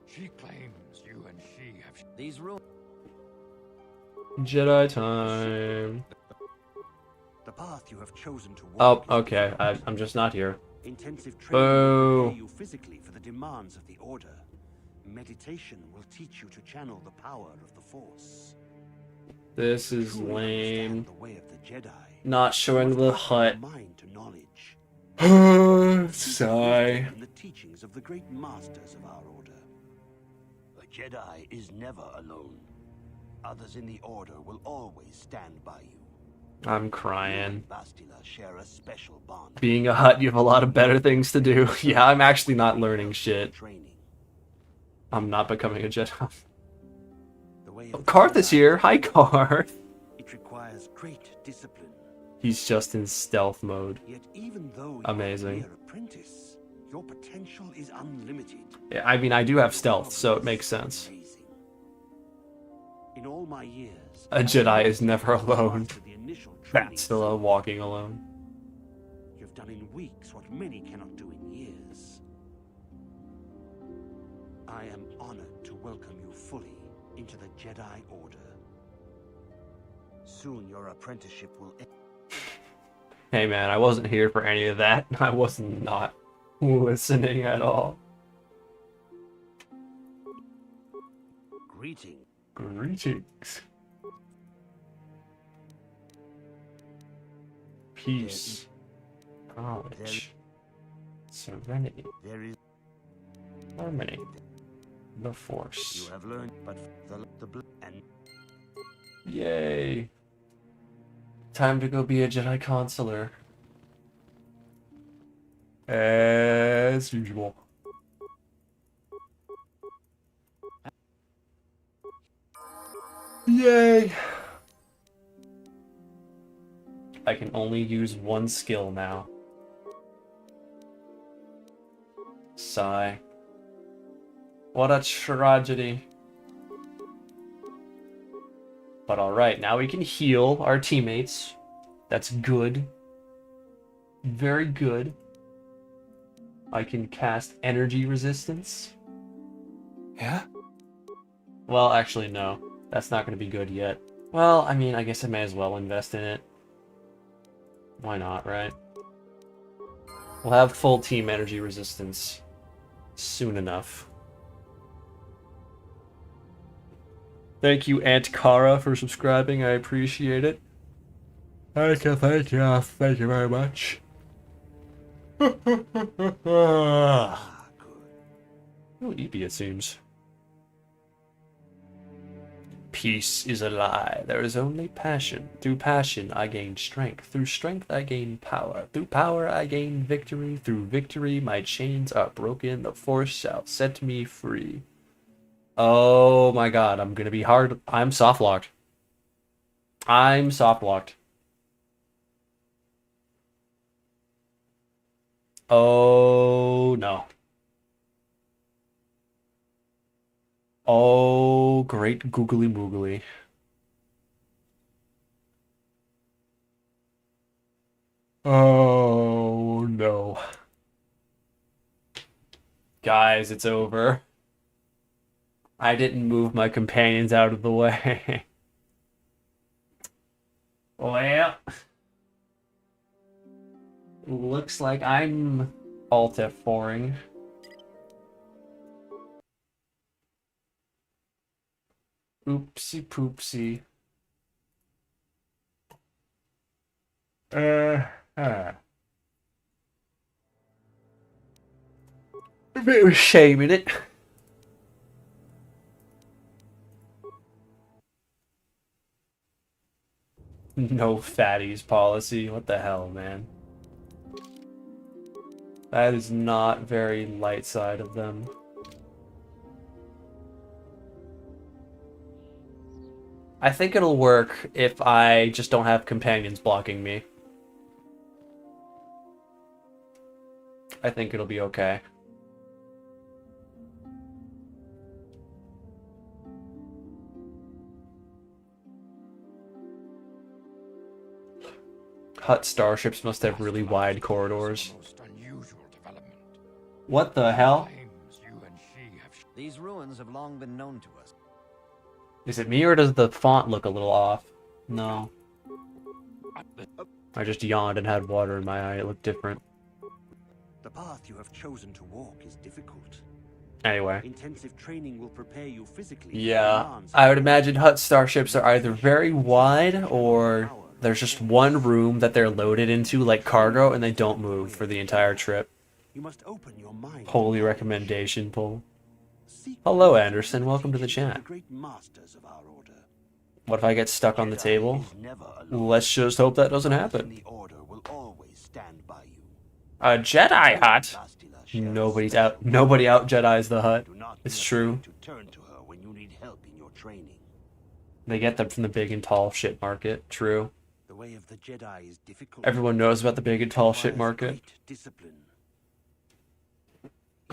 She claims you and she have... These ruins. Jedi time. The path you have chosen to Oh, walk. okay. I'm just not here. Intensive training will Boo. prepare you physically for the demands of the Order. Meditation will teach you to channel the power of the Force. This is Truly lame. understand the way of the Jedi. Not showing the hut. Mind to knowledge. Sigh. In the teachings of the great masters of our Order. A Jedi is never alone. Others in the Order will always stand by you. I'm crying. Bastila share a special bond. Being a Hutt, you have a lot of better things to do. Yeah, I'm actually not learning shit. I'm not becoming a Jedi. Oh, Karth is here. Hi, Karth. It requires great discipline. He's just in stealth mode. Yet even though Amazing. you're an apprentice, your potential is unlimited. Yeah, I mean, I do have stealth, so it makes sense. In all my years, A Jedi is never alone. Bastila walking alone. You've done in weeks what many cannot do in years. I am honored to welcome you fully into the Jedi Order. Soon your apprenticeship will end. Hey man, I wasn't here for any of that. I was not listening at all. Greetings. Greetings. Peace. Knowledge. Serenity. There is Harmony. The Force. you have learned, but the and Yay. Time to go be a Jedi Consular. As usual. Yay! I can only use one skill now. Sigh. What a tragedy. But alright, now we can heal our teammates. That's good. Very good. I can cast energy resistance. Yeah? Well, actually, no. That's not going to be good yet. Well, I mean, I guess I may as well invest in it. Why not, right? We'll have full team energy resistance soon enough. Thank you, Aunt Kara, for subscribing. I appreciate it. Thank you very much. Oh, eepy, it seems. Peace is a lie. There is only passion. Through passion, I gain strength. Through strength, I gain power. Through power, I gain victory. Through victory, my chains are broken. The Force shall set me free. Oh my god, I'm gonna be hard. I'm soft locked. I'm soft locked. Oh no. Oh, great googly moogly. Oh no. Guys, it's over. I didn't move my companions out of the way. Well, looks like I'm Alt F4ing. Oopsie poopsie. A bit of shame in it. No fatties policy. What the hell, man? That is not very light side of them. I think it'll work if I just don't have companions blocking me. I think it'll be okay. Hutt starships must have really wide corridors. What the hell? These ruins have long been known to us. Is it me or does the font look a little off? No. I just yawned and had water in my eye. It looked different. The path you have chosen to walk is difficult. Anyway. Intensive training will prepare you physically. Yeah, I would imagine Hutt starships are either very wide or there's just one room that they're loaded into like cargo and they don't move for the entire trip. You must open your mind. Holy recommendation pull. Hello Anderson, welcome to the chat. What if I get stuck on the table? Let's just hope that doesn't happen. A Jedi Hutt? Nobody out Jedis the Hutt. It's true. They get them from the big and tall shit market. True. Everyone knows about the big and tall shit market.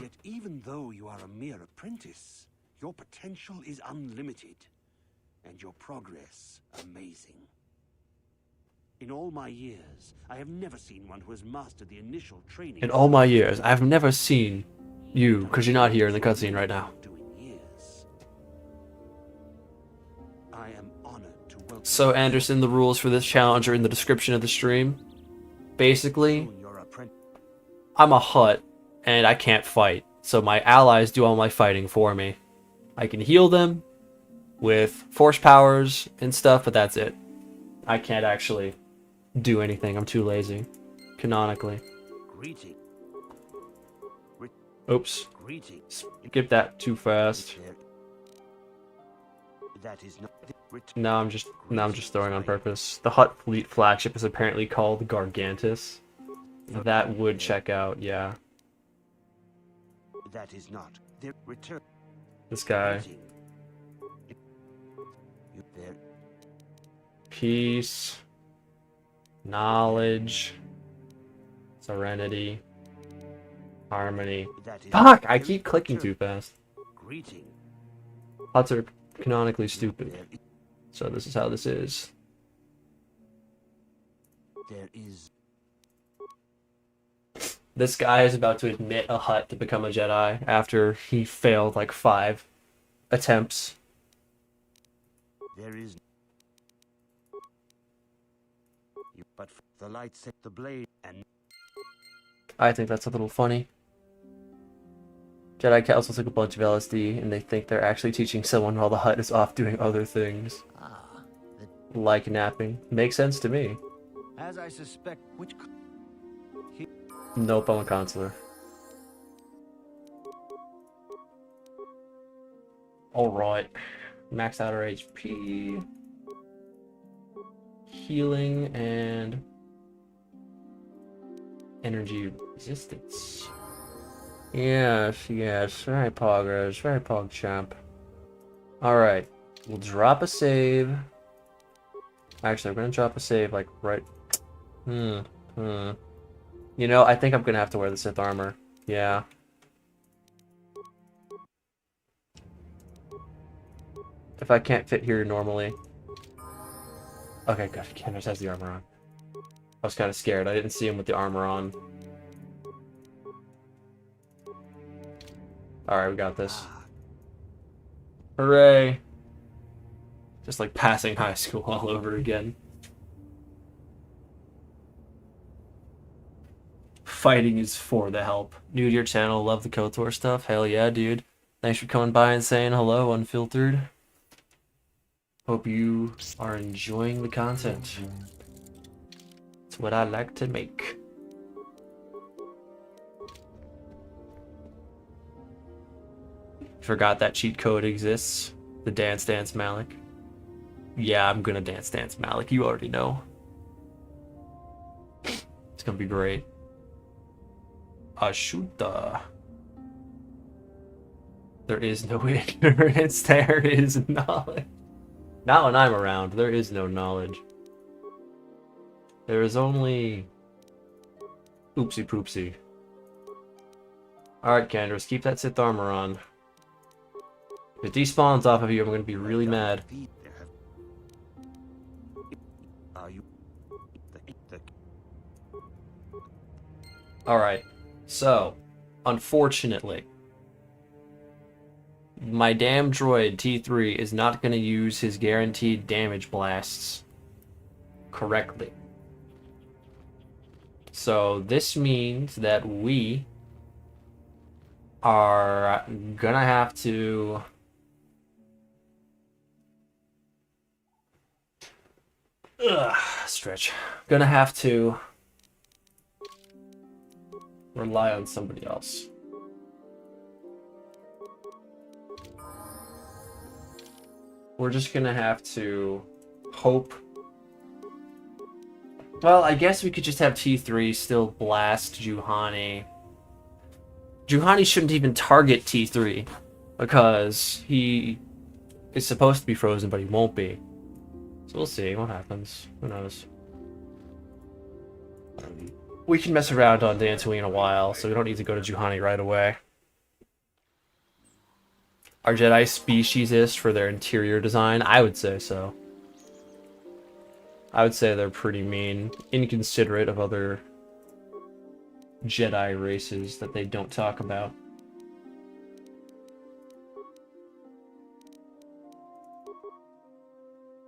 Yet even though you are a mere apprentice, your potential is unlimited, and your progress amazing. In all my years, I have never seen one who has mastered the initial training. In all my years, I've never seen you, because you're not here in the cutscene right now. I am honored to welcome. So Anderson, the rules for this challenge are in the description of the stream. Basically, I'm a Hutt, and I can't fight, so my allies do all my fighting for me. I can heal them with force powers and stuff, but that's it. I can't actually do anything. I'm too lazy. Canonically. Oops. Skip that too fast. No, I'm just throwing on purpose. The Hutt fleet flagship is apparently called Gargantus. That would check out, yeah. That is not the return. This guy. Peace. Knowledge. Serenity. Harmony. Fuck! I keep clicking too fast. Hutts are canonically stupid. So this is how this is. There is. This guy is about to admit a Hutt to become a Jedi after he failed like 5 attempts. There is. But the light set the blade and. I think that's a little funny. Jedi Council took a bunch of LSD and they think they're actually teaching someone while the Hutt is off doing other things. Like napping. Makes sense to me. As I suspect, which... Nope, I'm a consular. Alright. Max out our HP. Healing and... energy resistance. Yes, yes. Very progress. Very PogChamp. Alright. We'll drop a save. Actually, I'm gonna drop a save, like, right... You know, I think I'm gonna have to wear the Sith armor. Yeah. If I can't fit here normally. Okay, good. Candace has the armor on. I was kind of scared. I didn't see him with the armor on. Alright, we got this. Hooray! Just like passing high school all over again. Fighting is for the help. New to your channel, love the KOTOR stuff. Hell yeah, dude. Thanks for coming by and saying hello, Unfiltered. Hope you are enjoying the content. It's what I like to make. Forgot that cheat code exists. The Dance Dance Malik. Yeah, I'm gonna Dance Dance Malik. You already know. It's gonna be great. Ashuta. There is no ignorance, there is knowledge. Not when I'm around, there is no knowledge. There is only... oopsie poopsie. Alright, Candace, keep that Sith armor on. If it despawns off of you, I'm gonna be really mad. Alright, so, unfortunately, my damn droid T3 is not going to use his guaranteed damage blasts correctly. So this means that we are gonna have to stretch. Gonna have to rely on somebody else. We're just gonna have to hope. Well, I guess we could just have T3 still blast Juhani. Juhani shouldn't even target T3 because he is supposed to be frozen, but he won't be. So we'll see what happens. Who knows? We can mess around on Dantooine in a while, so we don't need to go to Juhani right away. Are Jedi speciesist for their interior design? I would say so. I would say they're pretty mean, inconsiderate of other Jedi races that they don't talk about.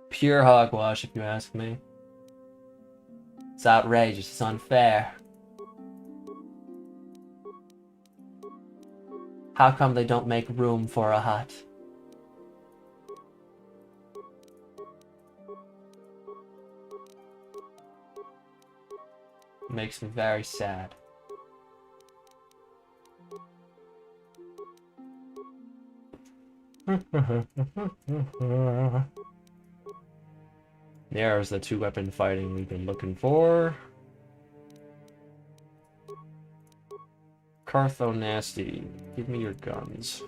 Pure hogwash, if you ask me. It's outrageous, it's unfair. How come they don't make room for a Hutt? Makes me very sad. There's the two-weapon fighting we've been looking for. Cartho Nasty, give me your guns.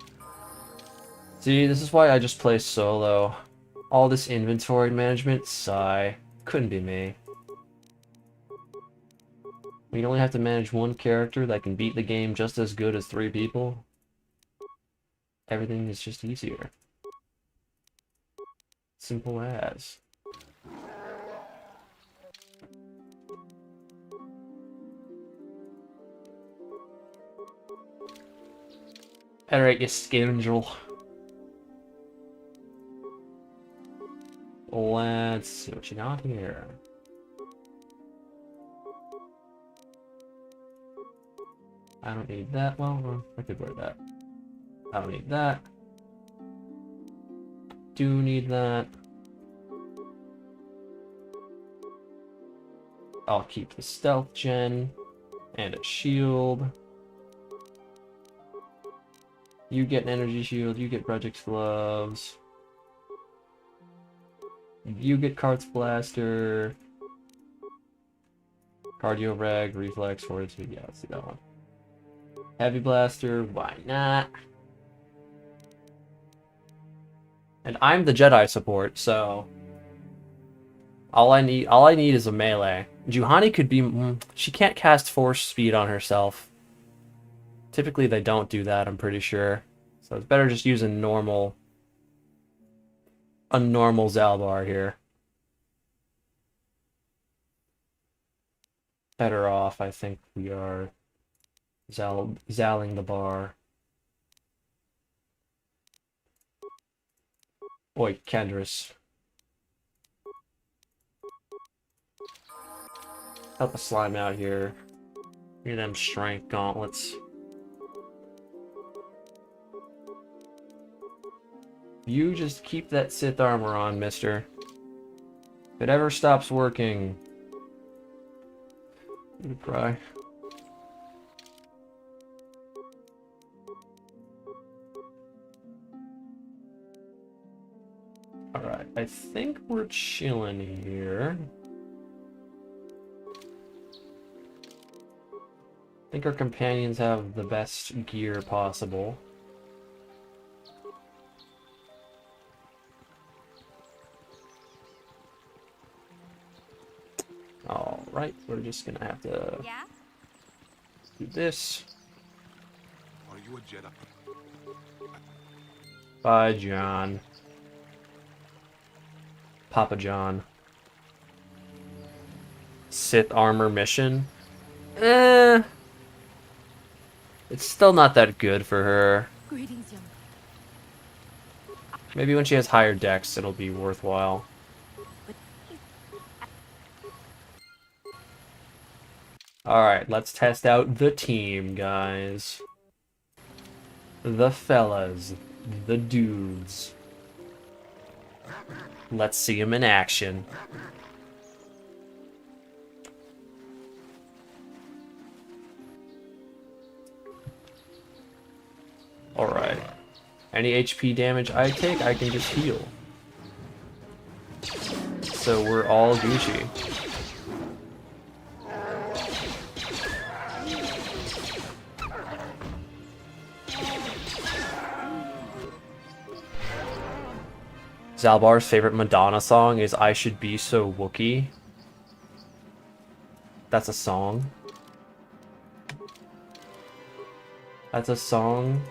See, this is why I just play solo. All this inventory management, sigh. Couldn't be me. We only have to manage one character that can beat the game just as good as 3 people. Everything is just easier. Simple as. Alright, you scoundrel. Let's see what you got here. I don't need that. Well, I could wear that. I don't need that. Do need that. I'll keep the stealth gen and a shield. You get an energy shield, you get project gloves. You get Kart's blaster. Cardio reg, reflex, fortitude. Yeah, let's do that one. Heavy blaster, why not? And I'm the Jedi support, so all I need is a melee. Juhani could be she can't cast force speed on herself. Typically they don't do that, I'm pretty sure. So it's better just use a normal Zalbar here. Better off, I think we are Zalling the bar. Oi, Kendris. Help a slime out here. Give them strength gauntlets. You just keep that Sith armor on, mister. If it ever stops working, you cry. Alright, I think we're chilling here. I think our companions have the best gear possible. Alright, we're just gonna have to do this. Are you a Jedi? Bye, John. Papa John. Sith armor mission? It's still not that good for her. Greetings, young. Maybe when she has higher dex, it'll be worthwhile. Alright, let's test out the team, guys. The fellas. The dudes. Let's see them in action. Alright. Any HP damage I take, I can just heal. So we're all Gucci. Zalbar's favorite Madonna song is I Should Be So Wookie. That's a song. That's a song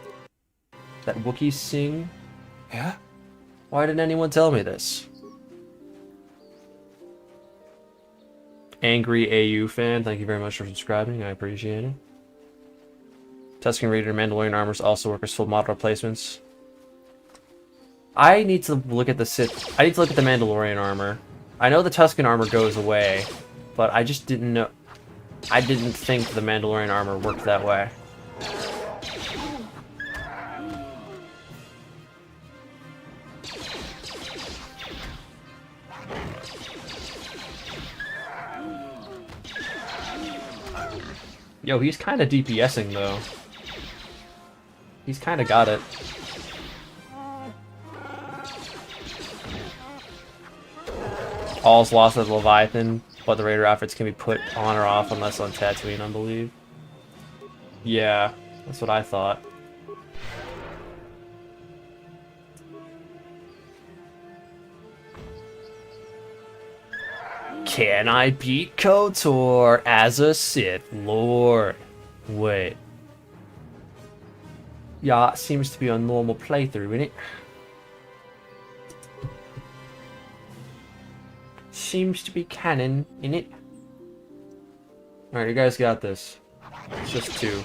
that Wookiees sing? Yeah? Why didn't anyone tell me this? Angry AU fan, thank you very much for subscribing, I appreciate it. Tusken Raider and Mandalorian armors also work as full model replacements. I need to look at the Sith. I need to look at the Mandalorian armor. I know the Tusken armor goes away, but I just didn't know. I didn't think the Mandalorian armor worked that way. Yo, he's kind of DPSing though. He's kind of got it. All's lost at Leviathan, but the Raider outfits can be put on or off unless on Tatooine, I believe. Yeah, that's what I thought. Can I beat KOTOR as a Sith Lord? Wait. Yeah, it seems to be a normal playthrough, innit? Seems to be canon, innit? Alright, you guys got this. It's just 2.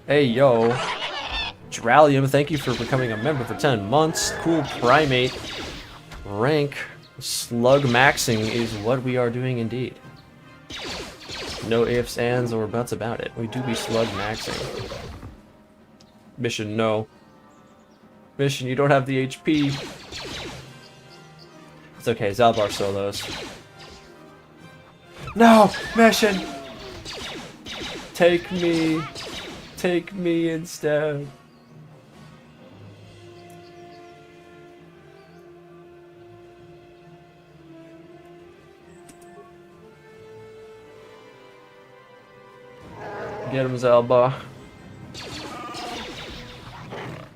Hey, yo. Dralium, thank you for becoming a member for 10 months. Cool primate. Rank. Slug maxing is what we are doing indeed. No ifs, ands, or buts about it. We do be slug maxing. Mission, no. Mission, you don't have the HP. It's okay, Zalbar solos. No! Mission! Take me. Take me instead. Get him, Zalbar.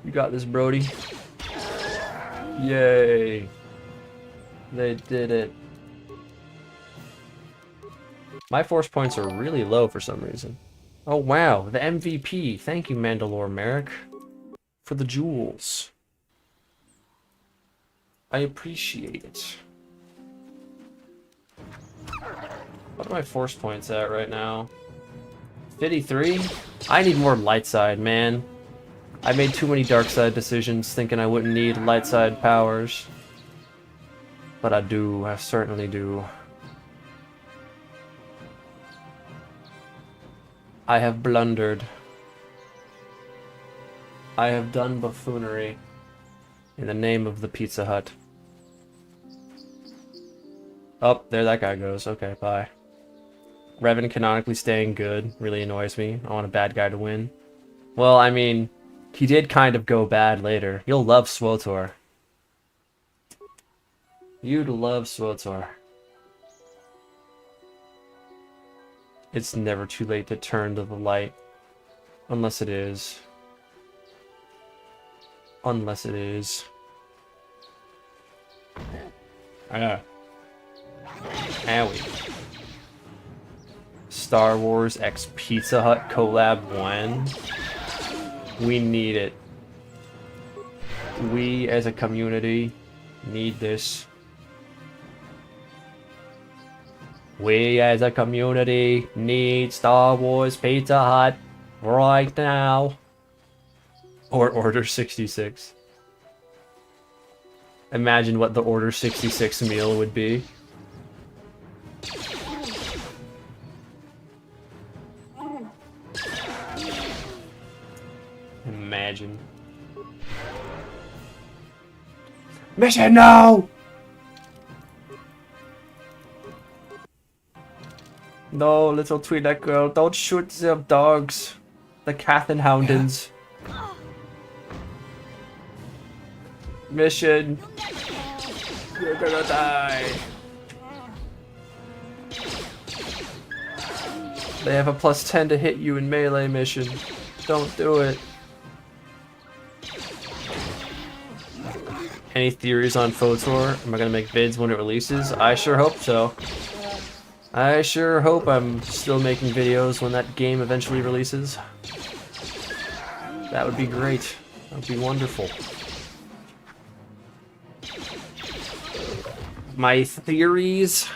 You got this, Brody. Yay. They did it. My force points are really low for some reason. Oh wow, the MVP. Thank you, Mandalore Merrick, for the jewels. I appreciate it. What are my force points at right now? 53? I need more light side, man. I made too many dark side decisions thinking I wouldn't need light side powers. But I do, I certainly do. I have blundered. I have done buffoonery in the name of the Pizza Hut. Oh, there that guy goes. Okay, bye. Revan canonically staying good really annoys me. I want a bad guy to win. Well, I mean, he did kind of go bad later. You'll love SWTOR. You'd love SWTOR. It's never too late to turn to the light. Unless it is. Unless it is. Ah. Owie. Star Wars X Pizza Hut collab when? We need it. We as a community need this. We as a community need Star Wars Pizza Hut right now. Or Order 66. Imagine what the Order 66 meal would be. Imagine. Mission no! No, little Twi'lek girl, don't shoot the dogs. The cat and houndins. Mission. You're gonna die. They have a +10 to hit you in melee mission. Don't do it. Any theories on KOTOR? Am I gonna make vids when it releases? I sure hope so. I sure hope I'm still making videos when that game eventually releases. That would be great. That would be wonderful. My theory is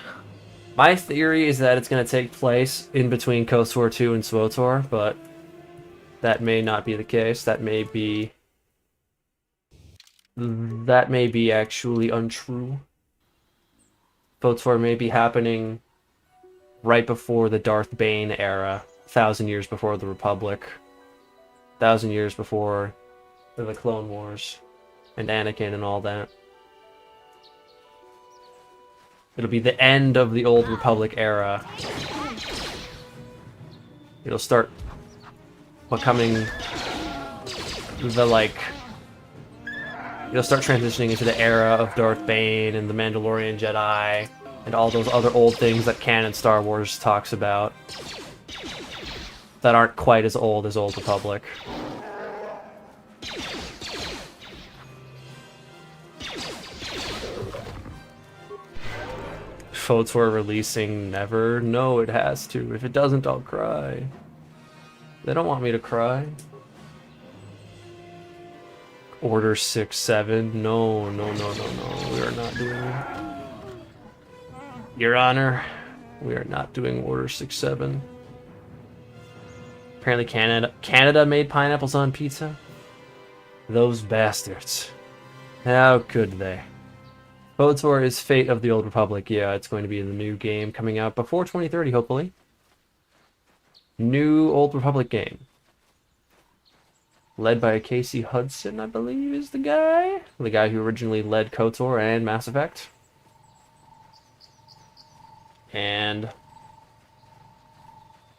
that it's going to take place in between KOTOR 2 and SWTOR, but that may not be the case. That may be actually untrue. KOTOR may be happening right before the Darth Bane era, 1,000 years before the Republic, 1,000 years before the Clone Wars, and Anakin and all that. It'll be the end of the Old Republic era. It'll start becoming the, like... It'll start transitioning into the era of Darth Bane and the Mandalorian Jedi and all those other old things that canon Star Wars talks about that aren't quite as Old Republic. KOTOR releasing never? No, it has to. If it doesn't, I'll cry. They don't want me to cry. Order 6-7? No. We are not doing it. Your Honor, we are not doing Order 6-7. Apparently Canada made pineapples on pizza? Those bastards. How could they? KOTOR is Fate of the Old Republic. Yeah, it's going to be the new game coming out before 2030, hopefully. New Old Republic game. Led by Casey Hudson, I believe, is the guy. The guy who originally led KOTOR and Mass Effect. And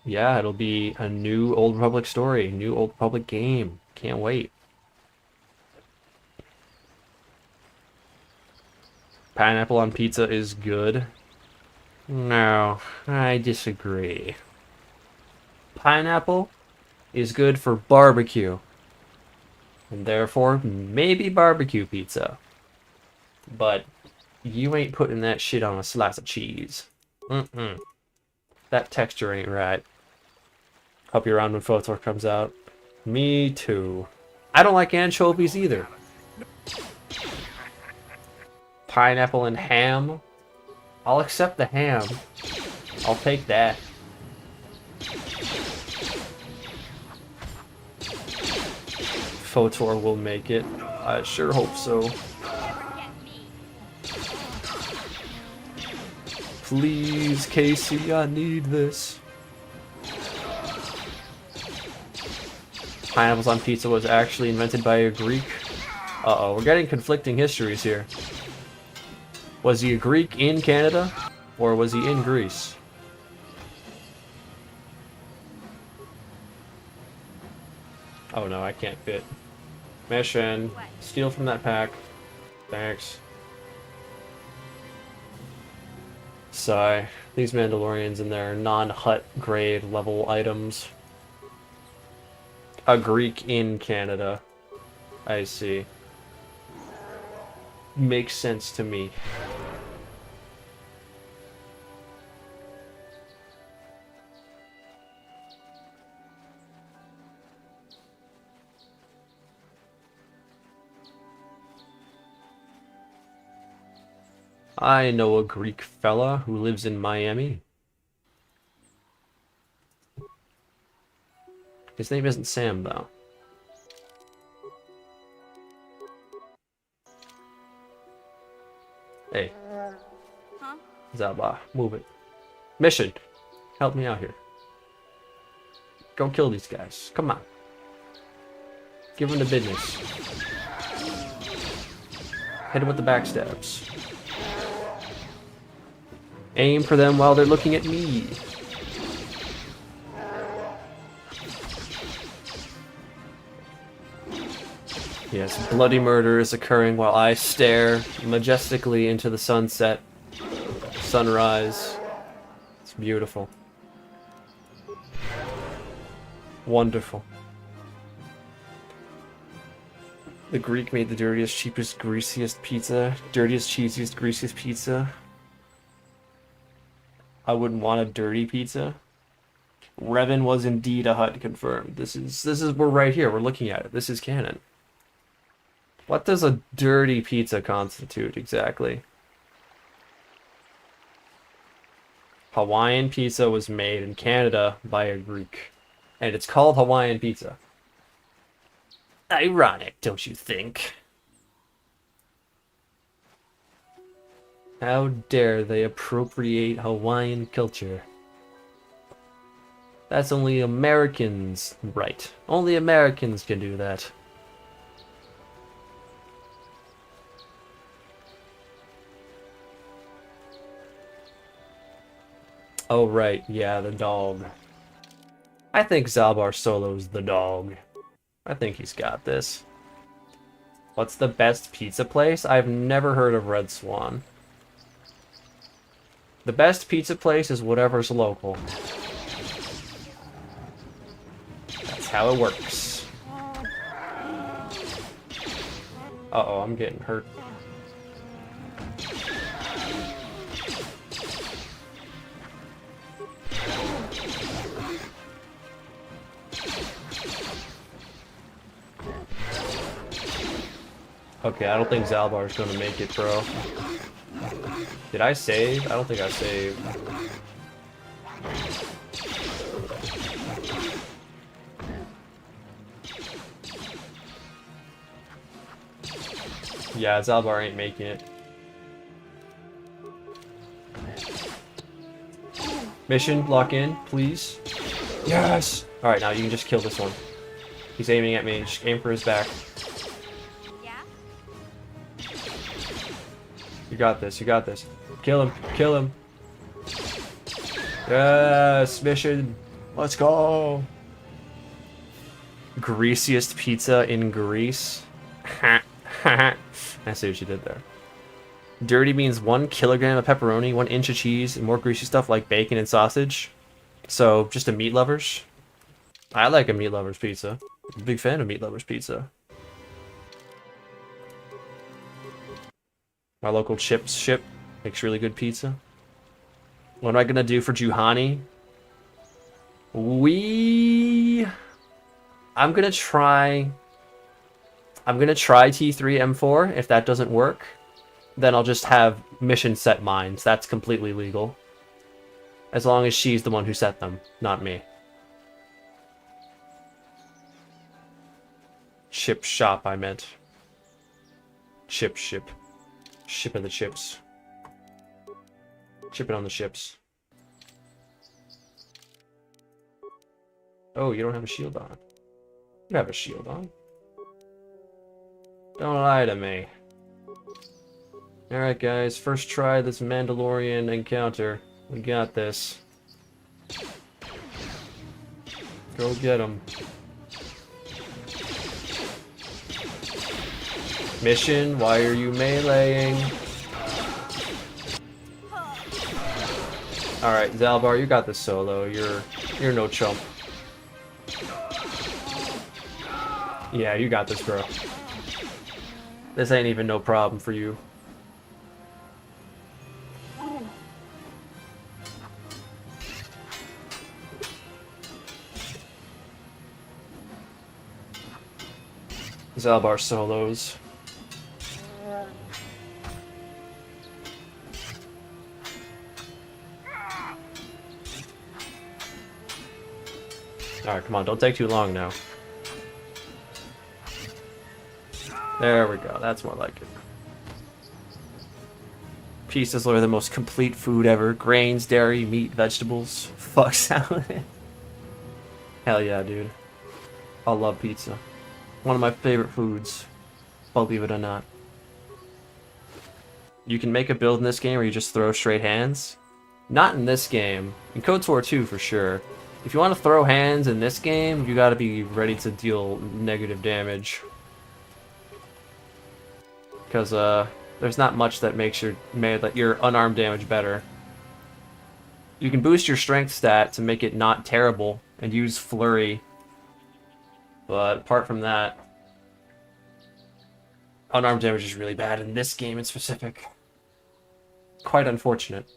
yeah, it'll be a new Old Republic story, new Old Republic game. Can't wait. Pineapple on pizza is good. No, I disagree. Pineapple is good for barbecue. And therefore, maybe barbecue pizza. But you ain't putting that shit on a slice of cheese. That texture ain't right. Hope you're around when KOTOR comes out. Me too. I don't like anchovies either. Pineapple and ham. I'll accept the ham. I'll take that. KOTOR will make it. I sure hope so. Please, Casey, I need this. Pineapples on pizza was actually invented by a Greek. Uh-oh, we're getting conflicting histories here. Was he a Greek in Canada, or was he in Greece? Oh no, I can't fit. Mission. Steal from that pack. Thanks. Sigh. These Mandalorians and their non-Hutt grade level items. A Greek in Canada. I see. Makes sense to me. I know a Greek fella who lives in Miami. His name isn't Sam, though. Hey. Huh? Zalbar, move it. Mission! Help me out here. Go kill these guys. Come on. Give them the business. Hit them with the backstabs. Aim for them while they're looking at me. Yes, bloody murder is occurring while I stare majestically into the sunset, sunrise. It's beautiful. Wonderful. The Greek made the dirtiest, cheapest, greasiest pizza. Dirtiest, cheesiest, greasiest pizza. I wouldn't want a dirty pizza. Revan was indeed a Hutt confirmed. This is we're right here. We're looking at it. This is canon. What does a dirty pizza constitute exactly? Hawaiian pizza was made in Canada by a Greek, and it's called Hawaiian pizza. Ironic, don't you think? How dare they appropriate Hawaiian culture? That's only Americans' right. Only Americans can do that. Oh right, yeah, the dog. I think Zalbar Solo's the dog. I think he's got this. What's the best pizza place? I've never heard of Red Swan. The best pizza place is whatever's local. That's how it works. Uh-oh, I'm getting hurt. Okay, I don't think Zalbar's gonna make it, bro. Did I save? I don't think I saved. Yeah, Zalbar ain't making it. Mission, lock in, please. Yes! Alright, now you can just kill this one. He's aiming at me. Just aim for his back. You got this, you got this. Kill him, kill him. Yes, mission. Let's go. Greasiest pizza in Greece. I see what you did there. Dirty means 1 kilogram of pepperoni, 1 inch of cheese, and more greasy stuff like bacon and sausage. So, just a meat lovers? I like a meat lovers pizza. I'm a big fan of meat lovers pizza. My local chips ship makes really good pizza. What am I gonna do for Juhani? I'm gonna try T3 M4. If that doesn't work, then I'll just have mission set mines. That's completely legal. As long as she's the one who set them, not me. Chip shop, I meant. Chip ship. Ship of the chips. Chip it on the ships. Oh, you don't have a shield on. You have a shield on. Don't lie to me. Alright guys, first try this Mandalorian encounter. We got this. Go get him. Mission, why are you meleeing? Alright, Zalbar, you got this solo. You're no chump. Yeah, you got this, bro. This ain't even no problem for you. Zalbar solos. Alright, come on, don't take too long now. There we go, that's more like it. Pizzas are the most complete food ever. Grains, dairy, meat, vegetables. Fuck salad. Hell yeah, dude. I love pizza. One of my favorite foods. Believe it or not. You can make a build in this game where you just throw straight hands. Not in this game. In KOTOR 2 for sure. If you want to throw hands in this game, you gotta be ready to deal negative damage. Because, there's not much that makes your unarmed damage better. You can boost your strength stat to make it not terrible and use flurry. But apart from that, unarmed damage is really bad in this game in specific. Quite unfortunate.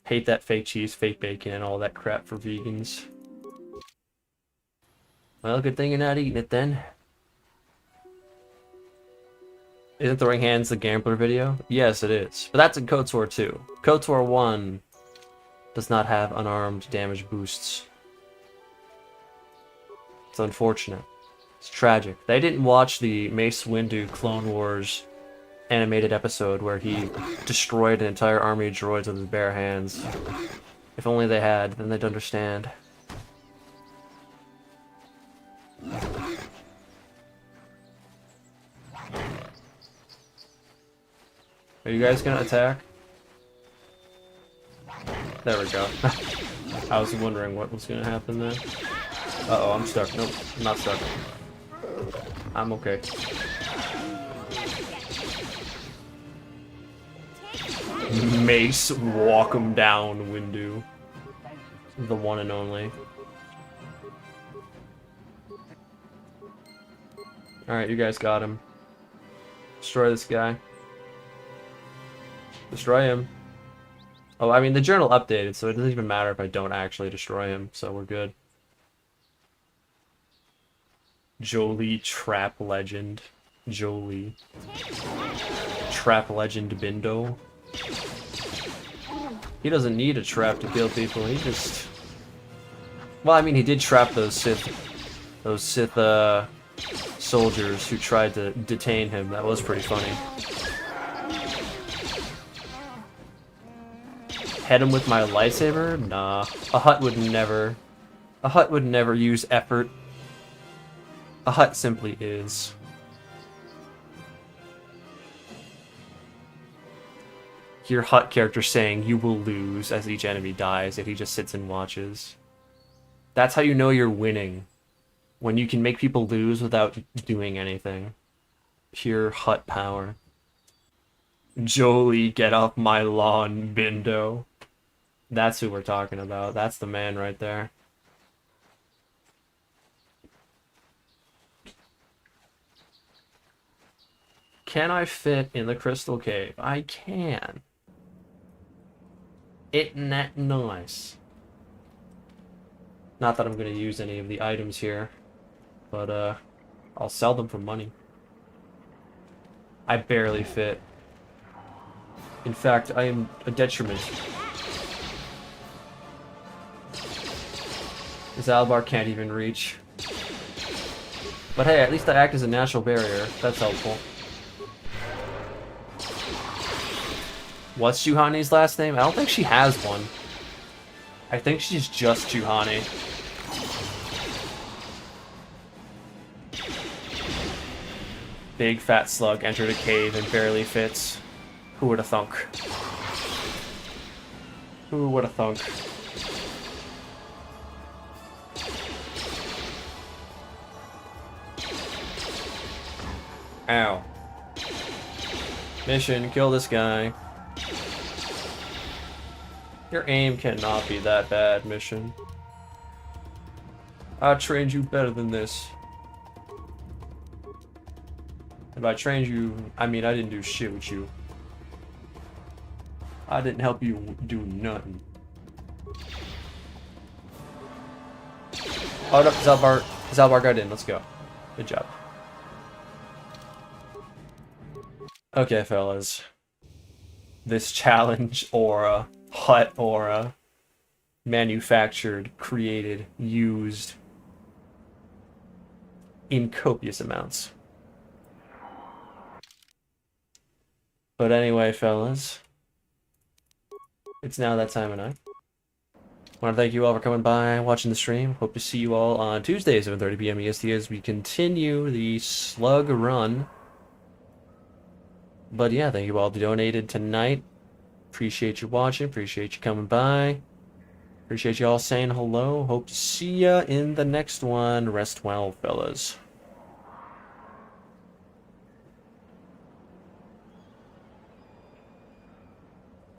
Hate that fake cheese, fake bacon, and all that crap for vegans. Well, good thing you're not eating it then. Isn't throwing hands the gambler video? Yes, it is. But that's in KOTOR 2. KOTOR 1 does not have unarmed damage boosts. It's unfortunate. It's tragic. They didn't watch the Mace Windu Clone Wars animated episode where he destroyed an entire army of droids with his bare hands. If only they had, then they'd understand. Are you guys gonna attack? There we go. I was wondering what was gonna happen there. Uh-oh, I'm stuck. Nope, I'm not stuck. I'm okay. Mace, walk him down, Windu. The one and only. Alright, you guys got him. Destroy this guy. Destroy him. Oh, I mean, the journal updated, so it doesn't even matter if I don't actually destroy him, so we're good. Jolie Trap Legend. Jolie. Trap Legend Bindo. He doesn't need a trap to kill people, he just... Well, I mean, he did trap those Sith soldiers who tried to detain him. That was pretty funny. Hit him with my lightsaber? Nah. A Hutt would never. A Hutt would never use effort. A Hutt simply is. Your Hutt character saying you will lose as each enemy dies if he just sits and watches. That's how you know you're winning. When you can make people lose without doing anything. Pure Hutt power. Jolie, get off my lawn, Bindo. That's who we're talking about. That's the man right there. Can I fit in the crystal cave? I can. Isn't that nice? Not that I'm going to use any of the items here, but I'll sell them for money. I barely fit. In fact, I am a detriment. This Albar can't even reach. But hey, at least I act as a natural barrier. That's helpful. What's Juhani's last name? I don't think she has one. I think she's just Juhani. Big fat slug entered a cave and barely fits. Who would have thunk? Who would have thunk? Ow. Mission, kill this guy. Your aim cannot be that bad, mission. I trained you better than this. If I trained you, I mean, I didn't do shit with you. I didn't help you do nothing. Oh no, Zalbar got in, let's go. Good job. Okay, fellas. this challenge aura, Hutt aura, manufactured, created, used in copious amounts. But anyway, fellas, it's now that time of night. I want to thank you all for coming by, watching the stream. Hope to see you all on Tuesdays, 7:30 p.m. EST, as we continue the slug run. But yeah, thank you all who donated tonight. Appreciate you watching. Appreciate you coming by. Appreciate you all saying hello. Hope to see ya in the next one. Rest well, fellas.